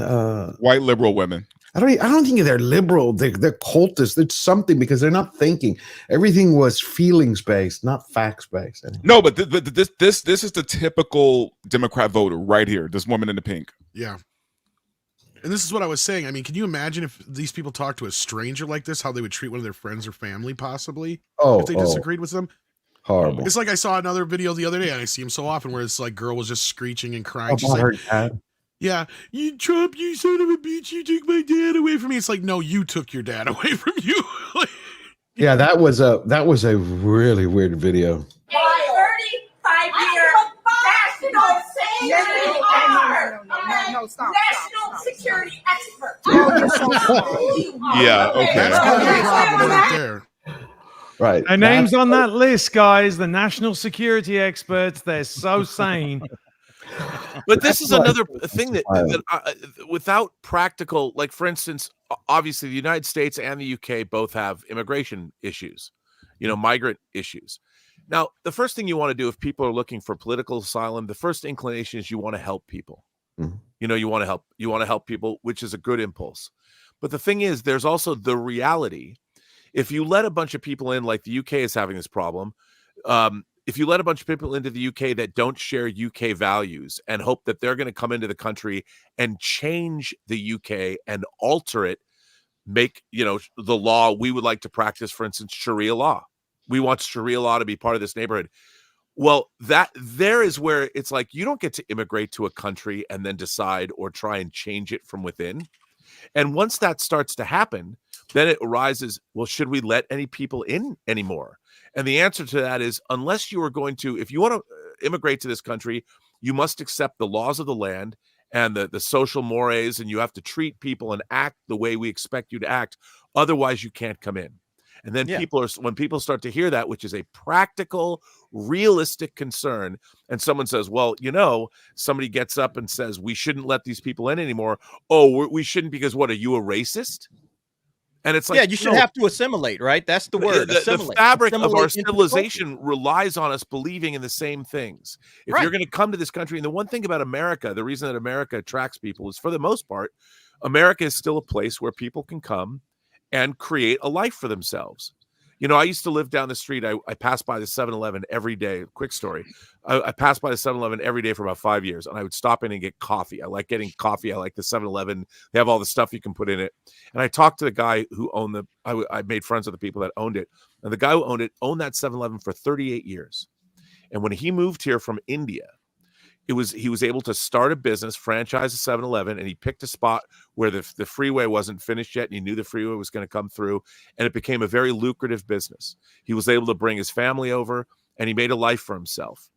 white liberal women. I don't think they're liberal. They're cultists. It's something, because they're not thinking. Everything was feelings based, not facts based. No, but this is the typical Democrat voter right here. This woman in the pink. Yeah. And this is what I was saying. I mean, can you imagine if these people talked to a stranger like this, how they would treat one of their friends or family, possibly, if they disagreed with them? Horrible. It's like I saw another video the other day, and I see him so often, where this like girl was just screeching and crying. She's About like, her dad. yeah, you Trump, you son of a bitch, you took my dad away from me. It's like, no, you took your dad away from you. Yeah, that was a really weird video. 35-year national national security expert. Yeah, okay. That's kind of a problem right there. Right. Their names on that list, guys. The national security experts. They're so sane. But this is another thing that without practical, like for instance, obviously the United States and the UK both have immigration issues, migrant issues. Now, the first thing you want to do if people are looking for political asylum, the first inclination is you want to help people. Mm-hmm. You want to help people, which is a good impulse. But the thing is, there's also the reality. If you let a bunch of people in, like the UK is having this problem, if you let a bunch of people into the UK that don't share UK values and hope that they're going to come into the country and change the UK and alter it, make, the law we would like to practice, for instance, Sharia law. We want Sharia law to be part of this neighborhood. Well, there is where it's like, you don't get to immigrate to a country and then decide or try and change it from within. And once that starts to happen, then it arises, well, should we let any people in anymore? And the answer to that is, unless you are going to, if you want to immigrate to this country, you must accept the laws of the land and the social mores, and you have to treat people and act the way we expect you to act. Otherwise, you can't come in. And then when people start to hear that, which is a practical, realistic concern, and someone says, well, somebody gets up and says, we shouldn't let these people in anymore. Oh, we shouldn't, because what, are you a racist? And it's like, you should have to assimilate, right? That's the word. The fabric of our civilization relies on us believing in the same things. If you're going to come to this country, and the one thing about America, the reason that America attracts people is, for the most part, America is still a place where people can come and create a life for themselves. I used to live down the street. I passed by the 7-Eleven every day. Quick story. I passed by the 7-Eleven every day for about 5 years, and I would stop in and get coffee. I like getting coffee. I like the 7-Eleven. They have all the stuff you can put in it. And I talked to the guy who owned I made friends with the people that owned it. And the guy who owned that 7-Eleven for 38 years. And when he moved here from India, he was able to start a business, franchise a 7-Eleven, and he picked a spot where the freeway wasn't finished yet, and he knew the freeway was going to come through, and it became a very lucrative business. He was able to bring his family over, and he made a life for himself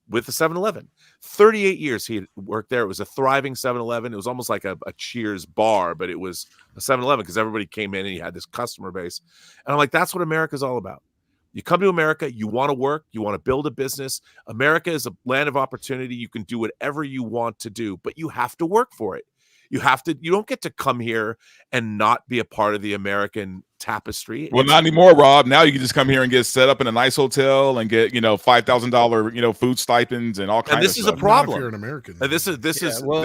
with the 7-Eleven. 38 years he had worked there. It was a thriving 7-Eleven. It was almost like a Cheers bar, but it was a 7-Eleven because everybody came in and he had this customer base. And I'm like, that's what America's all about. You come to America, you want to work, you want to build a business. America is a land of opportunity. You can do whatever you want to do, but you have to work for it. You don't get to come here and not be a part of the American tapestry. Well, not anymore, Rob. Now you can just come here and get set up in a nice hotel and get, $5,000, food stipends and all kinds of stuff. And this is a problem. If you're an American. This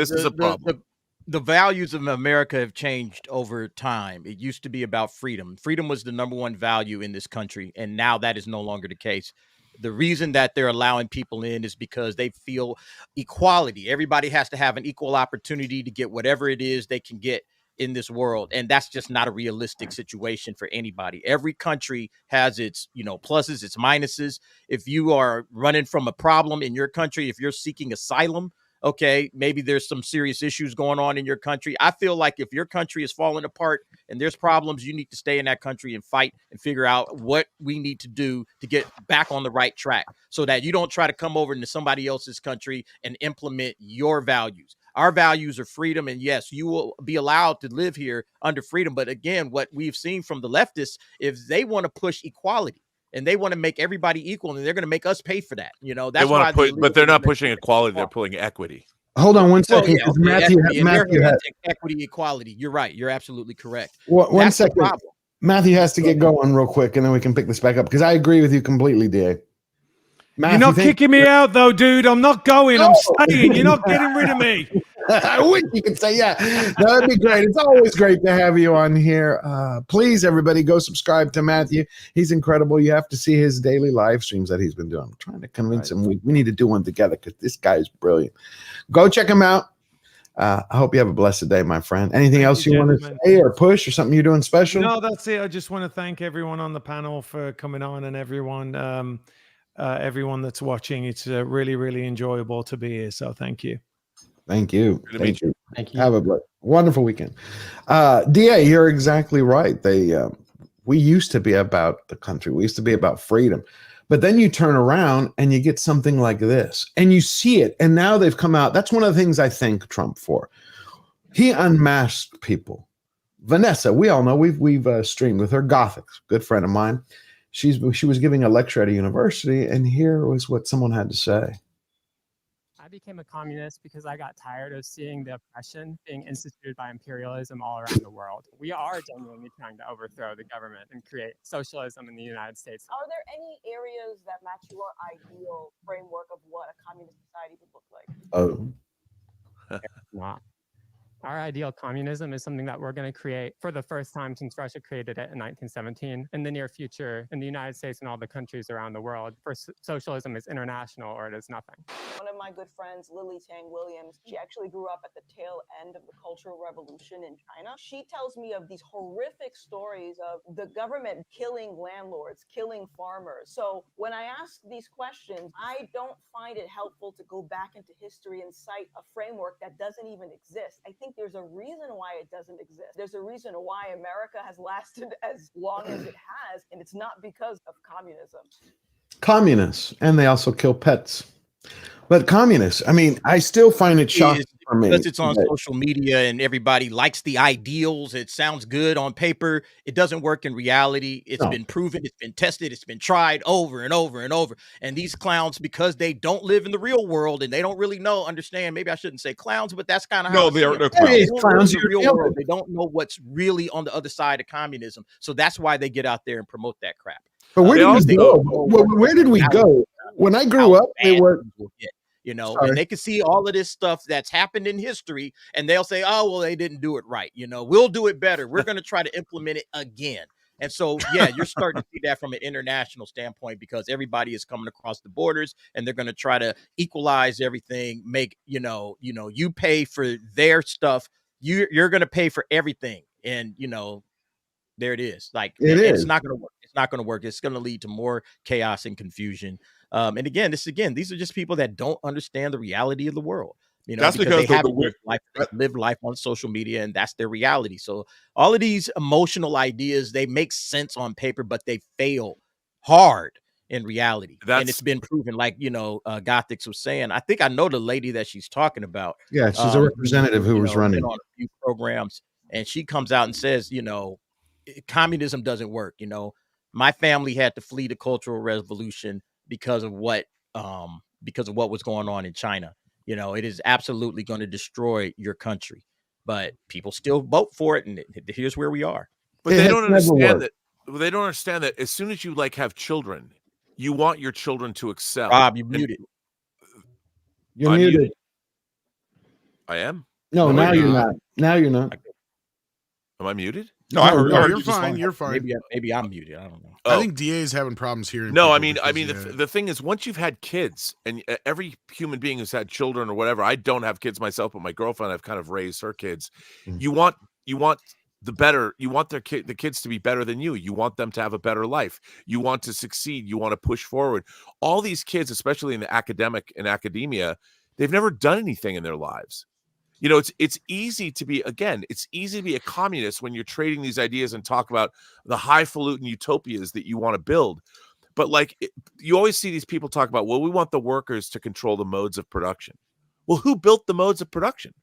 is a problem. The values of America have changed over time. It used to be about freedom. Freedom was the number one value in this country, and now that is no longer the case. The reason that they're allowing people in is because they feel equality. Everybody has to have an equal opportunity to get whatever it is they can get in this world. And that's just not a realistic situation for anybody. Every country has its, pluses, its minuses. If you are running from a problem in your country, if you're seeking asylum, okay, maybe there's some serious issues going on in your country. I feel like if your country is falling apart and there's problems, you need to stay in that country and fight and figure out what we need to do to get back on the right track so that you don't try to come over into somebody else's country and implement your values. Our values are freedom. And yes, you will be allowed to live here under freedom. But again, what we've seen from the leftists, if they want to push equality, and they want to make everybody equal, and they're going to make us pay for that. That's why. But they're not pushing equality; they're pulling equity. Hold on one second. Matthew has equity, equality. You're right. You're absolutely correct. One second. Matthew has to get going real quick, and then we can pick this back up because I agree with you completely, DA. Matthew, you're not kicking me out, though, dude. I'm not going. I'm staying. You're not getting rid of me. I wish you could say, yeah, that'd be great. It's always great to have you on here. Please, everybody, go subscribe to Matthew. He's incredible. You have to see his daily live streams that he's been doing. I'm trying to convince him we need to do one together because this guy is brilliant. Go check him out. I hope you have a blessed day, my friend. Anything else you want to say or push or something you're doing special? No, that's it. I just want to thank everyone on the panel for coming on and everyone that's watching. It's really, really enjoyable to be here. So thank you. Thank you. Thank you. Have a wonderful weekend. DA, you're exactly right. We used to be about the country. We used to be about freedom. But then you turn around and you get something like this and you see it. And now they've come out. That's one of the things I thank Trump for. He unmasked people. Vanessa, we all know we've streamed with her. Gothic, good friend of mine. She was giving a lecture at a university, and here was what someone had to say. I became a communist because I got tired of seeing the oppression being instituted by imperialism all around the world. We are genuinely trying to overthrow the government and create socialism in the United States. Are there any areas that match your ideal framework of what a communist society would look like? Oh. Not. Our ideal communism is something that we're going to create for the first time since Russia created it in 1917. In the near future, in the United States and all the countries around the world, for socialism is international or it is nothing. One of my good friends, Lily Tang Williams, she actually grew up at the tail end of the Cultural Revolution in China. She tells me of these horrific stories of the government killing landlords, killing farmers. So when I ask these questions, I don't find it helpful to go back into history and cite a framework that doesn't even exist. I think there's a reason why it doesn't exist. There's a reason why America has lasted as long as it has, and it's not because of communism. Communists, and they also kill pets. But communists, I mean, I still find it shocking for me. Because it's on social media and everybody likes the ideals. It sounds good on paper. It doesn't work in reality. It's been proven. It's been tested. It's been tried over and over and over. And these clowns, because they don't live in the real world and they don't really understand. Maybe I shouldn't say clowns, but that's kind of how they're clowns. They don't live in the real world. They don't know what's really on the other side of communism. So that's why they get out there and promote that crap. But where did we go? Where did we go? When I grew up, they were. And they can see all of this stuff that's happened in history and they'll say, oh, well, they didn't do it right. We'll do it better. We're going to try to implement it again. And so, yeah, you're starting to see that from an international standpoint because everybody is coming across the borders and they're going to try to equalize everything, make, you pay for their stuff. You're going to pay for everything. And, there it is. It's not going to work. It's not going to work. It's going to lead to more chaos and confusion. And again, these are just people that don't understand the reality of the world. That's because they haven't lived life on social media, and that's their reality. So all of these emotional ideas, they make sense on paper, but they fail hard in reality. And it's been proven, like Gothix was saying. I think I know the lady that she's talking about. Yeah, she's a representative who was running on a few programs, and she comes out and says, communism doesn't work. My family had to flee the Cultural Revolution because of what was going on in China. It is absolutely going to destroy your country, but people still vote for it, and here's where we are. But they don't understand that. They don't understand that as soon as you have children, you want your children to excel. Rob, you're muted. You're muted. I am. No, now you're not. Now you're not. Am I muted? No, I heard you're fine. You're fine. Maybe I'm muted. I don't know. I think DA is having problems hearing. No, I mean, the thing is, once you've had kids, and every human being who's had children or whatever, I don't have kids myself, but my girlfriend, I've kind of raised her kids. You want the better. You want the kids to be better than you. You want them to have a better life. You want to succeed. You want to push forward. All these kids, especially in the academia, they've never done anything in their lives. It's easy to be a communist when you're trading these ideas and talk about the highfalutin utopias that you want to build. But you always see these people talk about, well, we want the workers to control the modes of production. Well, who built the modes of production?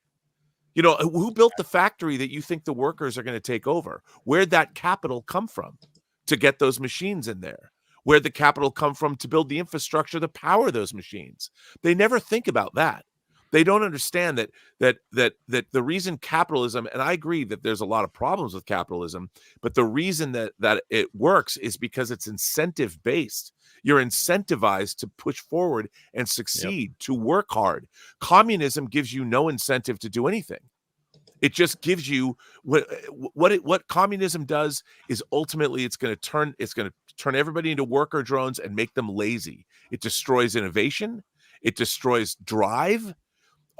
Who built the factory that you think the workers are going to take over? Where'd that capital come from to get those machines in there? Where'd the capital come from to build the infrastructure to power those machines? They never think about that. They don't understand that the reason capitalism, and I agree that there's a lot of problems with capitalism, but the reason that it works is because it's incentive based. You're incentivized to push forward and succeed, to work hard. Communism gives you no incentive to do anything. It just gives you what communism does is ultimately it's going to turn everybody into worker drones and make them lazy. It destroys innovation. It destroys drive.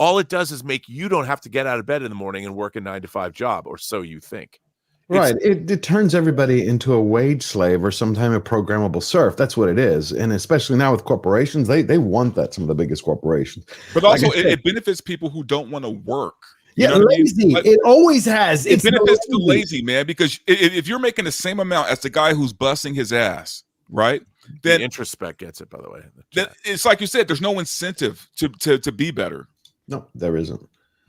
All it does is make you don't have to get out of bed in the morning and work a 9-to-5 job, or so you think. Right. It turns everybody into a wage slave or some kind of programmable serf. That's what it is. And especially now with corporations, they want that, some of the biggest corporations. But also it benefits people who don't want to work. Yeah, lazy. It always has. It benefits the lazy, man, because if you're making the same amount as the guy who's busting his ass, right? Then the Introspect gets it, by the way. Then it's like you said, there's no incentive to be better. No, there isn't.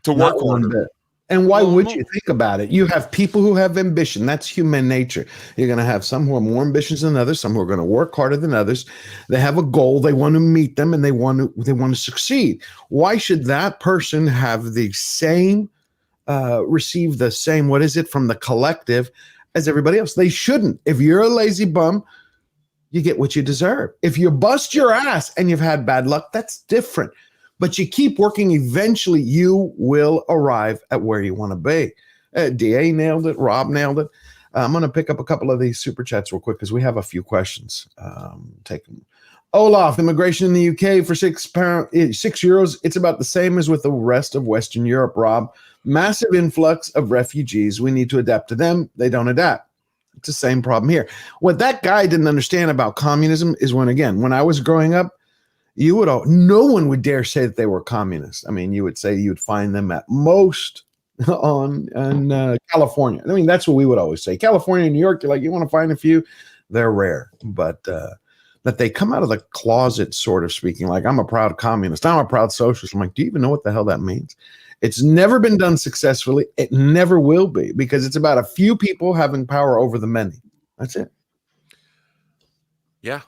To work harder. And why would you think about it? You have people who have ambition. That's human nature. You're going to have some who are more ambitious than others, some who are going to work harder than others. They have a goal. They want to meet them, and they want to succeed. Why should that person have the same, receive the same, what is it, from the collective as everybody else? They shouldn't. If you're a lazy bum, you get what you deserve. If you bust your ass and you've had bad luck, that's different. but you keep working. Eventually, you will arrive at where you want to be. DA nailed it. Rob nailed it. I'm going to pick up a couple of these super chats real quick because we have a few questions. Take them. Olaf, immigration in the UK for €6. It's about the same as with the rest of Western Europe, Rob. Massive influx of refugees. We need to adapt to them. They don't adapt. It's the same problem here. What that guy didn't understand about communism is when I was growing up, no one would dare say that they were communist. I mean, you would say you'd find them at most in California. I mean, that's what we would always say. California and New York, you're like, you want to find a few? They're rare. But that they come out of the closet, sort of speaking, like, I'm a proud communist, I'm a proud socialist. I'm like, do you even know what the hell that means? It's never been done successfully. It never will be, because it's about a few people having power over the many. That's it. Yeah.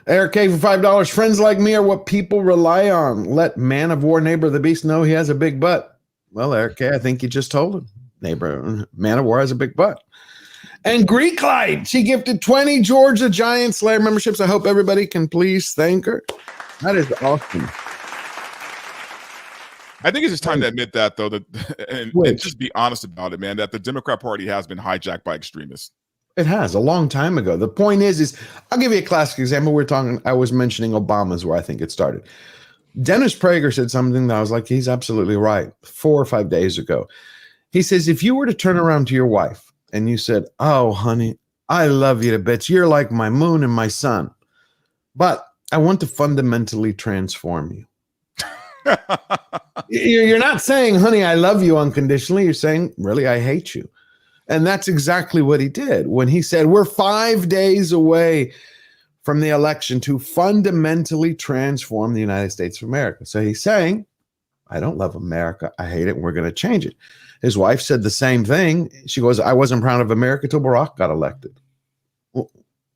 Eric K for $5. Friends like me are what people rely on. Let man of war neighbor of the beast know he has a big butt. Well, Eric K, I think you just told him. Man of war has a big butt. And Greek Light, she gifted 20 George the Giant Slayer memberships. I hope everybody can please thank her. That is awesome. I think it's just time to admit that, though, and just be honest about it, man, that the Democrat Party has been hijacked by extremists. It has a long time ago. The point is I'll give you a classic example. I was mentioning Obama's where I think it started. Dennis Prager said something that I was like, he's absolutely right. 4 or 5 days ago. He says, if you were to turn around to your wife and you said, oh, honey, I love you to bits. You're like my moon and my sun, but I want to fundamentally transform you. You're not saying, honey, I love you unconditionally. You're saying, really, I hate you. And that's exactly what he did when he said, we're 5 days away from the election to fundamentally transform the United States of America. So he's saying, I don't love America. I hate it. And we're going to change it. His wife said the same thing. She goes, I wasn't proud of America till Barack got elected. Well,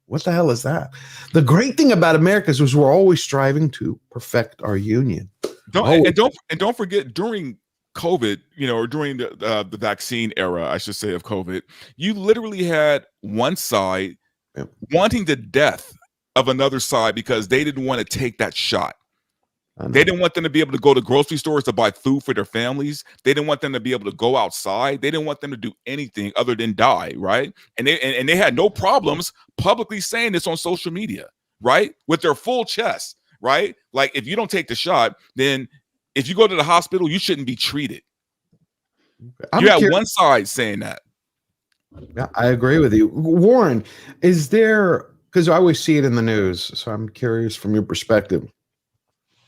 what the hell is that? The great thing about America is we're always striving to perfect our union. Don't forget, during COVID, or during the vaccine era, I should say, of COVID, you literally had one side wanting the death of another side because they didn't want to take that shot. They didn't want them to be able to go to grocery stores to buy food for their families. They didn't want them to be able to go outside. They didn't want them to do anything other than die, right? And they had no problems publicly saying this on social media, right? With their full chest, right? Like, if you don't take the shot, then if you go to the hospital, you shouldn't be treated. You have one side saying that. Yeah, I agree with you. Warren, is there, because I always see it in the news, so I'm curious from your perspective,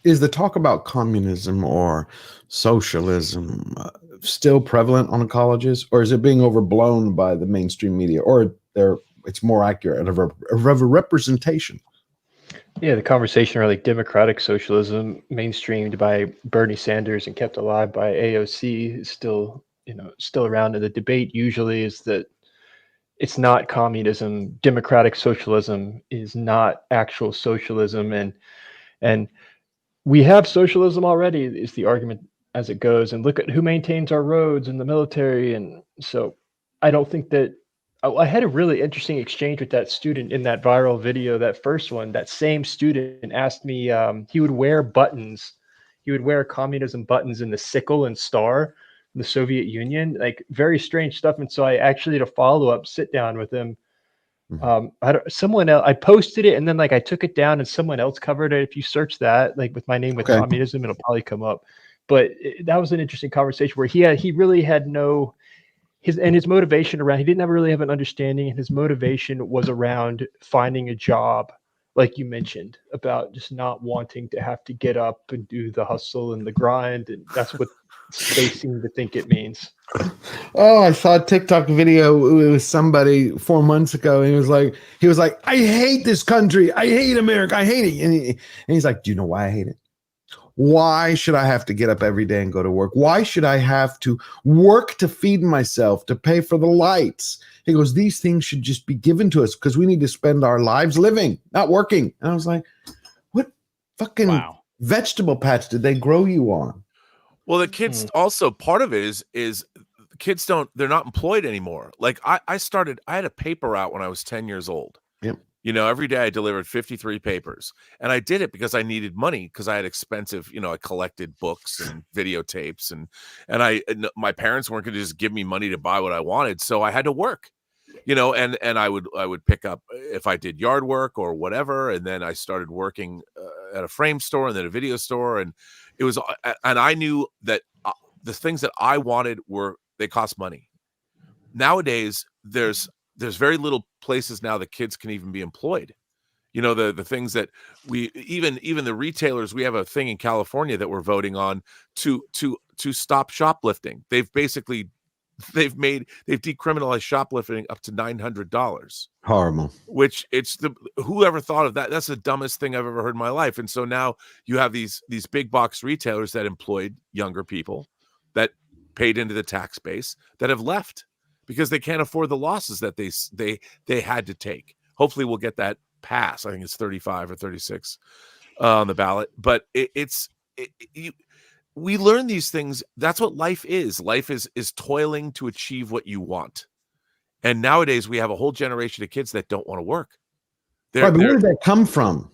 is the talk about communism or socialism still prevalent on colleges, or is it being overblown by the mainstream media, or it's more accurate of a representation? Yeah, the conversation around like democratic socialism, mainstreamed by Bernie Sanders and kept alive by AOC, is still around. And the debate usually is that it's not communism. Democratic socialism is not actual socialism, and we have socialism already, is the argument as it goes. And look at who maintains our roads and the military. And so I don't think that I had a really interesting exchange with that student in that viral video, that first one. That same student asked me, he would wear buttons. He would wear communism buttons in the sickle and star in the Soviet Union, like very strange stuff. And so I actually did a follow-up sit down with him. Someone else, I posted it and then like I took it down and someone else covered it. If you search that, like with my name with communism, it'll probably come up. But that was an interesting conversation where he really had his motivation around, he didn't really have an understanding, and his motivation was around finding a job, like you mentioned, about just not wanting to have to get up and do the hustle and the grind. And that's what they seem to think it means. Oh, I saw a TikTok video. It was somebody 4 months ago, and he was like, I hate this country. I hate America. I hate it. And he's like, do you know why I hate it? Why should I have to get up every day and go to work? Why should I have to work to feed myself, to pay for the lights? He goes, these things should just be given to us because we need to spend our lives living, not working. And I was like, what fucking vegetable patch did they grow you on? Well, the kids also, part of it is kids they're not employed anymore. Like I had a paper out when I was 10 years old. Yep. You know, every day I delivered 53 papers, and I did it because I needed money, because I had expensive, you know, I collected books and videotapes, and my parents weren't going to just give me money to buy what I wanted, so I had to work, you know, and I would pick up if I did yard work or whatever, and then I started working at a frame store and then a video store, and it was, and I knew that the things that I wanted they cost money. Nowadays, there's very little places now that kids can even be employed. You know, the things that we even the retailers, we have a thing in California that we're voting on to stop shoplifting. They've decriminalized shoplifting up to $900. Horrible. Which whoever thought of that? That's the dumbest thing I've ever heard in my life. And so now you have these big box retailers that employed younger people that paid into the tax base that have left because they can't afford the losses that they had to take. Hopefully we'll get that pass. I think it's 35 or 36 on the ballot. But we learn these things. That's what life is. Life is toiling to achieve what you want. And nowadays we have a whole generation of kids that don't want to work. Where did that come from?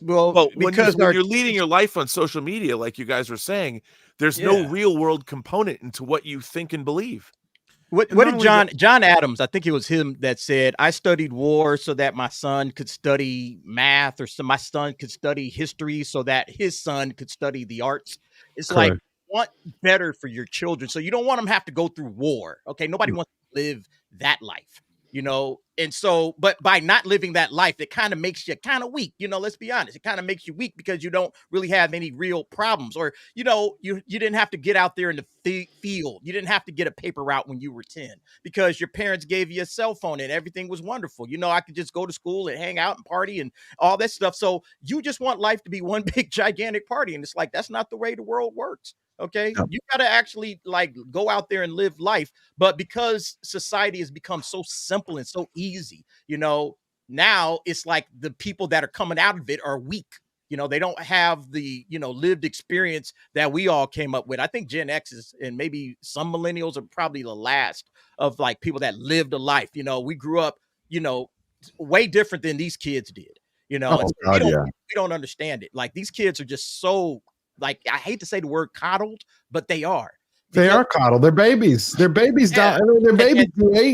Well, because when you're leading your life on social media, like you guys were saying, there's no real world component into what you think and believe. What did John Adams, I think it was him that said, I studied war so that my son could study math, or so my son could study history so that his son could study the arts. It's Correct. like, you want better for your children. So you don't want them to have to go through war. Okay. Nobody wants to live that life, you know? And so, but by not living that life, it kind of makes you kind of weak. You know, let's be honest. It kind of makes you weak because you don't really have any real problems, or, you know, you didn't have to get out there in the field. You didn't have to get a paper route when you were 10 because your parents gave you a cell phone and everything was wonderful. You know, I could just go to school and hang out and party and all that stuff. So you just want life to be one big gigantic party. And it's like, that's not the way the world works. Okay. You got to actually like go out there and live life. But because society has become so simple and so easy, you know, now it's like the people that are coming out of it are weak. You know, they don't have the, you know, lived experience that we all came up with. I think Gen X is, and maybe some millennials are probably the last of like people that lived a life. You know, we grew up, you know, way different than these kids did, you know, we don't understand it. Like these kids are just so, like, I hate to say the word coddled, but they are. They are coddled. They're babies. They're babies. They're babies.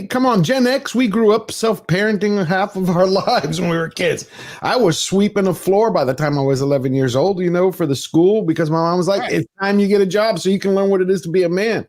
Come on, Gen X. We grew up self-parenting half of our lives when we were kids. I was sweeping a floor by the time I was 11 years old, you know, for the school, because my mom was like, "It's time you get a job so you can learn what it is to be a man."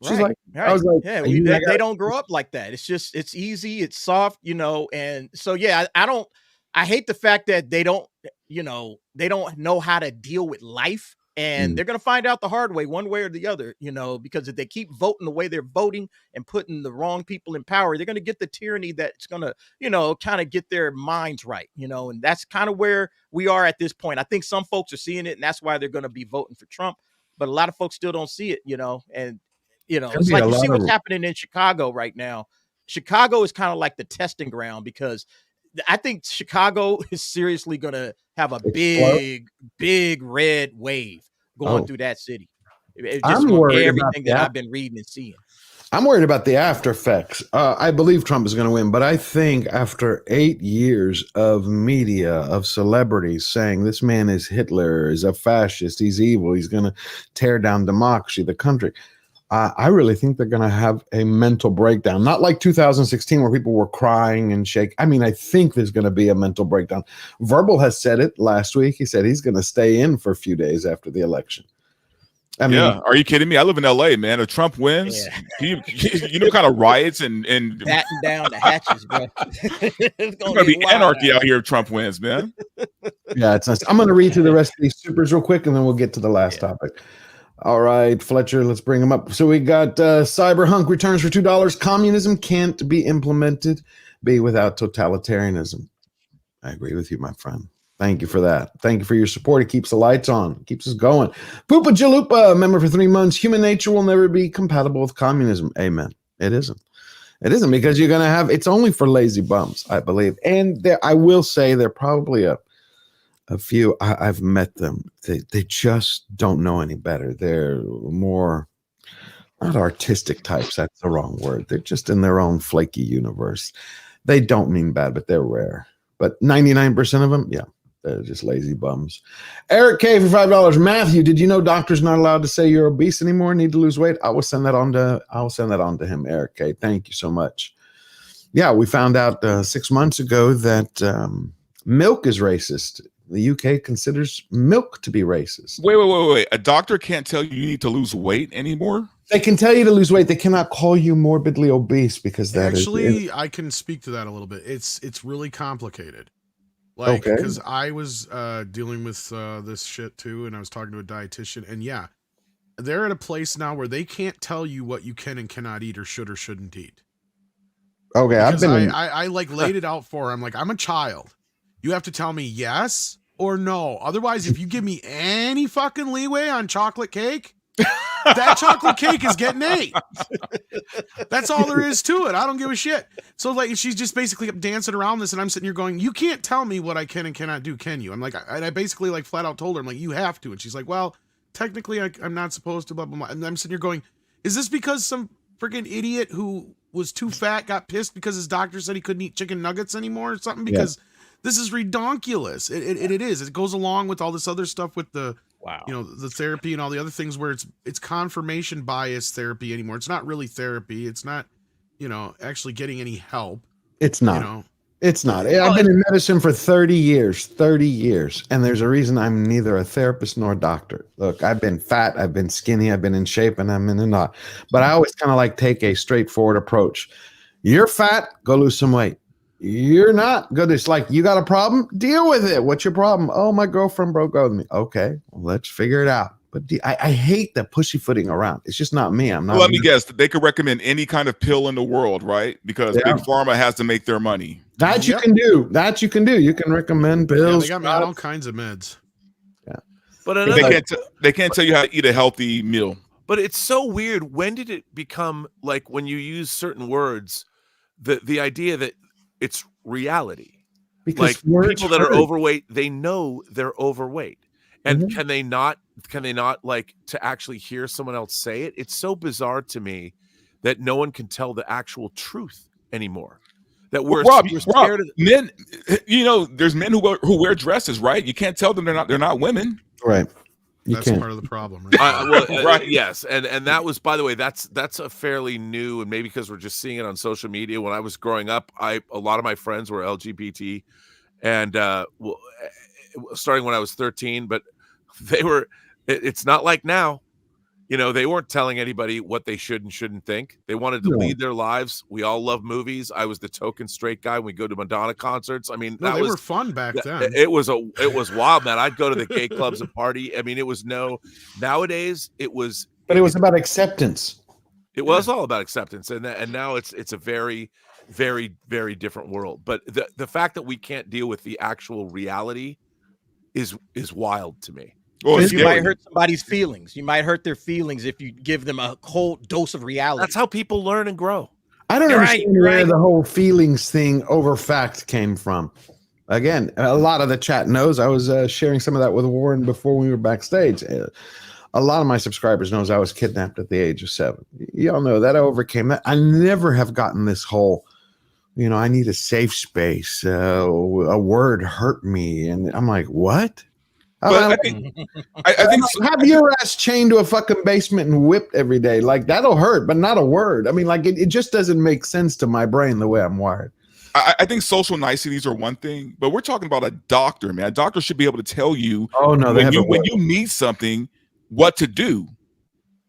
She's like, I was like, yeah, they don't grow up like that. It's just, it's easy, it's soft, you know. And so, yeah, I hate the fact that they don't, you know, they don't know how to deal with life. And they're going to find out the hard way, one way or the other, you know, because if they keep voting the way they're voting and putting the wrong people in power, they're going to get the tyranny that's going to, you know, kind of get their minds right, you know, and that's kind of where we are at this point. I think some folks are seeing it, and that's why they're going to be voting for Trump. But a lot of folks still don't see it, you know, and, you know, it's like you see what's happening in Chicago right now. Chicago is kind of like the testing ground, because I think Chicago is seriously going to have a big red wave going through that city. It's just everything that I've been reading and seeing. I'm worried about the after effects. I believe Trump is going to win, but I think after 8 years of media, of celebrities saying this man is Hitler, is a fascist, he's evil, he's going to tear down democracy, the country, I really think they're going to have a mental breakdown. Not like 2016 where people were crying and shaking. I mean, I think there's going to be a mental breakdown. Verbal has said it last week. He said he's going to stay in for a few days after the election. I mean, are you kidding me? I live in LA, man. If Trump wins, you know, kind of riots and batten down the hatches, bro. It's gonna be anarchy out here if Trump wins, man. Yeah, it's nice. I'm gonna read through the rest of these supers real quick, and then we'll get to the last topic. All right, Fletcher, let's bring them up. So we got Cyberhunk returns for $2. Communism can't be implemented, be without totalitarianism. I agree with you, my friend. Thank you for that. Thank you for your support. It keeps the lights on, keeps us going. Poopa Jalupa, member for 3 months. Human nature will never be compatible with communism. Amen. It isn't. It isn't, because you're going to have, it's only for lazy bums, I believe. And there, I will say there are probably a few, I've met them. They just don't know any better. They're more, not artistic types. That's the wrong word. They're just in their own flaky universe. They don't mean bad, but they're rare. But 99% of them, yeah, they're just lazy bums. Eric K for $5. Matthew, did you know doctors not allowed to say you're obese anymore? Need to lose weight? I will send that on to him, Eric K. Thank you so much. Yeah, we found out 6 months ago that milk is racist. The UK considers milk to be racist. Wait. A doctor can't tell you need to lose weight anymore? They can tell you to lose weight. They cannot call you morbidly obese because that actually, I can speak to that a little bit. It's really complicated. Like, Okay. because I was dealing with this shit too, and I was talking to a dietitian, and yeah, they're at a place now where they can't tell you what you can and cannot eat or shouldn't eat. Okay, Because I've been. I like laid it out for her. I'm like, I'm a child. You have to tell me yes or no. Otherwise, if you give me any fucking leeway on chocolate cake, that chocolate cake is getting ate. That's all there is to it. I don't give a shit. So like, she's just basically dancing around this, and I'm sitting here going, you can't tell me what I can and cannot do, can you? I'm like, I basically like flat out told her, I'm like, you have to. And she's like, well, technically I'm not supposed to, blah, blah, blah. And I'm sitting here going, is this because some freaking idiot who was too fat got pissed because his doctor said he couldn't eat chicken nuggets anymore or something? Because this is redonkulous. It is. It goes along with all this other stuff with the, the therapy and all the other things where it's confirmation bias therapy anymore. It's not really therapy. It's not, actually getting any help. It's not. It's not. I've been in medicine for 30 years, and there's a reason I'm neither a therapist nor a doctor. Look, I've been fat, I've been skinny, I've been in shape, and I'm in a knot. But I always kind of like take a straightforward approach. You're fat, go lose some weight. You're not good. It's like, you got a problem? Deal with it. What's your problem? Oh, my girlfriend broke up with me. Okay, well, let's figure it out. But I hate the pussyfooting around. It's just not me. I'm not. Well, let me guess. They could recommend any kind of pill in the world, right? Because Big Pharma has to make their money. That you can do. That you can do. You can recommend pills. They got me on all kinds of meds. Yeah, but they can't tell you how to eat a healthy meal. But it's so weird. When did it become like, when you use certain words, the idea that it's reality? Because like people that are overweight, they know they're overweight. And can they not like to actually hear someone else say it? It's so bizarre to me that no one can tell the actual truth anymore. That we're scared of men. There's men who wear dresses, right? You can't tell them they're not women, right? That's part of the problem, right? Right. Yes, and that was, by the way, that's a fairly new, and maybe because we're just seeing it on social media. When I was growing up, a lot of my friends were LGBT, and starting when I was 13, but they were. It's not like now. They weren't telling anybody what they should and shouldn't think. They wanted to lead their lives. We all love movies. I was the token straight guy when we go to Madonna concerts. I mean, they were fun back then. It was wild, man. I'd go to the gay clubs and party. I mean, nowadays it was. But it was about acceptance. It was all about acceptance, and now it's a very, very, very different world. But the fact that we can't deal with the actual reality is wild to me. Well, you might hurt somebody's feelings. You might hurt their feelings if you give them a cold dose of reality. That's how people learn and grow. I don't understand where the whole feelings thing over fact came from. Again, a lot of the chat knows I was sharing some of that with Warren before we were backstage. A lot of my subscribers knows I was kidnapped at the age of 7. Y'all know that I overcame that. I never have gotten this whole, I need a safe space. A word hurt me. And I'm like, what? But I think have your ass chained to a fucking basement and whipped every day. Like, that'll hurt, but not a word. I mean, like, it just doesn't make sense to my brain the way I'm wired. I think social niceties are one thing, but we're talking about a doctor, man. A doctor should be able to tell you when you meet something, what to do.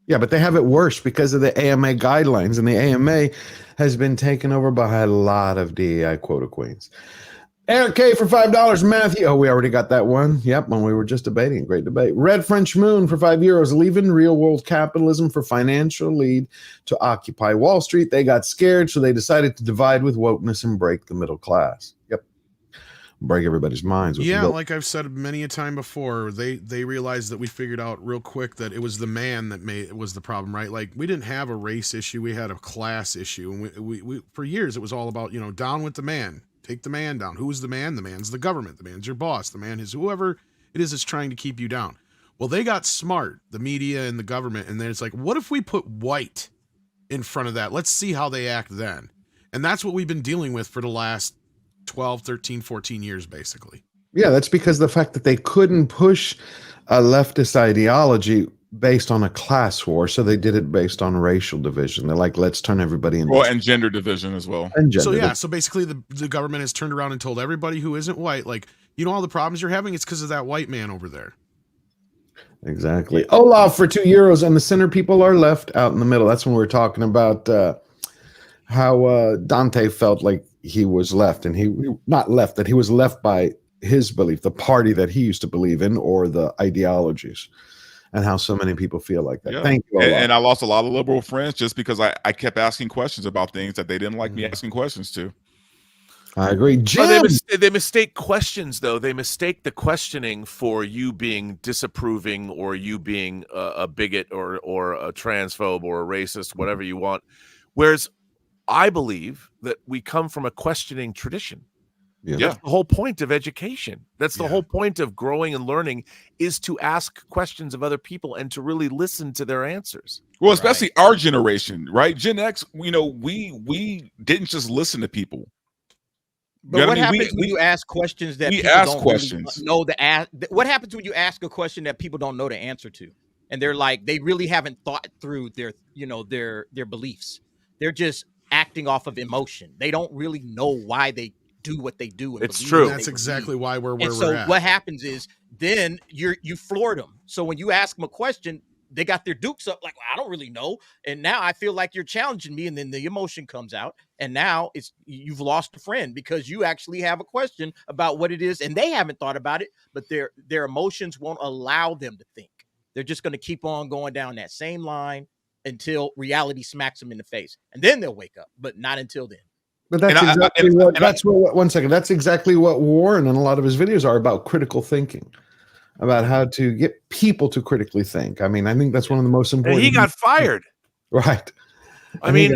Yeah, but they have it worse because of the AMA guidelines, and the AMA has been taken over by a lot of DEI quota queens. Eric K for $5. Matthew. Oh, we already got that one. Yep, when we were just debating. Great debate. Red French Moon for €5. Leaving real world capitalism for financial lead to occupy Wall Street. They got scared, so they decided to divide with wokeness and break the middle class. Yep. Break everybody's minds. Yeah, like I've said many a time before, they realized that we figured out real quick that it was the man that was the problem, right? Like, we didn't have a race issue, we had a class issue. And we for years it was all about, down with the man. Take the man down. Who is the man? The man's the government. The man's your boss. The man is whoever it is that's trying to keep you down. Well, they got smart, the media and the government, and then it's like, what if we put white in front of that? Let's see how they act then. And that's what we've been dealing with for the last 12, 13, 14 years, basically. Yeah, that's because the fact that they couldn't push a leftist ideology based on a class war, so they did it based on racial division. They're like, let's turn everybody into Well, and gender division as well. So basically the government has turned around and told everybody who isn't white, like, you know, all the problems you're having, it's because of that white man over there. Exactly. Olaf for €2, and the center people are left out in the middle. That's when we're talking about how Dante felt like he was left, and he not left, that he was left by his belief, the party that he used to believe in, or the ideologies, and how so many people feel like that. Yeah. Thank you. Olaf. And I lost a lot of liberal friends just because I kept asking questions about things that they didn't like me asking questions to. I agree. Jim. They mistake questions, though. They mistake the questioning for you being disapproving, or you being a bigot, or a transphobe, or a racist, whatever you want. Whereas I believe that we come from a questioning tradition. Yeah. That's the whole point of education. That's the whole point of growing and learning, is to ask questions of other people and to really listen to their answers. Well, especially our generation, right? Gen X, you know, we didn't just listen to people. But what happens when you ask questions that people don't really know what happens when you ask a question that people don't know the answer to, and they're like, they really haven't thought through their beliefs. They're just acting off of emotion. They don't really know why they do what they do. And it's true. That's exactly why we're where and we're so at. what happens is then you floored them. So when you ask them a question, they got their dukes up, like, well, I don't really know. And now I feel like you're challenging me. And then the emotion comes out. And now you've lost a friend because you actually have a question about what it is. And they haven't thought about it, but their emotions won't allow them to think. They're just going to keep on going down that same line until reality smacks them in the face. And then they'll wake up, but not until then. But that's one second. That's exactly what Warren and a lot of his videos are about: critical thinking, about how to get people to critically think. I mean, I think that's one of the most important. And he got fired. Right. I mean,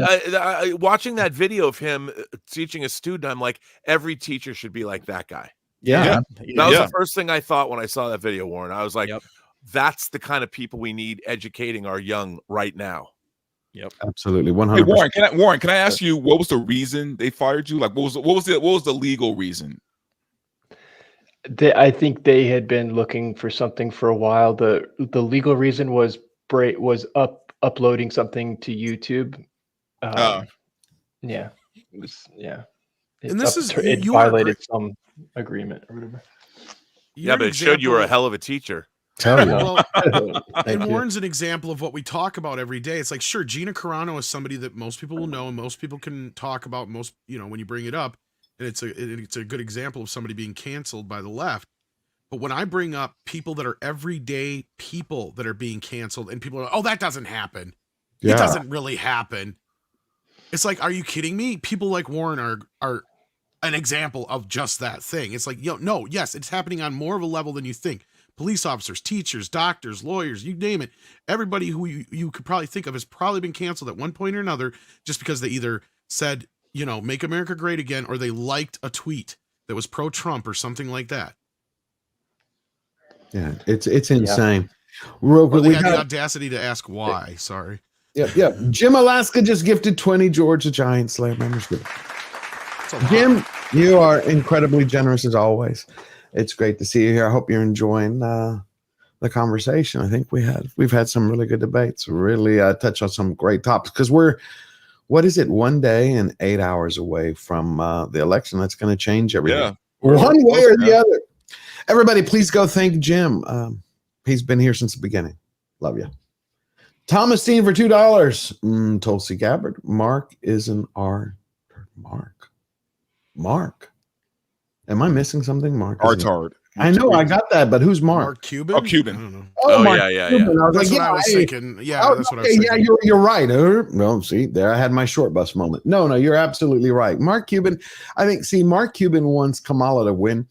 watching that video of him teaching a student, I'm like, every teacher should be like that guy. Yeah. That was the first thing I thought when I saw that video, Warren. I was like, that's the kind of people we need educating our young right now. Yep, absolutely, 100%. Hey, Warren, can I ask you, what was the reason they fired you? Like, what was the legal reason? I think they had been looking for something for a while. The legal reason was uploading something to YouTube. Yeah, it was And this is it violated some agreement or whatever. Yeah, but it showed you were a hell of a teacher. Well, and Warren's an example of what we talk about every day. It's like, sure, Gina Carano is somebody that most people will know and most people can talk about. Most, you know, when you bring it up, and it's a good example of somebody being canceled by the left. But when I bring up people that are everyday people that are being canceled, and people are like, oh, that doesn't happen. Yeah. It doesn't really happen. It's like, are you kidding me? People like Warren are an example of just that thing. It's like, no, yes, it's happening on more of a level than you think. Police officers, teachers, doctors, lawyers, you name it. Everybody who you could probably think of has probably been canceled at one point or another just because they either said, you know, make America great again, or they liked a tweet that was pro-Trump or something like that. Yeah, it's insane. Or they had the audacity to ask why. Sorry. Yep. Jim Alaska just gifted 20 George the Giant Slayer membership. Jim, you are incredibly generous as always. It's great to see you here. I hope you're enjoying the conversation. I think we've had some really good debates. Really touched on some great topics because we're, what is it, 1 day and 8 hours away from the election. That's going to change everything. Yeah. One way or the other. Everybody, please go thank Jim. He's been here since the beginning. Love you. Thomas Dean for $2. Tulsi Gabbard. Mark is an R. Mark. Am I missing something? Mark. Artard. I know I got that, but who's Mark? Mark Cuban? Oh, Cuban. I don't know. Oh, Mark yeah. Cuban. I was That's like, what I was thinking. Yeah, that's what I was okay, thinking. yeah, you're right. No, see, there I had my short bus moment. No, you're absolutely right. Mark Cuban, Mark Cuban wants Kamala to win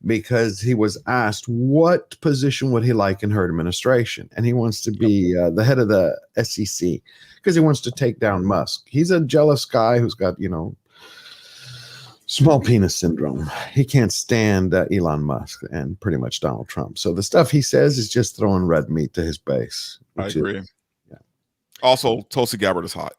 because he was asked what position would he like in her administration. And he wants to be the head of the SEC because he wants to take down Musk. He's a jealous guy who's got, small penis syndrome. He can't stand Elon Musk and pretty much Donald Trump. So the stuff he says is just throwing red meat to his base. I agree. Also, Tulsi Gabbard is hot.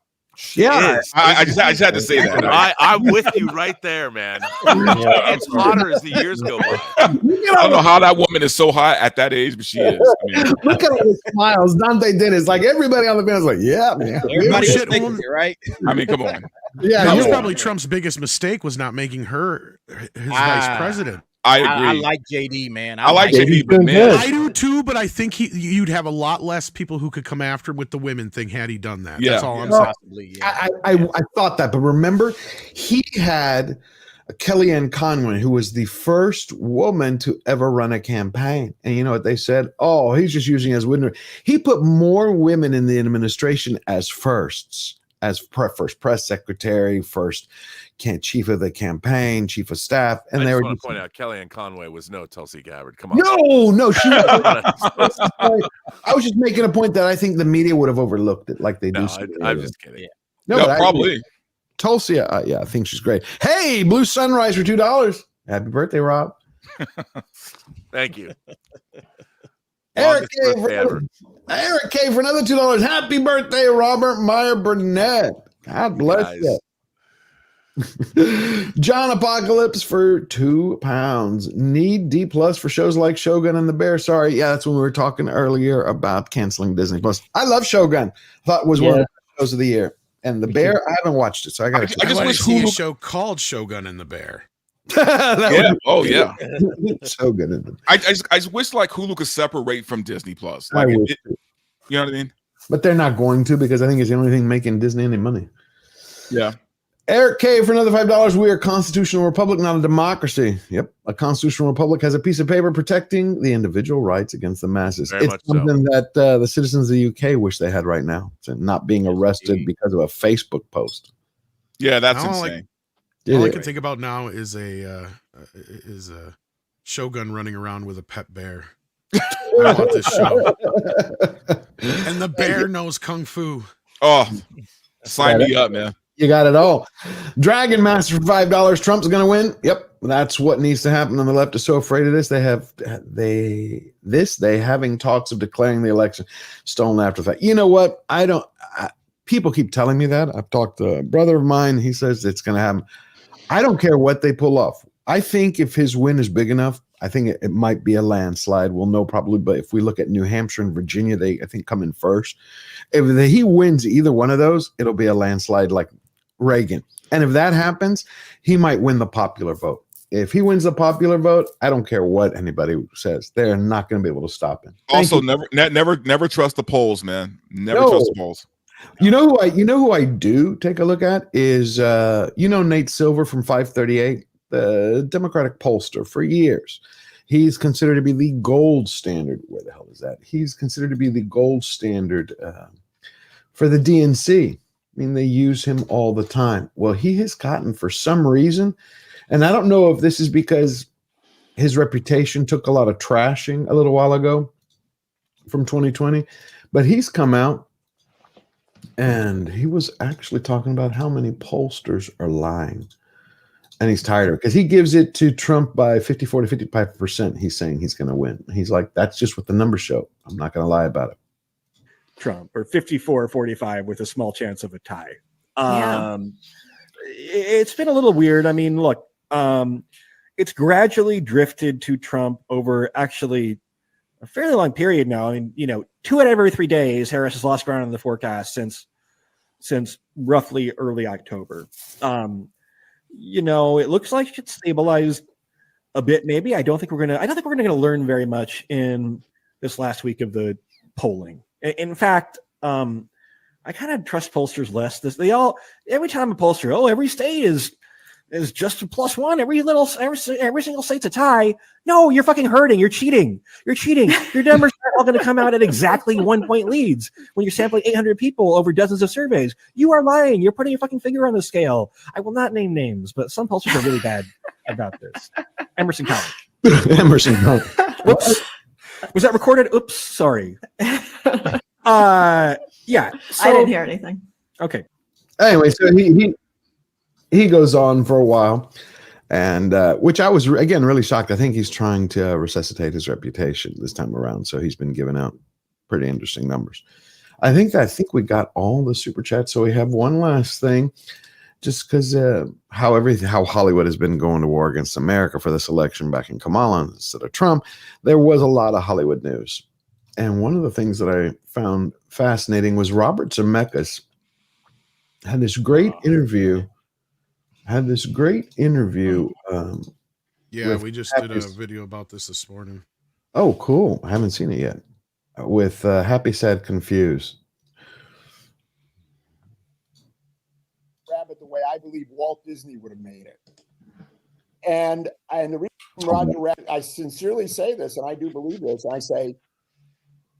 Yeah, I just had to say that. I'm with you right there, man. It gets hotter as the years go by. I don't know how that woman is so hot at that age, but she is. I mean, Look at all the smiles Dante did. It's like everybody on the band is like, yeah, man. Everybody shit, thinks woman. it, right? I mean, come on. Yeah, That was you- probably Trump's biggest mistake, was not making her his vice president. I agree. I like JD, man. I like JD, but man, I do too, but I think you'd have a lot less people who could come after him with the women thing had he done that. That's all I'm saying. Possibly, yeah. I thought that, but remember, he had Kellyanne Conway, who was the first woman to ever run a campaign. And you know what they said? Oh, he's just using as winner. He put more women in the administration as firsts, as first press secretary, first chief of the campaign, chief of staff. And I they just were want just, to point out Kellyanne Conway was no Tulsi Gabbard. Come on. no, she was. I was just making a point that I think the media would have overlooked it like they do. I'm just kidding. No, Yeah, but probably. Tulsi, yeah, I think she's great. Hey, Blue Sunrise for $2. Happy birthday, Rob. Thank you. Eric Longest K. birthday ever. Eric K. for another $2. Happy birthday, Robert Meyer Burnett. God bless Guys. you. John Apocalypse for £2. Need D plus for shows like Shogun and the Bear. Sorry, yeah, that's when we were talking earlier about canceling Disney Plus. I love Shogun. Thought it was one of the shows of the year. And the Bear, I haven't watched it, so I got to. I just wish see a show called Shogun and the Bear. Yeah. Oh yeah. Shogun and the I just wish like Hulu could separate from Disney Plus. I Like, wish you know what I mean? But they're not going to, because I think it's the only thing making Disney any money. Yeah. Eric K. for another $5. We are a constitutional republic, not a democracy. Yep. A constitutional republic has a piece of paper protecting the individual rights against the masses. Very It's much so. something that the citizens of the UK wish they had right now. So not being arrested because of a Facebook post. Yeah, that's All insane. All I It can is. think about now is a Shogun running around with a pet bear. I want this show. And the bear knows kung fu. Oh, sign me up, man. You got it all. Dragon Master for $5. Trump's going to win. Yep, that's what needs to happen. And the left is so afraid of this. They having talks of declaring the election stolen after the fact. You know what? People keep telling me that. I've talked to a brother of mine. He says it's going to happen. I don't care what they pull off. I think if his win is big enough, I think it might be a landslide. We'll know probably, but if we look at New Hampshire and Virginia, they I think come in first. If he wins either one of those, it'll be a landslide like Reagan. And if that happens, he might win the popular vote. If he wins the popular vote, I don't care what anybody says. They're not going to be able to stop him. Also, never trust the polls, man. Never trust the polls. You know who I do take a look at is Nate Silver from 538, the Democratic pollster for years. He's considered to be the gold standard. Where the hell is that? He's considered to be the gold standard for the DNC. I mean, they use him all the time. Well, he has gotten, for some reason, and I don't know if this is because his reputation took a lot of trashing a little while ago from 2020, but he's come out and he was actually talking about how many pollsters are lying. And he's tired of it because he gives it to Trump by 54 to 55%. He's saying he's going to win. He's like, that's just what the numbers show. I'm not going to lie about it. Trump, or 54 or 45 with a small chance of a tie. Yeah. It's been a little weird. I mean, look, it's gradually drifted to Trump over actually a fairly long period now. I mean, 2 out of every 3 days, Harris has lost ground in the forecast since roughly early October. It looks like it should stabilize a bit. Maybe I don't think we're gonna learn very much in this last week of the polling. In fact, I kind of trust pollsters less. Every time a pollster, every state is just a +1. Every single state's a tie. No, you're fucking hurting. You're cheating. Your numbers are all going to come out at exactly 1 point leads when you're sampling 800 people over dozens of surveys. You are lying. You're putting your fucking finger on the scale. I will not name names, but some pollsters are really bad about this. Emerson College. Emerson College. Whoops. Was that recorded? Oops. Sorry. Yeah. I didn't hear anything. Okay. Anyway, so he goes on for a while, and which I was again really shocked. I think he's trying to resuscitate his reputation this time around. So he's been giving out pretty interesting numbers. I think we got all the super chats. So we have one last thing, just because how Hollywood has been going to war against America for this election back in Kamala instead of Trump. There was a lot of Hollywood news, and one of the things that I found fascinating was Robert Zemeckis had this great interview. Yeah, with we just did a video about this morning. Oh, cool. I haven't seen it yet. With Happy, Sad, Confused. Rabbit the way I believe Walt Disney would have made it. And the reason Roger Rabbit, I sincerely say this, and I do believe this, and I say,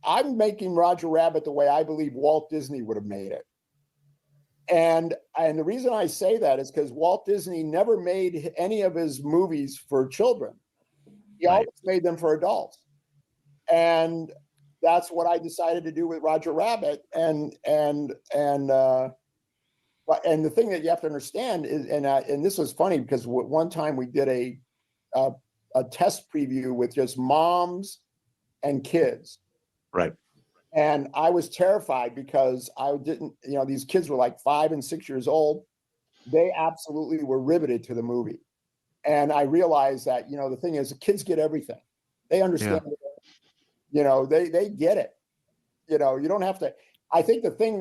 I'm making Roger Rabbit the way I believe Walt Disney would have made it. And the reason I say that is because Walt Disney never made any of his movies for children. He always made them for adults. And that's what I decided to do with Roger Rabbit. And the thing that you have to understand is, and this was funny because one time we did a test preview with just moms and kids. Right. And I was terrified because I didn't, these kids were like 5 and 6 years old. They absolutely were riveted to the movie. And I realized that, the thing is, the kids get everything. They understand it. They get it. You don't have to. I think the thing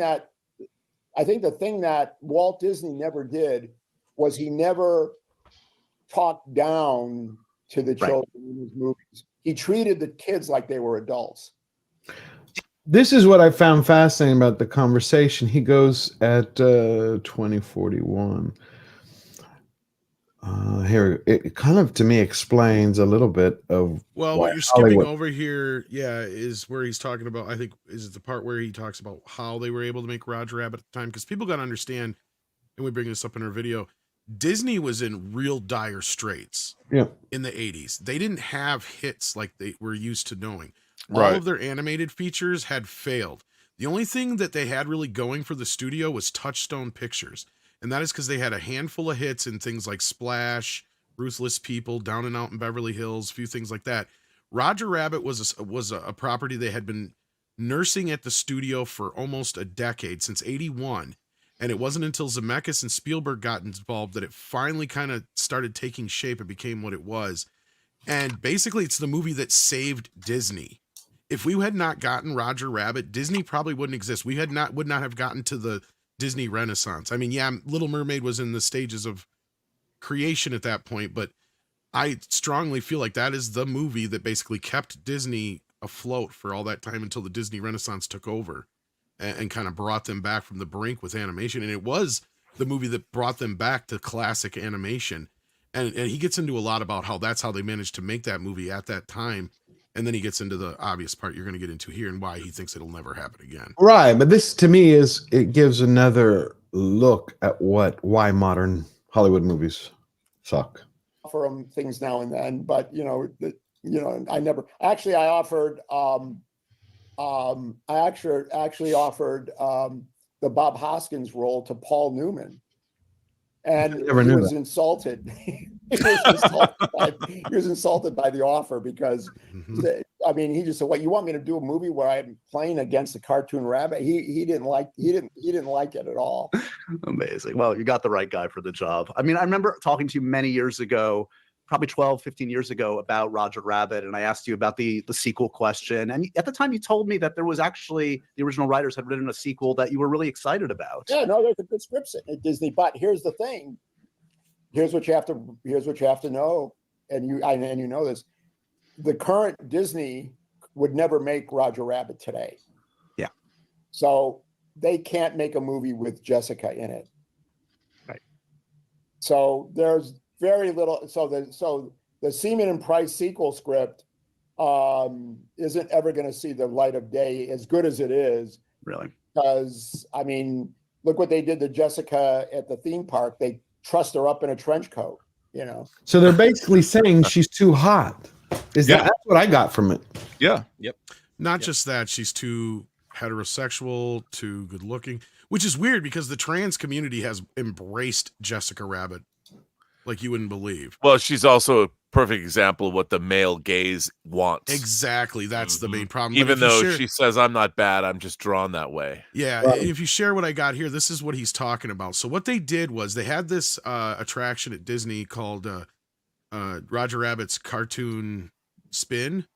that Walt Disney never did was he never talked down to the children in his movies. He treated the kids like they were adults. This is what I found fascinating about the conversation. He goes at 2041. Here, it kind of, to me, explains a little bit of what you're skipping over here, is where he's talking about, I think, is the part where he talks about how they were able to make Roger Rabbit at the time, because people got to understand, and we bring this up in our video, Disney was in real dire straits in the 80s. They didn't have hits like they were used to knowing. All of their animated features had failed. The only thing that they had really going for the studio was Touchstone Pictures. And that is because they had a handful of hits in things like Splash, Ruthless People, Down and Out in Beverly Hills, a few things like that. Roger Rabbit was a property they had been nursing at the studio for almost a decade, since 81. And it wasn't until Zemeckis and Spielberg got involved that it finally kind of started taking shape and became what it was. And basically, it's the movie that saved Disney. If we had not gotten Roger Rabbit, Disney probably wouldn't exist. We would not have gotten to the Disney Renaissance. I mean, Little Mermaid was in the stages of creation at that point, but I strongly feel like that is the movie that basically kept Disney afloat for all that time until the Disney Renaissance took over and kind of brought them back from the brink with animation. And it was the movie that brought them back to classic animation. And he gets into a lot about how that's how they managed to make that movie at that time. And then he gets into the obvious part you're going to get into here and why he thinks it'll never happen again. Right. But this, to me, it gives another look at why modern Hollywood movies suck. For them things now and then, but I never actually. I offered. I actually offered the Bob Hoskins role to Paul Newman, and he was insulted. He was insulted by the offer because, I mean, he just said, "What, you want me to do a movie where I'm playing against a cartoon rabbit?" He didn't like it at all. Amazing. Well, you got the right guy for the job. I mean, I remember talking to you many years ago, probably 12, 15 years ago, about Roger Rabbit, and I asked you about the sequel question. And at the time, you told me that there was actually, the original writers had written a sequel that you were really excited about. Yeah, no, there's a good script at Disney, but here's the thing. Here's what you have to know, and you know this. The current Disney would never make Roger Rabbit today. Yeah. So they can't make a movie with Jessica in it. Right. So there's very little. So the Seaman and Price sequel script isn't ever going to see the light of day, as good as it is. Really? Because, I mean, look what they did to Jessica at the theme park. They trussed her up in a trench coat, So they're basically saying she's too hot. That's what I got from it. Yeah. Yep. Not just that, she's too heterosexual, too good looking, which is weird because the trans community has embraced Jessica Rabbit like you wouldn't believe. Well, she's also perfect example of what the male gaze wants. Exactly. That's the main problem. Even though she says, I'm not bad, I'm just drawn that way. Yeah. If you share what I got here, this is what he's talking about. So what they did was they had this attraction at Disney called Roger Rabbit's Cartoon Spin.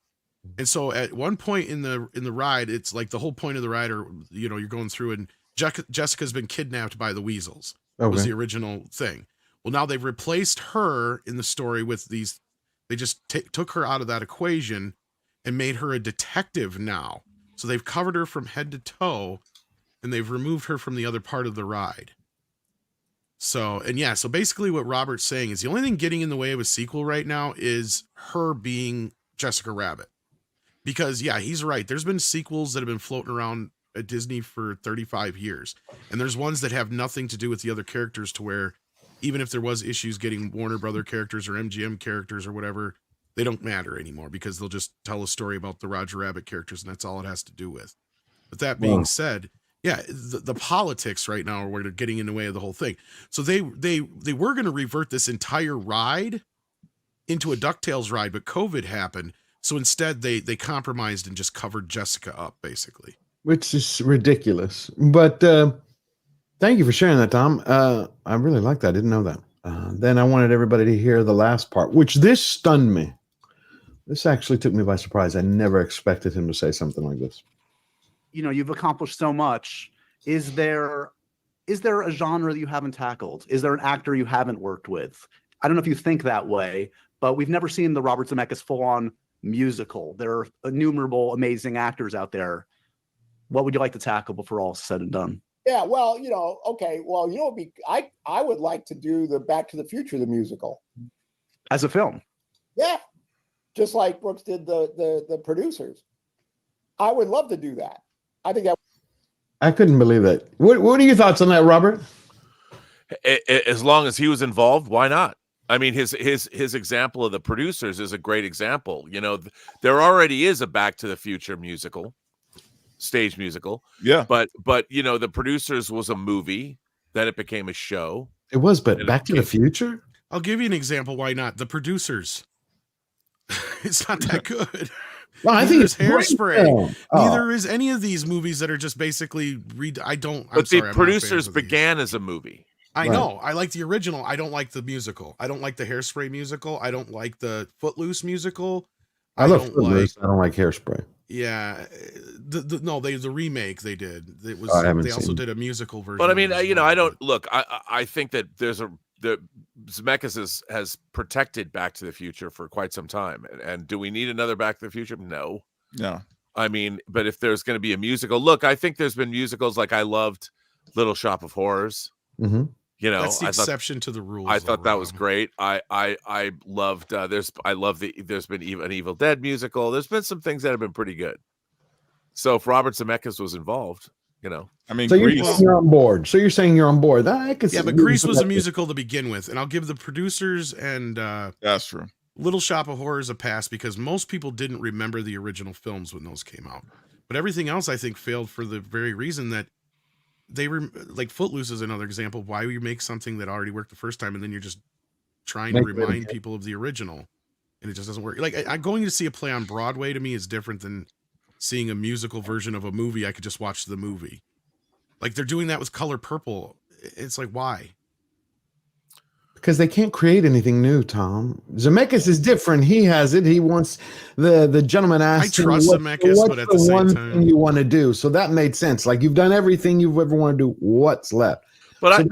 And so at one point in the ride, it's like the whole point of the ride, or you're going through, and Jessica's been kidnapped by the weasels. Was the original thing. Well, now they've replaced her in the story with these. They just took her out of that equation and made her a detective now. So they've covered her from head to toe, and they've removed her from the other part of the ride. So basically what Robert's saying is the only thing getting in the way of a sequel right now is her being Jessica Rabbit. Because, he's right. There's been sequels that have been floating around at Disney for 35 years. And there's ones that have nothing to do with the other characters, to where even if there was issues getting Warner Brother characters or MGM characters or whatever, they don't matter anymore, because they'll just tell a story about the Roger Rabbit characters, and that's all it has to do with. But that being said, the politics right now are where they're getting in the way of the whole thing. So they were going to revert this entire ride into a DuckTales ride, but COVID happened. So instead, they compromised and just covered Jessica up, basically. Which is ridiculous. But thank you for sharing that, Tom. I really like that. I didn't know that. Then I wanted everybody to hear the last part, which this stunned me. This actually took me by surprise. I never expected him to say something like this. You've accomplished so much. Is there a genre that you haven't tackled? Is there an actor you haven't worked with? I don't know if you think that way, but we've never seen the Robert Zemeckis full-on musical. There are innumerable amazing actors out there. What would you like to tackle before all is said and done? Yeah, well, okay. Well, I would like to do the Back to the Future, the musical. As a film? Yeah. Just like Brooks did the Producers. I would love to do that. I think I couldn't believe that. What are your thoughts on that, Robert? As long as he was involved, why not? I mean, his example of the Producers is a great example. There already is a Back to the Future musical, stage musical. Yeah. But the Producers was a movie, then it became a show. It was, but Back to the Future? I'll give you an example. Why not? The Producers. It's not that good. Well, I think it's Hairspray. Neither is any of these movies that are just basically the Producers began as a movie. I know. I like the original. I don't like the musical. I don't like the Hairspray musical. I don't like the Footloose musical. I love Footloose. I don't like Hairspray. Yeah, the remake they did. It was. They also did a musical version. But I mean, I don't look. I think that Zemeckis has protected Back to the Future for quite some time. And do we need another Back to the Future? No. No. I mean, but if there's going to be a musical, look, I think there's been musicals. Like I loved Little Shop of Horrors. Mm-hmm. That's the exception to the rules. I thought that was great. I loved. There's been even an Evil Dead musical. There's been some things that have been pretty good. So if Robert Zemeckis was involved, I mean, so you're on board. So you're saying you're on board. But Grease was a musical to begin with, and I'll give the Producers and that's true. Little Shop of Horrors a pass, because most people didn't remember the original films when those came out. But everything else, I think, failed for the very reason that they were like Footloose is another example of why you make something that already worked the first time, and then you're just trying to remind people of the original, and it just doesn't work. Like going to see a play on Broadway to me is different than seeing a musical version of a movie. I could just watch the movie. Like they're doing that with Color Purple. It's like, why? Because they can't create anything new, Tom. Zemeckis is different. He has it. He wants the gentleman asked. I trust Zemeckis, but at the same time, thing you want to do. So that made sense. Like you've done everything you've ever want to do. What's left? But so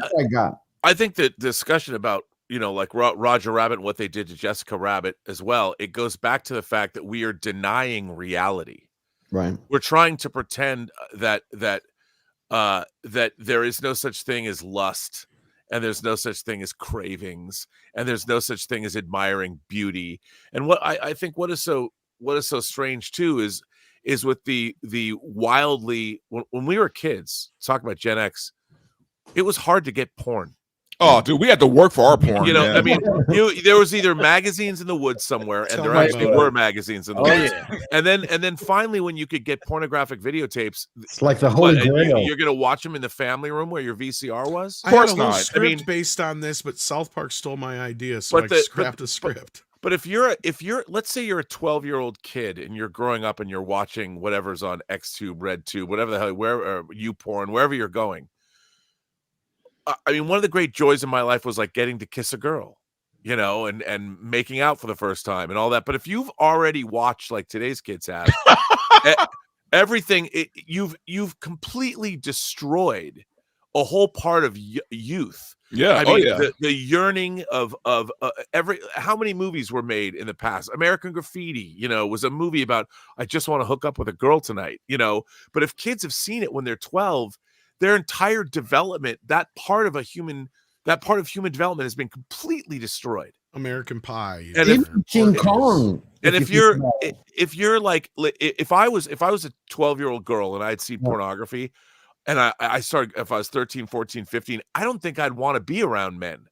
I think that discussion about like Roger Rabbit and what they did to Jessica Rabbit as well. It goes back to the fact that we are denying reality. Right. We're trying to pretend that there is no such thing as lust. And there's no such thing as cravings, and there's no such thing as admiring beauty. And what I think what is so strange too is with the wildly when we were kids, talk about Gen X, it was hard to get porn. Oh, dude, we had to work for our porn. I mean, there was either magazines in the woods somewhere, and there actually were magazines in the woods. Yeah. And then finally, when you could get pornographic videotapes, it's like the holy grail. You're going to watch them in the family room where your VCR was. Of course not. Script based on this, but South Park stole my idea, so I scrapped a script. But if you're let's say you're a 12-year-old kid and you're growing up and you're watching whatever's on XTube, RedTube, whatever the hell, wherever YouPorn, wherever you're going. I mean, one of the great joys in my life was like getting to kiss a girl, you know, and making out for the first time and all that. But if you've already watched like today's kids have everything, you've completely destroyed a whole part of youth. Yeah. I mean, yeah. the yearning of how many movies were made in the past? American Graffiti, you know, was a movie about I just want to hook up with a girl tonight, you know. But if kids have seen it when they're 12, their entire development, that part of human development has been completely destroyed. American Pie, and even King Kong. And if you're like, if I was a 12-year-old girl and I'd seen pornography, and I started, if I was 13, 14, 15, I don't think I'd want to be around men.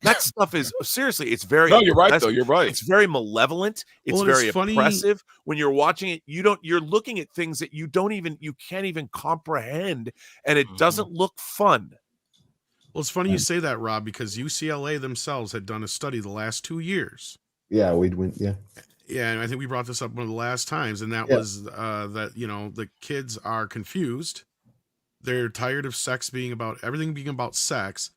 That stuff is seriously, it's very. No, you're right though. You're right. It's very malevolent. It's very oppressive. When you're watching it, you're looking at things that you can't even comprehend, and it doesn't look fun. Well, it's funny you say that, Rob, because UCLA themselves had done a study the last 2 years. Yeah, we'd win. Yeah. Yeah, and I think we brought this up one of the last times, and that was that, you know, the kids are confused. They're tired of everything being about sex.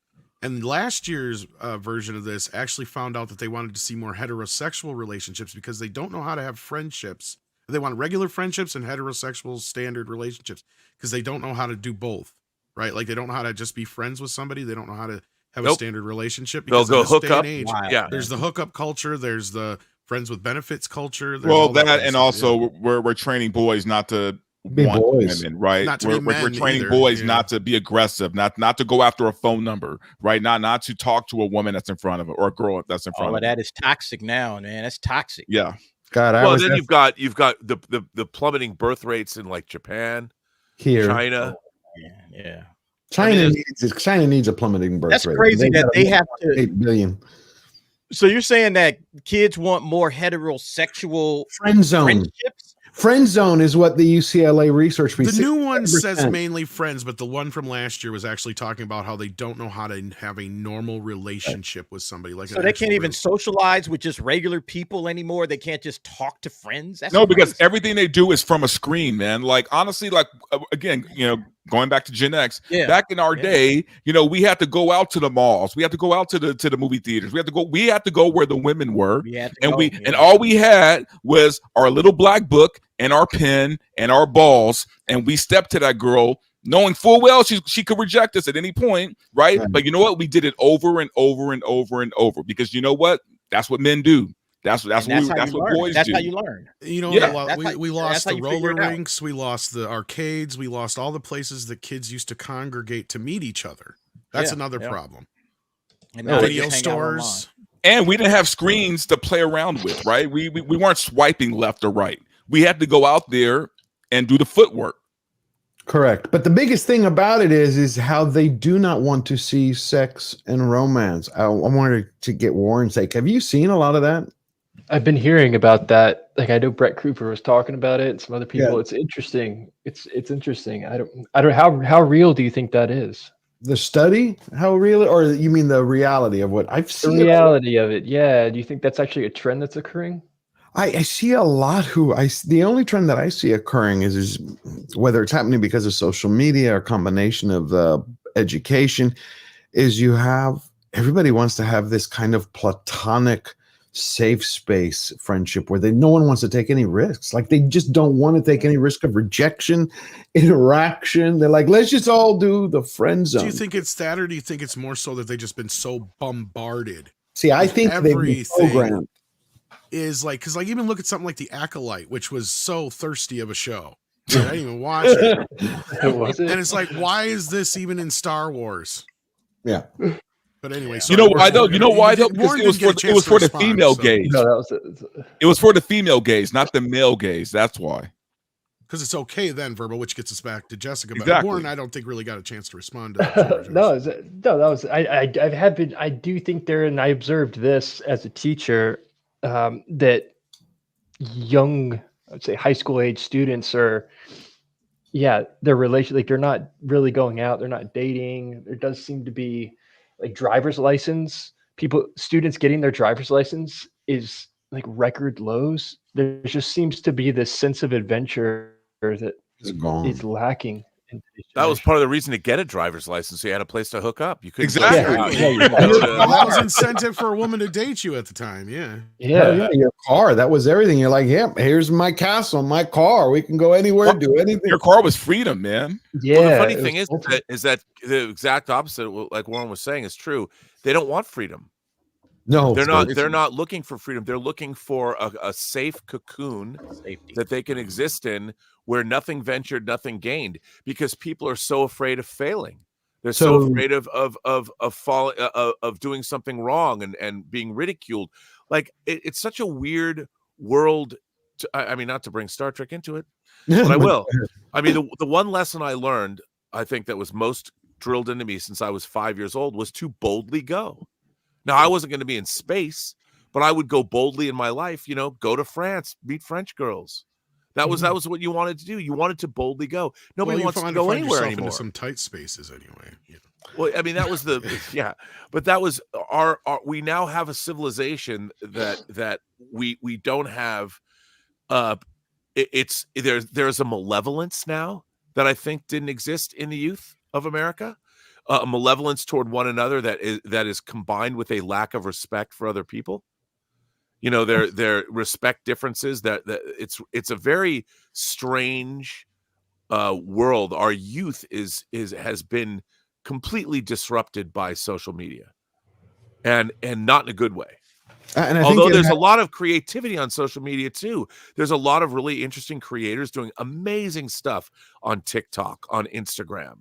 And last year's version of this actually found out that they wanted to see more heterosexual relationships because they don't know how to have friendships. They want regular friendships and heterosexual standard relationships because they don't know how to do both, right? Like they don't know how to just be friends with somebody. They don't know how to have a standard relationship. They'll go hook up. Yeah, there's the hookup culture. There's the friends with benefits culture. Well, that and also we're training boys not to want women, right? Not to we're training boys not to be aggressive, not to go after a phone number, right? Not to talk to a woman that's in front of it or a girl that's in front All of of it. that is toxic now, man. That's toxic. Yeah. God, Well, then you've got the plummeting birth rates in like Japan, China. Yeah. China needs a plummeting birth rate. That's crazy that they have to 8 billion. So you're saying that kids want more heterosexual Friend zone. friendships? Friend zone is what the UCLA research. The new one says mainly friends, but the one from last year was actually talking about how they don't know how to have a normal relationship with somebody. Like, So they can't even socialize with just regular people anymore. They can't just talk to friends. That's No, because crazy. everything they do is from a screen, man. Like honestly, like again, you know, going back to Gen X, back in our day, you know, we had to go out to the malls, we had to go out to the movie theaters, we had to go where the women were, and all we had was our little black book and our pen and our balls, and we stepped to that girl knowing full well she could reject us at any point, right? But you know what? We did it over and over and over and over because you know what? That's what men do. That's what boys do. That's how you learn. You know, we lost the roller rinks, we lost the arcades, we lost all the places that kids used to congregate to meet each other. That's another problem. And video stores. And we didn't have screens to play around with, right? We weren't swiping left or right. We had to go out there and do the footwork. Correct. But the biggest thing about it is how they do not want to see sex and romance. I wanted to get Warren's take. Have you seen a lot of that? I've been hearing about that. Like I know Brett Cooper was talking about it and some other people. Yeah. It's interesting. It's interesting. I don't how real do you think that is? The study? How real, or you mean the reality of what I've seen? The reality of it. Yeah. Do you think that's actually a trend that's occurring? I see a lot the only trend that I see occurring is whether it's happening because of social media or combination of education, is everybody wants to have this kind of platonic safe space friendship where no one wants to take any risks. Like they just don't want to take any risk of rejection, interaction. They're like, let's just all do the friend zone. Do you think it's that, or do you think it's more so that they've just been so bombarded? See, I think they've been programmed. Is like, because like even look at something like The Acolyte, which was so thirsty of a show. I didn't even watch it. And it's like, why is this even in Star Wars? Yeah. But anyway, you know why though? Because it was for the female gaze. No, it was for the female gaze, not the male gaze. That's why. Because it's okay then, Verbal, which gets us back to Jessica. But Exactly. Warren, I don't think really got a chance to respond to that. I do think there, and I observed this as a teacher, that young, I'd say high school age students are, their relation, like they're not really going out, they're not dating. There does seem to be like driver's license, students getting their driver's license is like record lows. There just seems to be this sense of adventure that It's gone. is lacking. That was part of the reason to get a driver's license. So you had a place to hook up. You couldn't Exactly. go That was incentive for a woman to date you at the time. Yeah. Yeah, your car. That was everything. You're like, yeah, here's my castle, my car. We can go anywhere, do anything. Your car was freedom, man. Well, the funny thing is that the exact opposite, like Warren was saying, is true. They don't want freedom. No, they're not. They're not looking for freedom. They're looking for a safe cocoon that they can exist in, where nothing ventured, nothing gained, because people are so afraid of failing. They're so afraid of falling, of doing something wrong and being ridiculed. Like it's such a weird world. I mean, not to bring Star Trek into it, but I will. I mean, the one lesson I learned, I think that was most drilled into me since I was 5 years old, was to boldly go. Now, I wasn't going to be in space, but I would go boldly in my life, go to France, meet French girls. That was what you wanted to do. You wanted to boldly go. Nobody wants to go anywhere anymore. Into some tight spaces anyway. Yeah. Well, I mean, that was yeah, but that was our we now have a civilization that we don't have. There's a malevolence now that I think didn't exist in the youth of America. A malevolence toward one another that is combined with a lack of respect for other people. Their respect differences. That it's a very strange world. Our youth has been completely disrupted by social media, and not in a good way. And although there's a lot of creativity on social media too. There's a lot of really interesting creators doing amazing stuff on TikTok, on Instagram.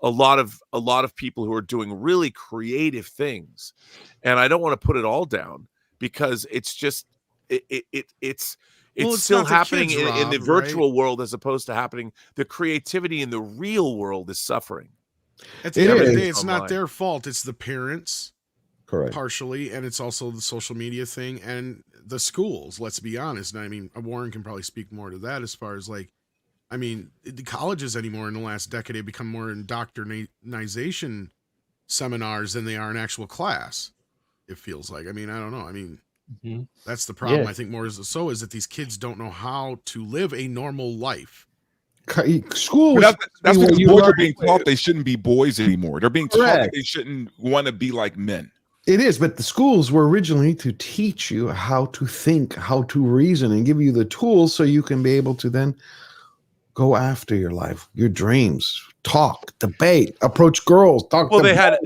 A lot of people who are doing really creative things, and I don't want to put it all down because it's just it's still happening in the virtual world as opposed to happening. The creativity in the real world is suffering. At the end of the day, it's not their fault. It's the parents, correct, partially, and it's also the social media thing and the schools. Let's be honest. And I mean, Warren can probably speak more to that as far as like. I mean, the colleges anymore in the last decade have become more indoctrination seminars than they are an actual class. It feels like. I mean, I don't know. I mean, that's the problem. Yeah. I think more is that these kids don't know how to live a normal life. School. That's because boys are being taught they shouldn't be boys anymore. They're being taught that they shouldn't want to be like men. It is, but the schools were originally to teach you how to think, how to reason, and give you the tools so you can be able to then go after your life, your dreams, talk, debate, approach girls, talk. Well, they had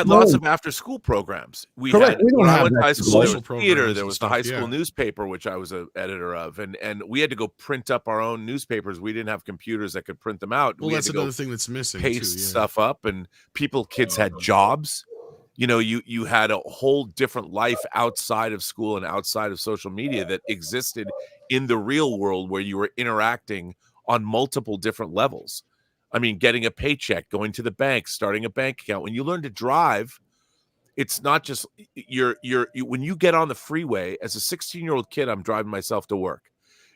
lots of after school programs. We had when I went to high school, there was theater, there was the high school newspaper, which I was an editor of, and we had to go print up our own newspapers. We didn't have computers that could print them out. Well, we that's another thing that's missing. Paste stuff up, and kids had jobs. You had a whole different life outside of school and outside of social media that existed in the real world where you were interacting on multiple different levels. I mean, getting a paycheck, going to the bank, starting a bank account. When you learn to drive, it's not just when you get on the freeway as a 16-year-old kid, I'm driving myself to work.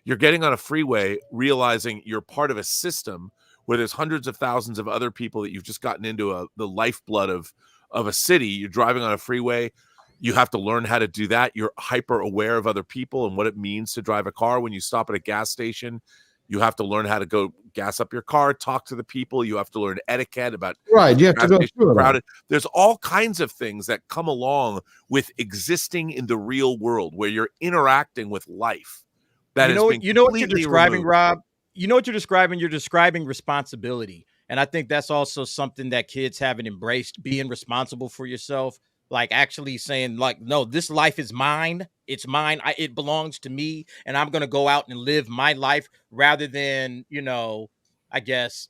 You're getting on a freeway, realizing you're part of a system where there's hundreds of thousands of other people that you've just gotten into the lifeblood of a city. You're driving on a freeway. You have to learn how to do that. You're hyper aware of other people and what it means to drive a car. When you stop at a gas station, you have to learn how to go gas up your car, talk to the people. You have to learn etiquette about you have to go through crowded. There's all kinds of things that come along with existing in the real world where you're interacting with life. You know what you're describing, Rob? You know what you're describing? You're describing responsibility. And I think that's also something that kids haven't embraced, being responsible for yourself. Like actually saying like, no, this life is mine. It's mine. It belongs to me. And I'm going to go out and live my life rather than, I guess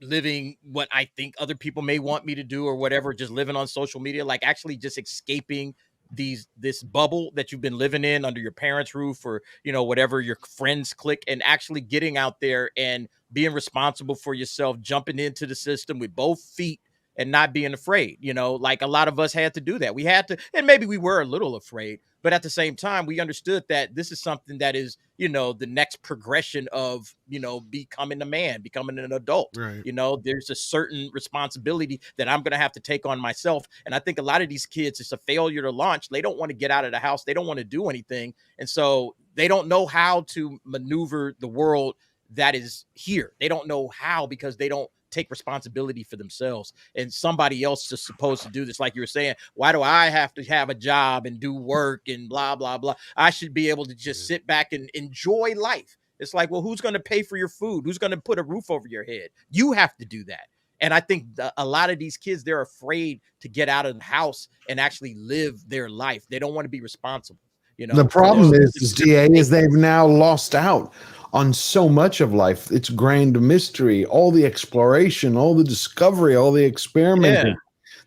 living what I think other people may want me to do or whatever, just living on social media, like actually just escaping this bubble that you've been living in under your parents' roof or, whatever your friends click, and actually getting out there and being responsible for yourself, jumping into the system with both feet and not being afraid. You know, like a lot of us had to do that. We had to, and maybe we were a little afraid, but at the same time, we understood that this is something that is, you know, the next progression of, you know, becoming a man, becoming an adult. Right. You know, there's a certain responsibility that I'm going to have to take on myself. And I think a lot of these kids, it's a failure to launch. They don't want to get out of the house. They don't want to do anything. And so they don't know how to maneuver the world that is here. They don't know how, because they don't take responsibility for themselves, and somebody else is supposed to do this. Like you were saying, why do I have to have a job and do work and blah, blah, blah? I should be able to just sit back and enjoy life. It's like, well, who's going to pay for your food? Who's going to put a roof over your head? You have to do that. And I think a lot of these kids, they're afraid to get out of the house and actually live their life. They don't want to be responsible. You know, the problem is DA is they've now lost out on so much of life. It's grand mystery, all the exploration, all the discovery, all the experimenting.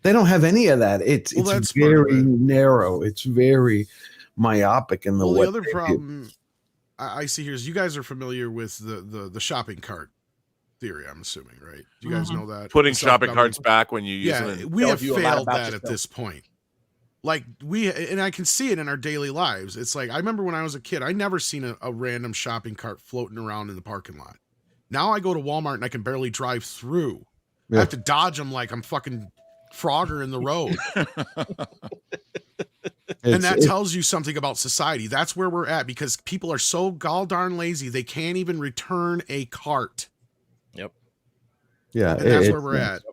They don't have any of that. It's very narrow. It's very myopic in the way. The other problem I see here is you guys are familiar with the shopping cart theory, I'm assuming, right? Do you guys know that? Putting shopping carts back when you use them. We have failed that at this point. Like and I can see it in our daily lives. It's like, I remember when I was a kid, I never seen a random shopping cart floating around in the parking lot. Now I go to Walmart and I can barely drive through. I have to dodge them like I'm fucking Frogger in the road. And that tells you something about society. That's where we're at, because people are so gall darn lazy, they can't even return a cart. Yep. Yeah. And that's where we're at.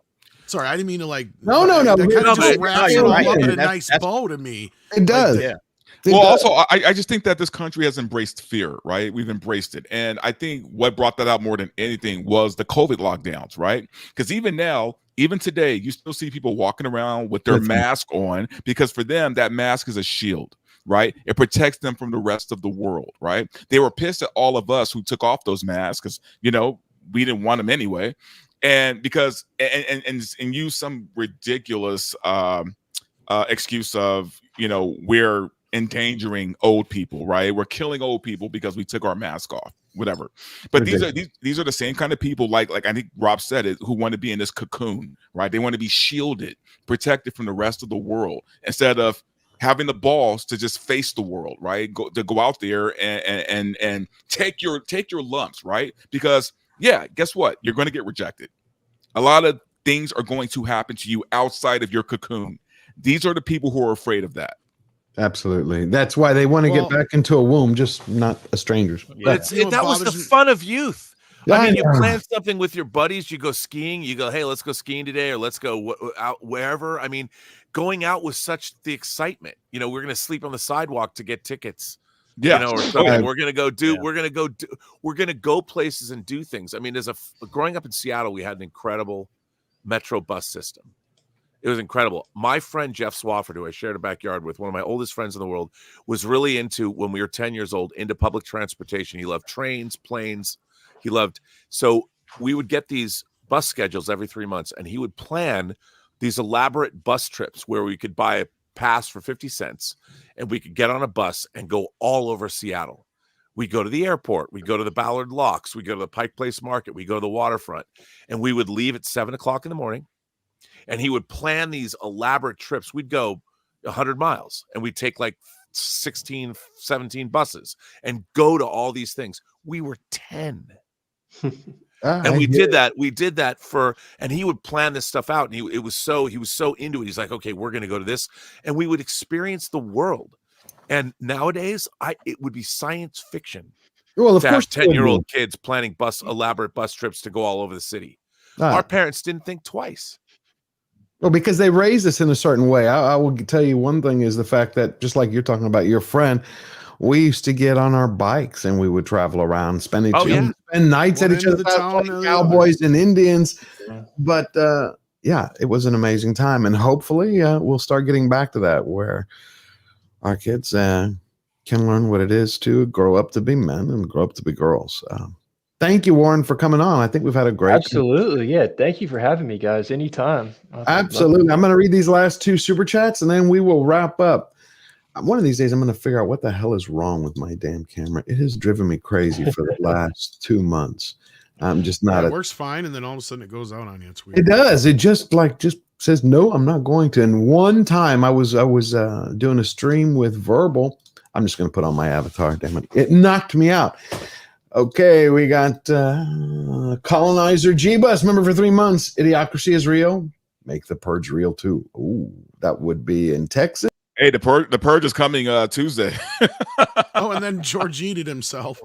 Sorry, I didn't mean to No. That kind of just No, wraps it you're all right. up in a That's- nice bow to me. It does. Like, Well, also, I just think that this country has embraced fear, right? We've embraced it. And I think what brought that out more than anything was the COVID lockdowns, right? Because even now, even today, you still see people walking around with their mask on, because for them, that mask is a shield, right? It protects them from the rest of the world, right? They were pissed at all of us who took off those masks because, you know, we didn't want them anyway. And because, and use some ridiculous excuse of, you know, we're endangering old people, right? We're killing old people because we took our mask off, whatever. But these are the same kind of people, like I think Rob said it, who want to be in this cocoon, right? They want to be shielded, protected from the rest of the world, instead of having the balls to just face the world, right? Go out there and take your lumps, right? Because yeah, guess what? You're going to get rejected. A lot of things are going to happen to you outside of your cocoon. These are the people who are afraid of that. Absolutely. That's why they want to get back into a womb, just not a stranger's. That was the fun of youth. I mean, you plan something with your buddies. You go skiing. You go, hey, let's go skiing today, or let's go out wherever. I mean, going out was such the excitement. You know, we're going to sleep on the sidewalk to get tickets. Yeah, you know, or something. We're gonna go do. We're gonna go places and do things. I mean, growing up in Seattle, we had an incredible metro bus system. It was incredible. My friend Jeff Swafford, who I shared a backyard with, one of my oldest friends in the world, was really into, when we were 10 years old, into public transportation. He loved trains, planes. So we would get these bus schedules every 3 months, and he would plan these elaborate bus trips where we could buy a pass for 50 cents and we could get on a bus and go all over Seattle. We go to the airport, we go to the Ballard Locks, we go to the Pike Place Market, we go to the waterfront, and we would leave at 7 o'clock in the morning. And he would plan these elaborate trips. We'd go 100 miles and we'd take like 16, 17 buses and go to all these things. We were 10. And we did that. We did that and he would plan this stuff out. And he was so into it. He's like, okay, we're going to go to this. And we would experience the world. And nowadays it would be science fiction. Well, of to course, have 10-year-old kids planning elaborate bus trips to go all over the city. Our parents didn't think twice. Well, because they raised us in a certain way. I will tell you one thing is the fact that, just like you're talking about your friend, we used to get on our bikes and we would travel around, spend nights at each other's house, like cowboys and Indians. Yeah. But it was an amazing time. And hopefully we'll start getting back to that, where our kids can learn what it is to grow up to be men and grow up to be girls. Thank you, Warren, for coming on. I think we've had a great Absolutely. Yeah. Thank you for having me, guys. Anytime. Absolutely. I'm going to read these last 2 super chats and then we will wrap up. One of these days, I'm going to figure out what the hell is wrong with my damn camera. It has driven me crazy for the last 2 months. I'm just not. It works fine, and then all of a sudden it goes out on you. It's weird. It does. It just says, no, I'm not going to. And one time I was doing a stream with Verbal. I'm just going to put on my avatar. Damn it. It knocked me out. Okay, we got Colonizer G-Bus, member for 3 months. Idiocracy is real. Make the Purge real too. Ooh, that would be in Texas. Hey, the purge is coming Tuesday. Oh, and then George eated himself.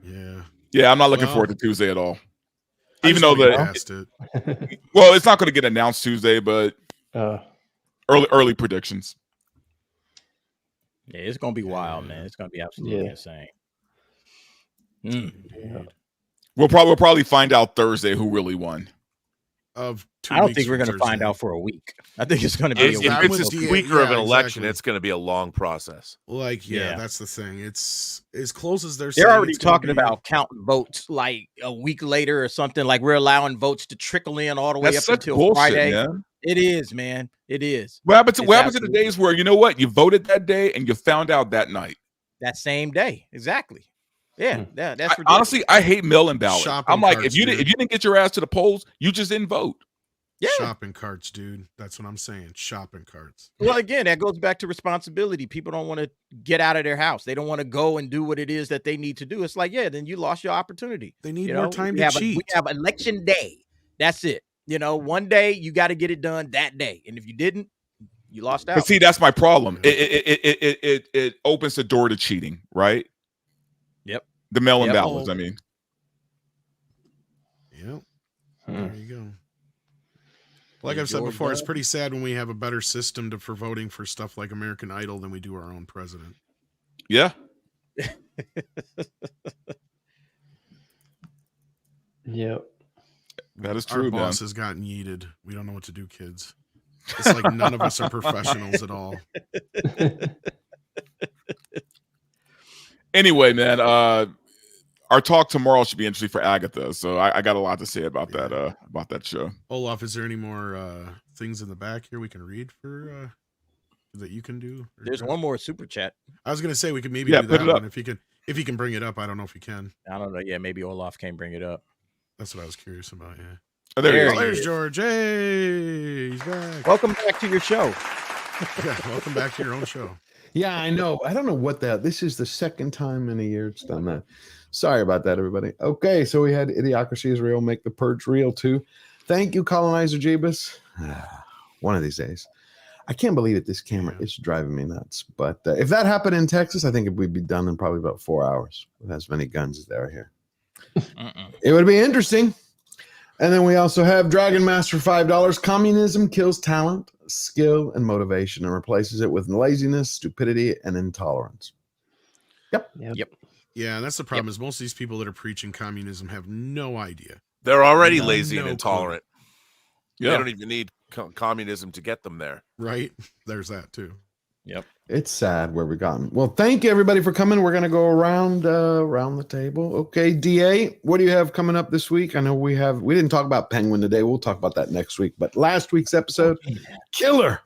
Yeah, I'm not looking forward to Tuesday at all. Even though it. Well, it's not going to get announced Tuesday, but early predictions. Yeah, it's gonna be wild, man. It's gonna be absolutely insane. Mm. We'll probably find out Thursday who really won. I don't think we're going to find out for a week. I think it's going to be if it's a weaker of an election, it's going to be a long process. Like, yeah, that's the thing. It's as close as they're already talking about counting votes like a week later or something. Like we're allowing votes to trickle in all the way up until bullshit, Friday. Man. It is, man. It is. What happens to the days where, you know what, you voted that day and you found out that night? That same day. Exactly. Yeah, that's ridiculous. Honestly, I hate mail-in ballots. Shopping I'm like, carts, if you didn't get your ass to the polls, you just didn't vote. Yeah. Shopping carts, dude. That's what I'm saying. Shopping carts. Well, again, that goes back to responsibility. People don't want to get out of their house. They don't want to go and do what it is that they need to do. It's like, yeah, then you lost your opportunity. They need more time to cheat. We have election day. That's it. You know, one day you got to get it done that day. And if you didn't, you lost out. But see, that's my problem. It opens the door to cheating, right? Yep. The mail-in ballots, I mean. Yep. There you go. Like I've said before, it's pretty sad when we have a better system for voting for stuff like American Idol than we do our own president. Yeah. Yep. That is true, Our boss has gotten yeeted. We don't know what to do, kids. It's like none of us are professionals at all. Anyway, man, our talk tomorrow should be interesting for Agatha. So I got a lot to say about that show. Olaf, is there any more things in the back here we can read for that you can do? There's one more super chat. I was gonna say we could maybe do that one if he can bring it up. I don't know if he can. I don't know. Yeah, maybe Olaf can't bring it up. That's what I was curious about. Yeah. Oh, there's George. Hey, he's back. Welcome back to your show. Yeah, welcome back to your own show. Yeah, I know. I don't know what that. This is the second time in a year it's done that. Sorry about that, everybody. Okay, so we had Idiocracy is real. Make the Purge real too. Thank you, Colonizer Jeebus. One of these days. I can't believe it. This camera is driving me nuts. But if that happened in Texas, I think it would be done in probably about 4 hours with as many guns as there are here. It would be interesting. And then we also have Dragon Master $5. Communism kills talent, skill, and motivation and replaces it with laziness, stupidity, and intolerance. Yep. Yeah, and that's the problem is most of these people that are preaching communism have no idea. They're already lazy and no intolerant. Yeah. They don't even need communism to get them there. Right? There's that too. Yep. It's sad where we've gotten. Well, thank you everybody for coming. We're gonna go around the table. Okay, DA, what do you have coming up this week? I know we didn't talk about Penguin today. We'll talk about that next week. But last week's episode, killer.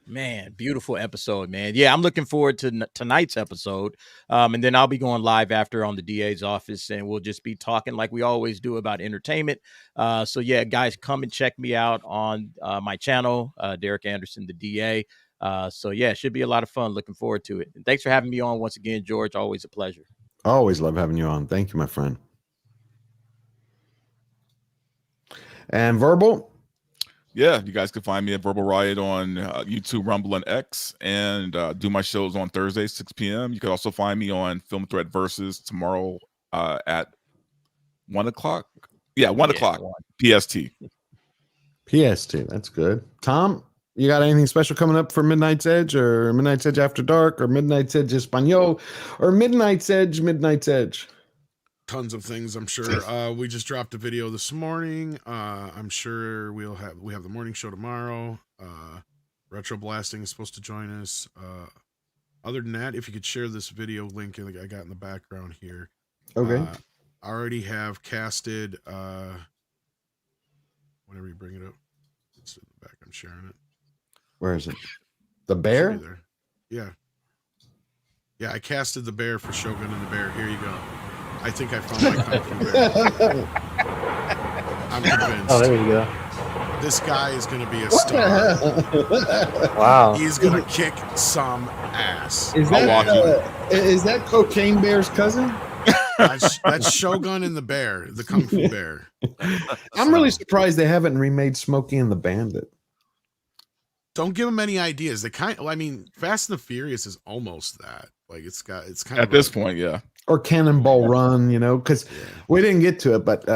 Man, beautiful episode, man. Yeah, I'm looking forward to tonight's episode. And then I'll be going live after on the DA's office, and we'll just be talking like we always do about entertainment. So yeah, guys, come and check me out on my channel, Derek Anderson, the DA. So yeah, it should be a lot of fun. Looking forward to it. And thanks for having me on once again, George. Always a pleasure. Always love having you on. Thank you, my friend. And Verbal. Yeah, you guys can find me at Verbal Riot on YouTube, Rumble, and X, and do my shows on Thursdays, 6 p.m. You can also find me on Film Threat Versus tomorrow at 1 o'clock. Yeah, 1 o'clock PST. PST, that's good. Tom, you got anything special coming up for Midnight's Edge or Midnight's Edge After Dark or Midnight's Edge Espanol or Midnight's Edge? Tons of things, I'm sure. We just dropped a video this morning. I'm sure we have the morning show tomorrow. Retro Blasting is supposed to join us. Other than that, if you could share this video link I got in the background here. Okay. I already have casted whenever you bring it up. It's in the back. I'm sharing it. Where is it? The bear? There. Yeah. Yeah, I casted the bear for Shogun and the Bear. Here you go. I think I found my kung fu bear. I'm convinced. Oh, there you go. This guy is going to be a What star. the hell? Wow. He's going to kick some ass. Is that Cocaine Bear's cousin? That's Shogun and the Bear, the Kung Fu Bear. I'm really surprised they haven't remade Smokey and the Bandit. Don't give them any ideas. I mean, Fast and the Furious is almost that. Like it's kind At of this point, yeah. Or Cannonball Run, because we didn't get to it, but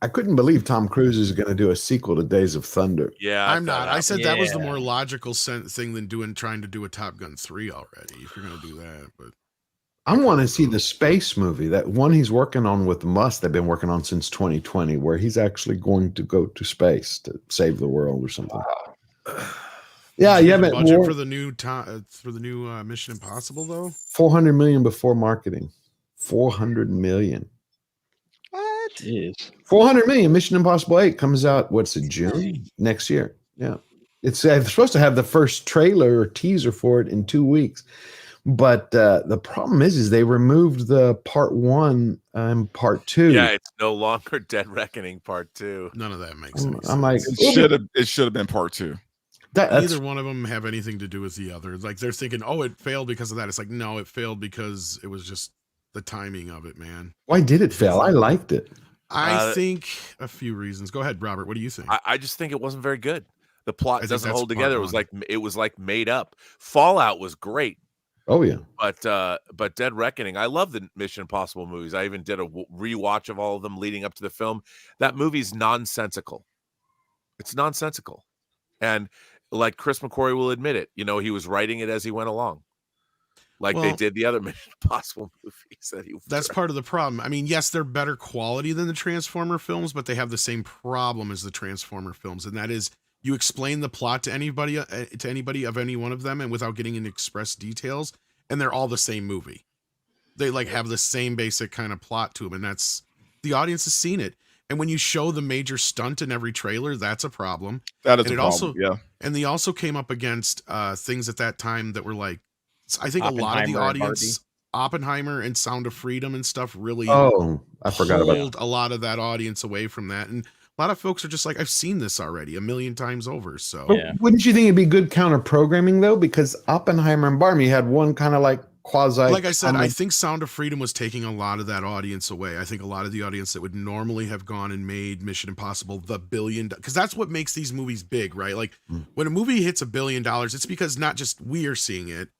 I couldn't believe Tom Cruise is going to do a sequel to Days of Thunder. Yeah, I'm not. I said that was the more logical thing than trying to do a Top Gun 3 already. If you're going to do that, but I want to see the space movie, that one he's working on with Musk. They've been working on since 2020, where he's actually going to go to space to save the world or something. Yeah, you haven't budget for the new Mission Impossible though. 400 million before marketing. 400 million. What? Jeez. 400 million. Mission Impossible 8 comes out. What's it? June next year. Yeah, it's supposed to have the first trailer or teaser for it in 2 weeks. But the problem is they removed the part 1 and part 2. Yeah, it's no longer Dead Reckoning Part 2. None of that makes sense. I'm like, It should have been part 2. Neither one of them have anything to do with the other. Like they're thinking, oh, it failed because of that. It's like, no, it failed because it was just the timing of it, man. Why did it fail? I liked it. I think a few reasons. Go ahead, Robert. What do you think? I just think it wasn't very good. The plot think doesn't that's hold together. part It was like made up. Fallout was great. Oh yeah. But Dead Reckoning, I love the Mission Impossible movies. I even did a rewatch of all of them leading up to the film. That movie's nonsensical. It's nonsensical. And like Chris McQuarrie will admit it, he was writing it as he went along. Like they did the other Mission Impossible movies. That's part of the problem. I mean, yes, they're better quality than the Transformer films, but they have the same problem as the Transformer films, and that is you explain the plot to anybody of any one of them, and without getting into express details, and they're all the same movie. They have the same basic kind of plot to them, and that's the audience has seen it. And when you show the major stunt in every trailer, that's a problem. That is and a problem. Yeah. And they also came up against things at that time that were like, I think a lot of the audience, Oppenheimer and Sound of Freedom and stuff really I forgot about pulled a lot of that audience away from that. And a lot of folks are just like, I've seen this already 1,000,000 times over. So wouldn't you think it'd be good counter programming though? Because Oppenheimer and Barbie had one kind of like quasi. Like I said, I think Sound of Freedom was taking a lot of that audience away. I think a lot of the audience that would normally have gone and made Mission Impossible the $1 billion, because that's what makes these movies big, right? Like when a movie hits $1 billion, it's because not just we are seeing it,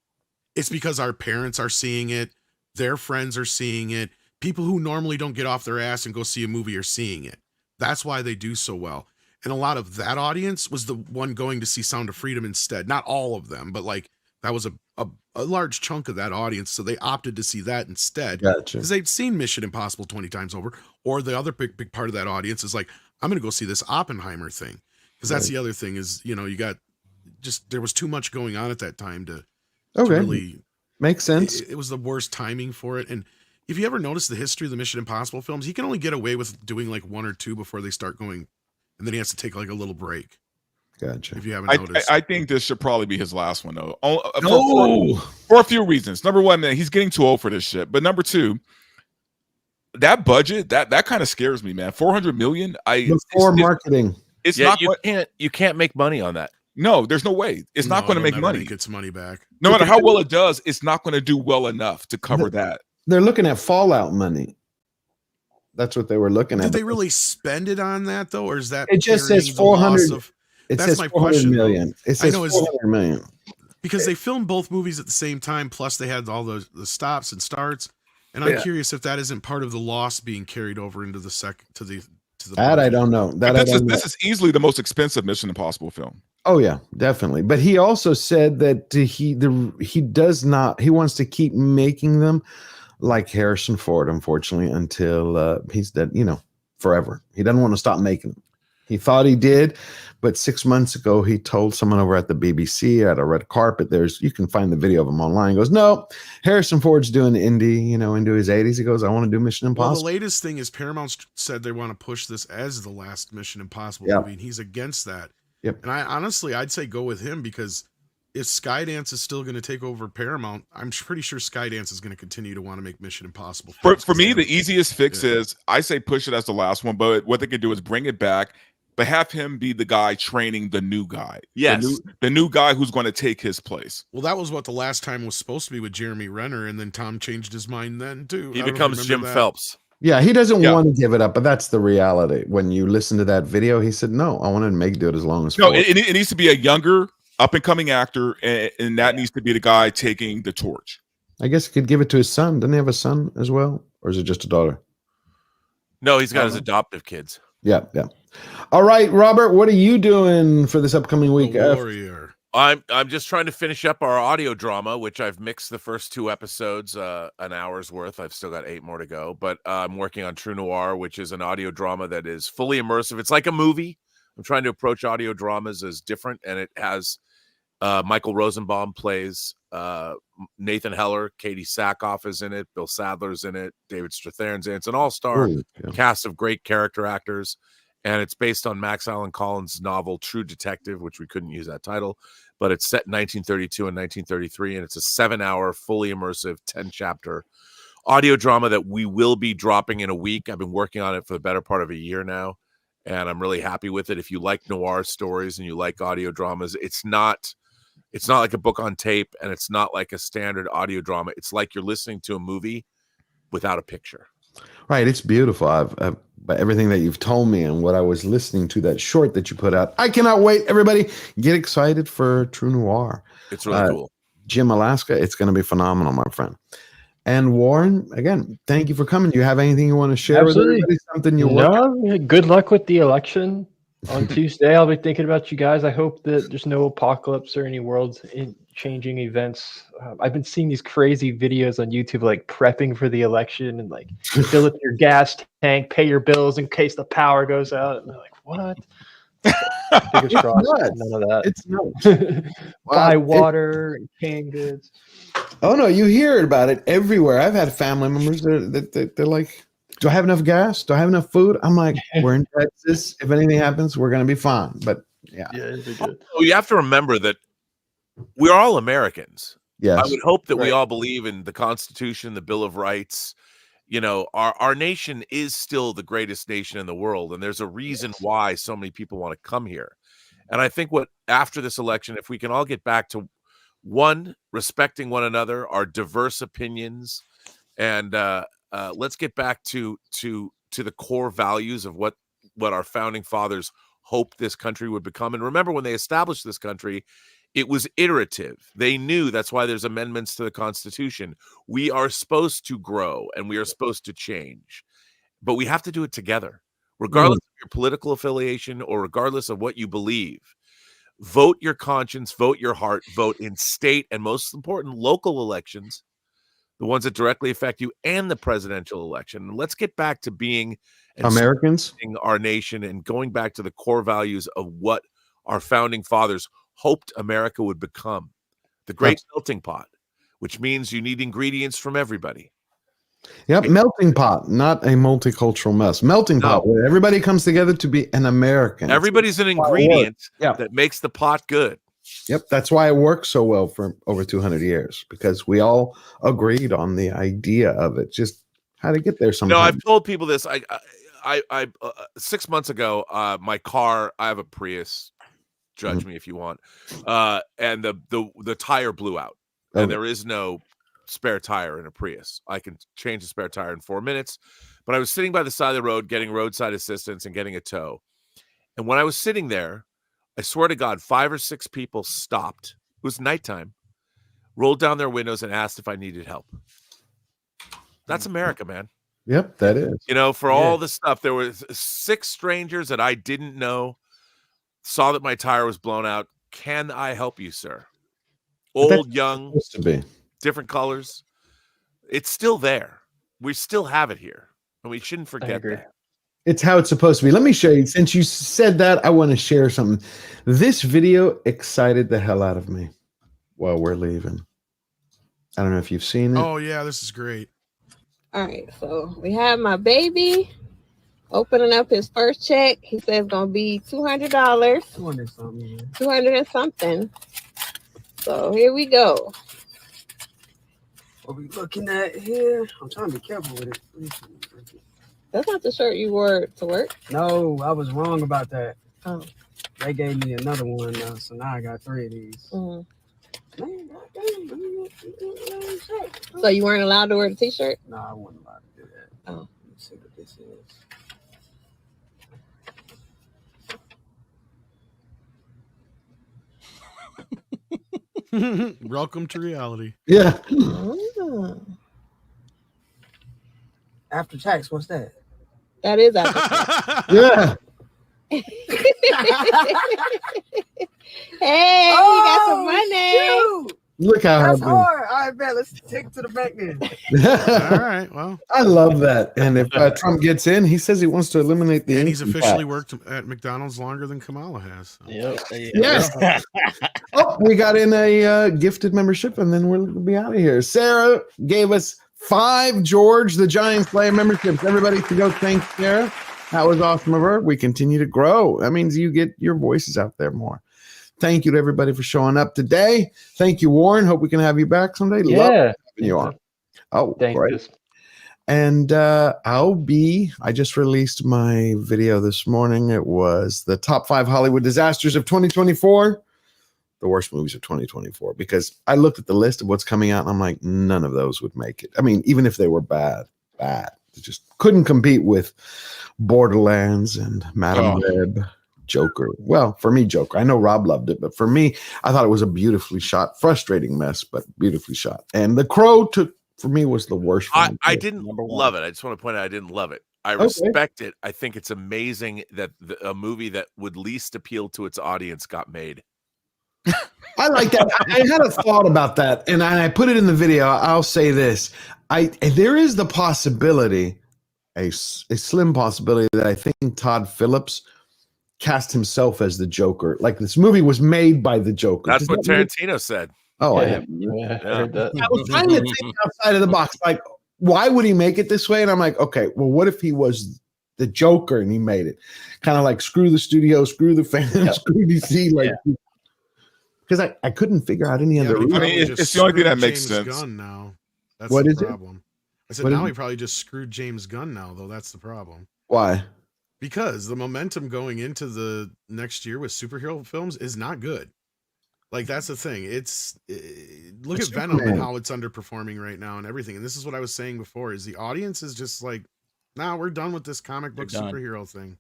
it's because our parents are seeing it, their friends are seeing it, people who normally don't get off their ass and go see a movie are seeing it. That's why they do so well. And a lot of that audience was the one going to see Sound of Freedom instead. Not all of them, but like that was a large chunk of that audience. So they opted to see that instead because they'd seen Mission Impossible 20 times over. Or the other big part of that audience is like, I'm going to go see this Oppenheimer thing. Because that's the other thing is, you got there was too much going on at that time to really makes sense. It was the worst timing for it. And if you ever notice the history of the Mission Impossible films, he can only get away with doing like 1 or 2 before they start going, and then he has to take like a little break. Gotcha. If you haven't noticed, I think this should probably be his last one though. No. For a few reasons. Number one, man, he's getting too old for this shit. But number two, that budget that kind of scares me, man. 400 million. Before marketing. It's Yeah, not. you can't make money on that. No, there's no way. It's not going to make money. Make its money back. No matter how well it does, it's not going to do well enough to cover that. They're looking at Fallout money. That's what they were looking at. Did they really spend it on that though, or is that It just says 400. It says 400 million. It says 400 million. Because they filmed both movies at the same time, plus they had all the stops and starts. And I'm curious if that isn't part of the loss being carried over into the That I don't know. This is easily the most expensive Mission Impossible film. Oh yeah, definitely. But he also said that he wants to keep making them like Harrison Ford, unfortunately, until he's dead, forever. He doesn't want to stop making them. He thought he did, but 6 months ago he told someone over at the BBC at a red carpet. You can find the video of him online. He goes, no, Harrison Ford's doing indie, into his 80s. He goes, I want to do Mission Impossible. Well, the latest thing is Paramount said they want to push this as the last Mission Impossible movie, and he's against that. Yep. And I'd say go with him because if Skydance is still going to take over Paramount, I'm pretty sure Skydance is going to continue to want to make Mission Impossible. For me, the easiest fix is I say push it as the last one, but what they can do is bring it back, but have him be the guy training the new guy. Yes. The new guy who's going to take his place. Well, that was what the last time was supposed to be with Jeremy Renner, and then Tom changed his mind then too. He becomes Jim Phelps. Yeah, he doesn't want to give it up, but that's the reality. When you listen to that video, he said, "No, I want to do it as long as No, possible." it needs to be a younger, up and coming actor, and that needs to be the guy taking the torch. I guess he could give it to his son. Doesn't he have a son as well, or is it just a daughter? No, he's got his adoptive kids. Yeah, yeah. All right, Robert, what are you doing for this upcoming week? Warrior. I'm just trying to finish up our audio drama, which I've mixed the first 2 episodes, an hour's worth. I've still got 8 more to go, but I'm working on True Noir, which is an audio drama that is fully immersive. It's like a movie. I'm trying to approach audio dramas as different, and it has Michael Rosenbaum plays Nathan Heller, Katie Sackhoff is in it, Bill Sadler's in it, David Strathairn's in it. It's an all-star cast of great character actors. And it's based on Max Allan Collins' novel True Detective, which we couldn't use that title, but it's set in 1932 and 1933, and it's a 7-hour, fully immersive, 10-chapter audio drama that we will be dropping in a week. I've been working on it for the better part of a year now, and I'm really happy with it. If you like noir stories and you like audio dramas, it's not like a book on tape, and it's not like a standard audio drama. It's like you're listening to a movie without a picture. Right, it's beautiful. By everything that you've told me and what I was listening to, that short that you put out, I cannot wait. Everybody, get excited for True Noir. It's really cool. Jim Alaska, it's going to be phenomenal, my friend. And Warren, again, thank you for coming. Do you have anything you want to share with everybody? Something you want? Good luck with the election on Tuesday. I'll be thinking about you guys. I hope that there's no apocalypse or any world-changing events. I've been seeing these crazy videos on YouTube, like prepping for the election and like fill up your gas tank, pay your bills in case the power goes out. And they're like, what? Fingers crossed. None of that. It's nuts. Buy water and canned goods. Oh no, you hear about it everywhere. I've had family members that they're like, do I have enough gas? Do I have enough food? I'm like, we're in Texas. If anything happens, we're going to be fine. But yeah. Well, you have to remember that we're all Americans. Yes. I would hope that we all believe in the Constitution, the Bill of Rights. You know, our nation is still the greatest nation in the world. And there's a reason why so many people want to come here. And I think after this election, if we can all get back to one, respecting one another, our diverse opinions, and let's get back to the core values of what our founding fathers hoped this country would become. And remember, when they established this country, it was iterative. They knew that's why there's amendments to the Constitution. We are supposed to grow and we are supposed to change, but we have to do it together, regardless of your political affiliation or regardless of what you believe. Vote your conscience, vote your heart, vote in state and, most important, local elections, the ones that directly affect you, and the presidential election. And let's get back to being Americans, our nation, and going back to the core values of what our founding fathers hoped America would become. The great melting pot, which means you need ingredients from everybody. Yep, melting pot, not a multicultural mess. Melting pot, where everybody comes together to be an American. Everybody's an ingredient that makes the pot good. Yep, that's why it worked so well for over 200 years, because we all agreed on the idea of it, just how to get there sometime. No, I've told people this. I 6 months ago, my car, I have a Prius, judge me if you want, and the tire blew out, and there is no spare tire in a Prius. I can change the spare tire in 4 minutes, but I was sitting by the side of the road getting roadside assistance and getting a tow. And when I was sitting there, I swear to God, 5 or 6 people stopped. It was nighttime, rolled down their windows and asked if I needed help. That's America, man. Yep, that is. You know, for all the stuff, there were 6 strangers that I didn't know, saw that my tire was blown out. Can I help you, sir? Old, young, supposed to be. Different colors. It's still there. We still have it here, and we shouldn't forget that. It's how it's supposed to be. Let me show you. Since you said that, I want to share something. This video excited the hell out of me while we're leaving. I don't know if you've seen it. Oh, yeah, this is great. All right, so we have my baby opening up his first check. He says it's going to be $200. 200 and something. So here we go. What we looking at here? I'm trying to be careful with it. That's not the shirt you wore to work. No, I was wrong about that. Oh. They gave me another one, so now I got 3 of these. Mhm. So you weren't allowed to wear the t-shirt? No, I wasn't allowed to do that. Oh. Let's see what this is. Welcome to reality. Yeah. After tax, what's that? That is after tax. Yeah. Hey, we got some money. Shoot. Look how That's happy. hard. All right, man, let's take it to the bank then. All right, well. I love that. And if Trump gets in, he says he wants to eliminate the. And he's income officially tax. worked at McDonald's longer than Kamala has. So. Yes. Oh, we got in a gifted membership, and then we'll be out of here. Sarah gave us 5 George the Giant Slayer memberships. Everybody to go thank Sarah. That was awesome of her. We continue to grow. That means you get your voices out there more. Thank you to everybody for showing up today. Thank you, Warren. Hope we can have you back someday. Yeah. Love having you on. Oh, Thank great. you. And I just released my video this morning. It was the top 5 Hollywood disasters of 2024. The worst movies of 2024. Because I looked at the list of what's coming out and I'm like, none of those would make it. I mean, even if they were bad. They just couldn't compete with Borderlands and Madam Web. Joker. Well, for me, Joker. I know Rob loved it, but for me, I thought it was a beautifully shot, frustrating mess, but beautifully shot. And The Crow for me was the worst. I didn't love it. I just want to point out I didn't love it. I respect it. I think it's amazing that a movie that would least appeal to its audience got made. I like that. I had a thought about that, and I put it in the video. I'll say this: there is the possibility, a slim possibility, that I think Todd Phillips cast himself as the Joker. Like this movie was made by the Joker. That's what Tarantino said. Oh, I heard that. I was trying to think outside of the box. Like, why would he make it this way? And I'm like, okay, well, what if he was the Joker and he made it? Kind of like screw the studio, screw the fans, screw DC. Like, because I couldn't figure out any other reason. I mean, it's the only thing that makes James sense. Gunn now. That's What the is it? problem. I said What now is he it? probably just screwed James Gunn now, though. That's the problem. Why? Because the momentum going into the next year with superhero films is not good. Like, that's the thing. Look at Venom and how it's underperforming right now and everything. And this is what I was saying before, is the audience is just like, nah, we're done with this comic book superhero thing.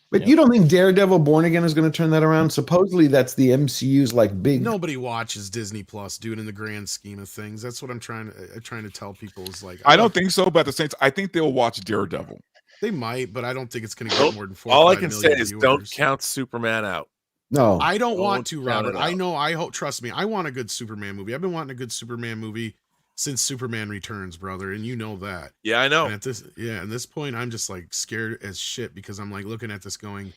But you don't think Daredevil Born Again is going to turn that around? Supposedly that's the MCU's like big. Nobody watches Disney Plus, dude, in the grand scheme of things. That's what I'm trying to tell people is like, I don't think so, but at the same time, I think they'll watch Daredevil. They might, but I don't think it's going to get more than 4 All or I 5 can say million is viewers. don't count Superman out. No, I don't want to, count Robert. it I out. know. I hope. Trust me. I want a good Superman movie. I've been wanting a good Superman movie since Superman Returns, brother, and you know that. Yeah, I know. And at this point, I'm just like scared as shit because I'm like looking at this going,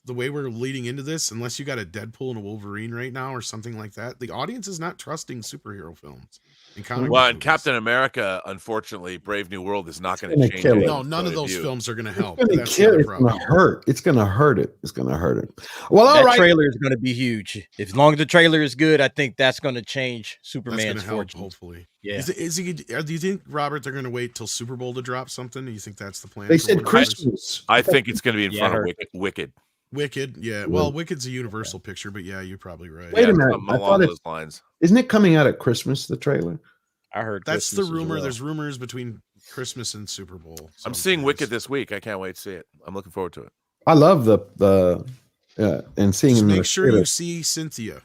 the way we're leading into this, unless you got a Deadpool and a Wolverine right now or something like that, the audience is not trusting superhero films. And comic Well, book and movies. Captain America, unfortunately, Brave New World is not going It's to gonna change kill it. it. No, none of those films are going to help. It's That's the other going problem. to hurt. It's going to hurt it. It's going to hurt it. Well, all That right. trailer is going to be huge. As long as the trailer is good, I think that's going to change That's Superman's going to help, fortune. hopefully. Yeah. Do you think, Robert, they're going to wait till Super Bowl to drop something? Do you think that's the plan? They for said Warner Brothers? Christmas. I think it's going to be in Yeah, I front of heard. Wicked. Wicked, yeah. Well, Wicked's a universal picture, but yeah, you're probably right. Wait a minute. Something I along thought those lines. Isn't it coming out at Christmas, the trailer? I heard That's Christmas the as rumor. well. There's rumors between Christmas and Super Bowl. I'm seeing Wicked this week. I can't wait to see it. I'm looking forward to it. I love the and seeing Just him in make the sure you theater. see Cynthia.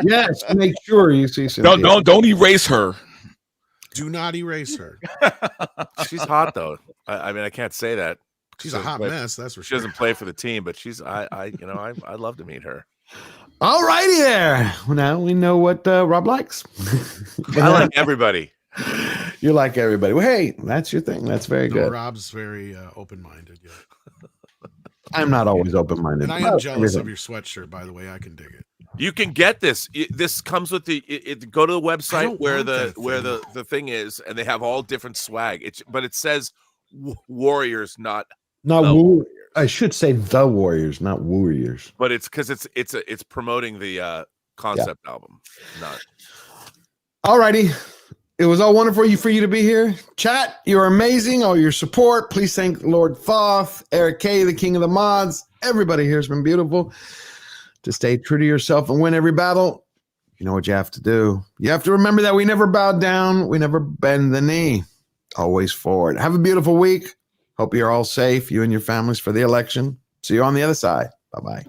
Yes, make sure you see Cynthia. Don't erase her. Do not erase her. She's hot though. I mean, I can't say that. She's She a hot doesn't play- mess, that's for She sure. doesn't play for the team, but she's I'd love to meet her. All righty there. Well, now we know what Rob likes. I like everybody. You like everybody. Well, hey, that's your thing. That's very No, good. Rob's very open-minded. Yeah. I'm not always open-minded. And I am jealous of your sweatshirt, by the way. I can dig it. You can get this. This comes with go to the website don't where want the thing is, and they have all different swag. But it says Warriors, not Not the Warriors. I should say the Warriors, not Warriors. But it's because it's promoting the concept album, not. Alrighty. It was all wonderful for you to be here. Chat, you're amazing. All your support. Please thank Lord Thoth, Eric K, the king of the mods. Everybody here has been beautiful. To stay true to yourself and win every battle, you know what you have to do. You have to remember that we never bow down. We never bend the knee. Always forward. Have a beautiful week. Hope you're all safe, you and your families, for the election. See you on the other side. Bye-bye.